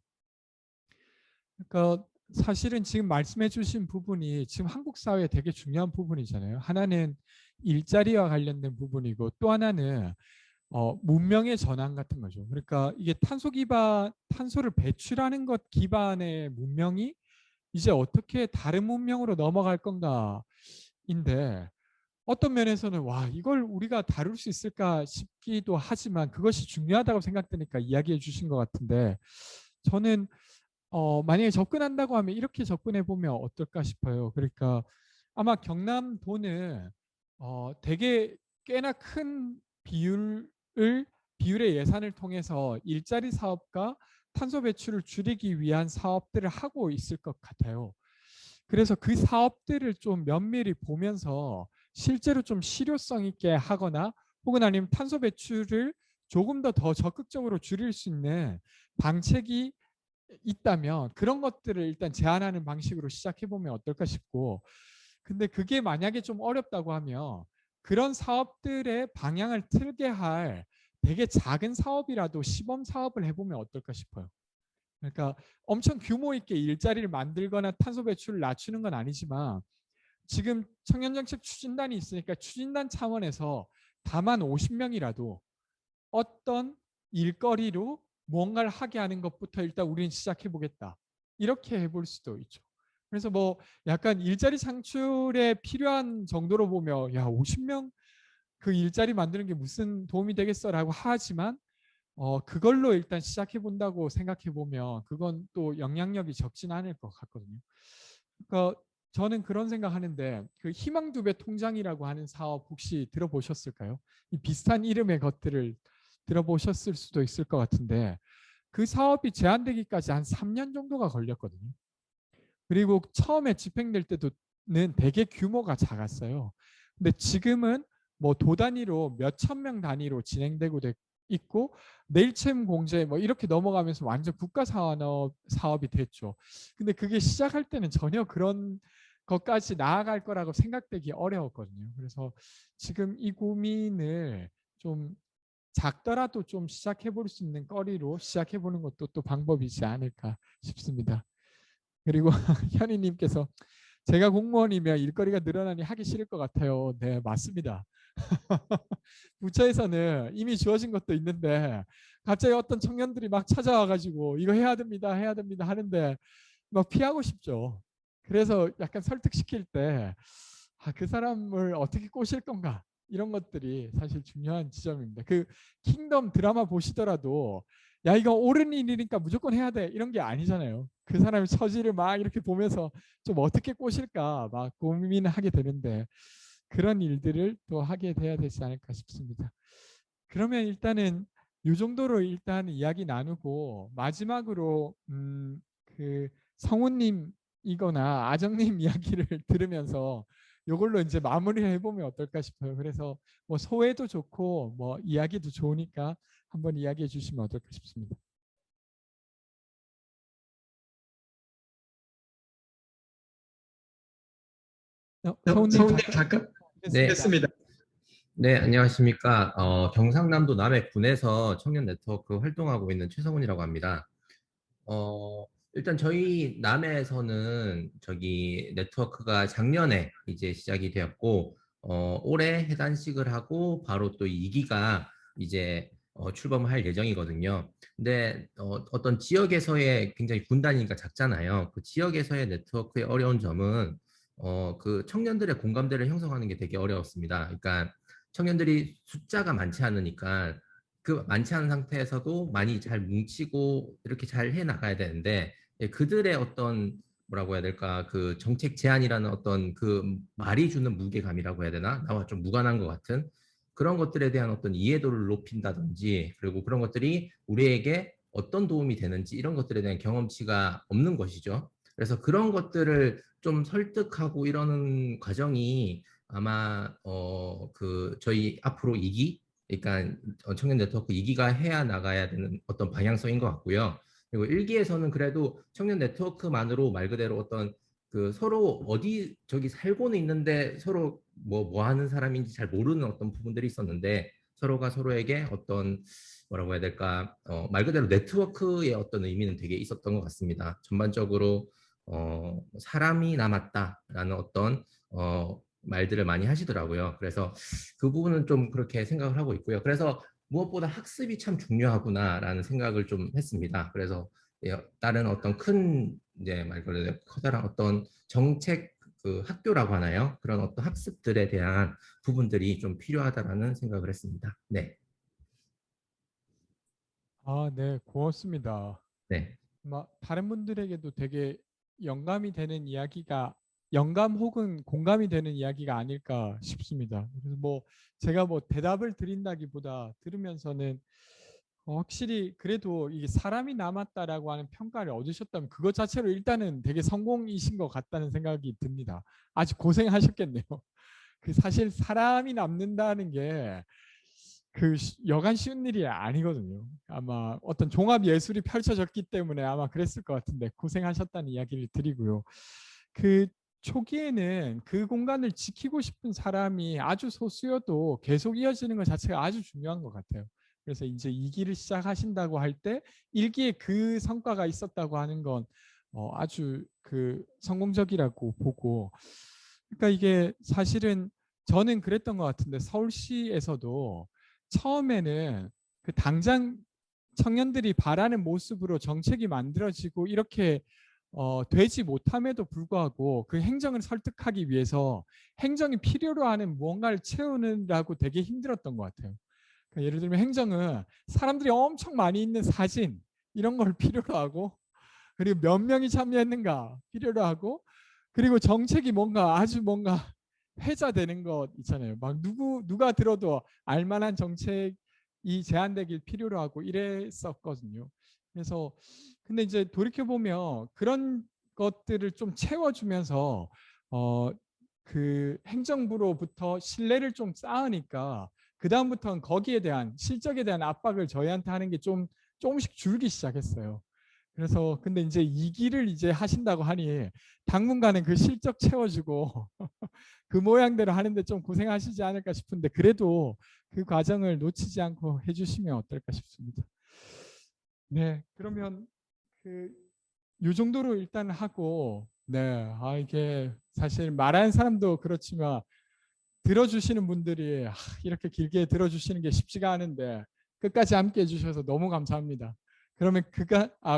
그러니까 사실은 지금 말씀해 주신 부분이 지금 한국 사회에 되게 중요한 부분이잖아요. 하나는 일자리와 관련된 부분이고 또 하나는 문명의 전환 같은 거죠. 그러니까 이게 탄소를 배출하는 것 기반의 문명이 이제 어떻게 다른 문명으로 넘어갈 건가인데 어떤 면에서는 와 이걸 우리가 다룰 수 있을까 싶기도 하지만 그것이 중요하다고 생각되니까 이야기해 주신 것 같은데 저는 만약에 접근한다고 하면 이렇게 접근해 보면 어떨까 싶어요. 그러니까 아마 경남도는 되게 꽤나 큰 비율의 예산을 통해서 일자리 사업과 탄소 배출을 줄이기 위한 사업들을 하고 있을 것 같아요. 그래서 그 사업들을 좀 면밀히 보면서 실제로 좀 실효성 있게 하거나 혹은 아니면 탄소 배출을 조금 더 적극적으로 줄일 수 있는 방책이 있다면 그런 것들을 일단 제안하는 방식으로 시작해 보면 어떨까 싶고 근데 그게 만약에 좀 어렵다고 하면 그런 사업들의 방향을 틀게 할 되게 작은 사업이라도 시범 사업을 해보면 어떨까 싶어요. 그러니까 엄청 규모 있게 일자리를 만들거나 탄소 배출을 낮추는 건 아니지만 지금 청년정책 추진단이 있으니까 추진단 차원에서 다만 50명이라도 어떤 일거리로 뭔가를 하게 하는 것부터 일단 우리는 시작해 보겠다. 이렇게 해볼 수도 있죠. 그래서 뭐 약간 일자리 창출에 필요한 정도로 보면 야 50명 그 일자리 만드는 게 무슨 도움이 되겠어라고 하지만 그걸로 일단 시작해 본다고 생각해 보면 그건 또 영향력이 적진 않을 것 같거든요. 그러니까 저는 그런 생각하는데 그 희망 두 배 통장이라고 하는 사업 혹시 들어보셨을까요? 이 비슷한 이름의 것들을 들어보셨을 수도 있을 것 같은데 그 사업이 제한되기까지 한 3년 정도가 걸렸거든요. 그리고 처음에 집행될 때도는 되게 규모가 작았어요. 근데 지금은 뭐 도 단위로 몇천 명 단위로 진행되고 있고 내일체험 공제 뭐 이렇게 넘어가면서 완전 국가 사업이 됐죠. 근데 그게 시작할 때는 전혀 그런 것까지 나아갈 거라고 생각되기 어려웠거든요. 그래서 지금 이 고민을 좀 작더라도 좀 시작해 볼 수 있는 거리로 시작해 보는 것도 또 방법이지 않을까 싶습니다. 그리고 현희님께서 제가 공무원이면 일거리가 늘어나니 하기 싫을 것 같아요. 네, 맞습니다. 부처에서는 이미 주어진 것도 있는데 갑자기 어떤 청년들이 막 찾아와가지고 이거 해야 됩니다, 해야 됩니다 하는데 막 피하고 싶죠. 그래서 약간 설득시킬 때 그 사람을 어떻게 꼬실 건가 이런 것들이 사실 중요한 지점입니다. 그 킹덤 드라마 보시더라도 야 이거 옳은 일이니까 무조건 해야 돼 이런 게 아니잖아요. 그 사람의 처지를 막 이렇게 보면서 좀 어떻게 꼬실까 막 고민을 하게 되는데 그런 일들을 또 하게 돼야 되지 않을까 싶습니다. 그러면 일단은 이 정도로 일단 이야기 나누고 마지막으로 그 성우님이거나 아정님 이야기를 들으면서 이걸로 이제 마무리를 해보면 어떨까 싶어요. 그래서 뭐 소회도 좋고 뭐 이야기도 좋으니까 한번 이야기해 주시면 어떨까 싶습니다. 성우님 잠깐 네. 됐습니다. 네, 안녕하십니까. 경상남도 남해군에서 청년 네트워크 활동하고 있는 최성훈이라고 합니다. 일단 저희 남해에서는 저기 네트워크가 작년에 이제 시작이 되었고, 올해 해단식을 하고 바로 또 2기가 이제 출범할 예정이거든요. 근데 어떤 지역에서의 굉장히 분단이니까 작잖아요. 그 지역에서의 네트워크의 어려운 점은 그 청년들의 공감대를 형성하는 게 되게 어려웠습니다. 그러니까 청년들이 숫자가 많지 않으니까 그 많지 않은 상태에서도 많이 잘 뭉치고 이렇게 잘 해 나가야 되는데 그들의 어떤 뭐라고 해야 될까 그 정책 제안이라는 어떤 그 말이 주는 무게감이라고 해야 되나 나와 좀 무관한 것 같은 그런 것들에 대한 어떤 이해도를 높인다든지 그리고 그런 것들이 우리에게 어떤 도움이 되는지 이런 것들에 대한 경험치가 없는 것이죠. 그래서 그런 것들을 좀 설득하고 이러는 과정이 아마 그 저희 앞으로 2기 그러니까 청년 네트워크 2기가 해야 나가야 되는 어떤 방향성인 것 같고요. 그리고 1기에서는 그래도 청년 네트워크만으로 말 그대로 어떤 그 서로 어디 저기 살고는 있는데 서로 뭐 하는 사람인지 잘 모르는 어떤 부분들이 있었는데 서로가 서로에게 어떤 뭐라고 해야 될까 말 그대로 네트워크의 어떤 의미는 되게 있었던 것 같습니다. 전반적으로 사람이 남았다라는 어떤 말들을 많이 하시더라고요. 그래서 그 부분은 좀 그렇게 생각을 하고 있고요. 그래서 무엇보다 학습이 참 중요하구나라는 생각을 좀 했습니다. 그래서 다른 어떤 큰 이제 말 그대로 커다란 어떤 정책 그 학교라고 하나요? 그런 어떤 학습들에 대한 부분들이 좀 필요하다라는 생각을 했습니다. 네. 아, 네, 고맙습니다. 네. 다른 분들에게도 되게 영감이 되는 이야기가 영감 혹은 공감이 되는 이야기가 아닐까 싶습니다. 그래서 제가 대답을 드린다기보다 들으면서는 확실히 그래도 이게 사람이 남았다라고 하는 평가를 얻으셨다면 그것 자체로 일단은 되게 성공이신 것 같다는 생각이 듭니다. 아주 고생하셨겠네요. 그 사실 사람이 남는다는 게 여간 쉬운 일이 아니거든요. 아마 어떤 종합 예술이 펼쳐졌기 때문에 아마 그랬을 것 같은데 고생하셨다는 이야기를 드리고요. 그 초기에는 그 공간을 지키고 싶은 사람이 아주 소수여도 계속 이어지는 것 자체가 아주 중요한 것 같아요. 그래서 이제 2기를 시작하신다고 할 때 1기에 그 성과가 있었다고 하는 건 아주 성공적이라고 보고, 그러니까 이게 사실은 저는 그랬던 것 같은데 서울시에서도 처음에는 당장 청년들이 바라는 모습으로 정책이 만들어지고 이렇게 되지 못함에도 불구하고 그 행정을 설득하기 위해서 행정이 필요로 하는 무언가를 채우느라고 되게 힘들었던 것 같아요. 그러니까 예를 들면 행정은 사람들이 엄청 많이 있는 사진 이런 걸 필요로 하고, 그리고 몇 명이 참여했는가 필요로 하고, 그리고 정책이 아주 회자되는 것 있잖아요. 누가 들어도 알만한 정책이 제안되길 필요로 하고 이랬었거든요. 그래서 근데 이제 돌이켜 보면 그런 것들을 좀 채워주면서 그 행정부로부터 신뢰를 좀 쌓으니까 그 다음부터는 거기에 대한 실적에 대한 압박을 저희한테 하는 게 조금씩 줄기 시작했어요. 그래서 근데 이제 2기를 이제 하신다고 하니 당분간은 그 실적 채워주고 그 모양대로 하는데 좀 고생하시지 않을까 싶은데 그래도 그 과정을 놓치지 않고 해주시면 어떨까 싶습니다. 네, 그러면 이 정도로 일단 하고, 네, 이게 사실 말하는 사람도 그렇지만 들어주시는 분들이 이렇게 길게 들어주시는 게 쉽지가 않은데 끝까지 함께 해주셔서 너무 감사합니다. 그러면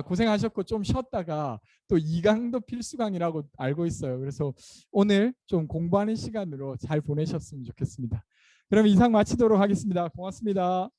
고생하셨고 좀 쉬었다가 또 2강도 필수강이라고 알고 있어요. 그래서 오늘 좀 공부하는 시간으로 잘 보내셨으면 좋겠습니다. 그럼 이상 마치도록 하겠습니다. 고맙습니다.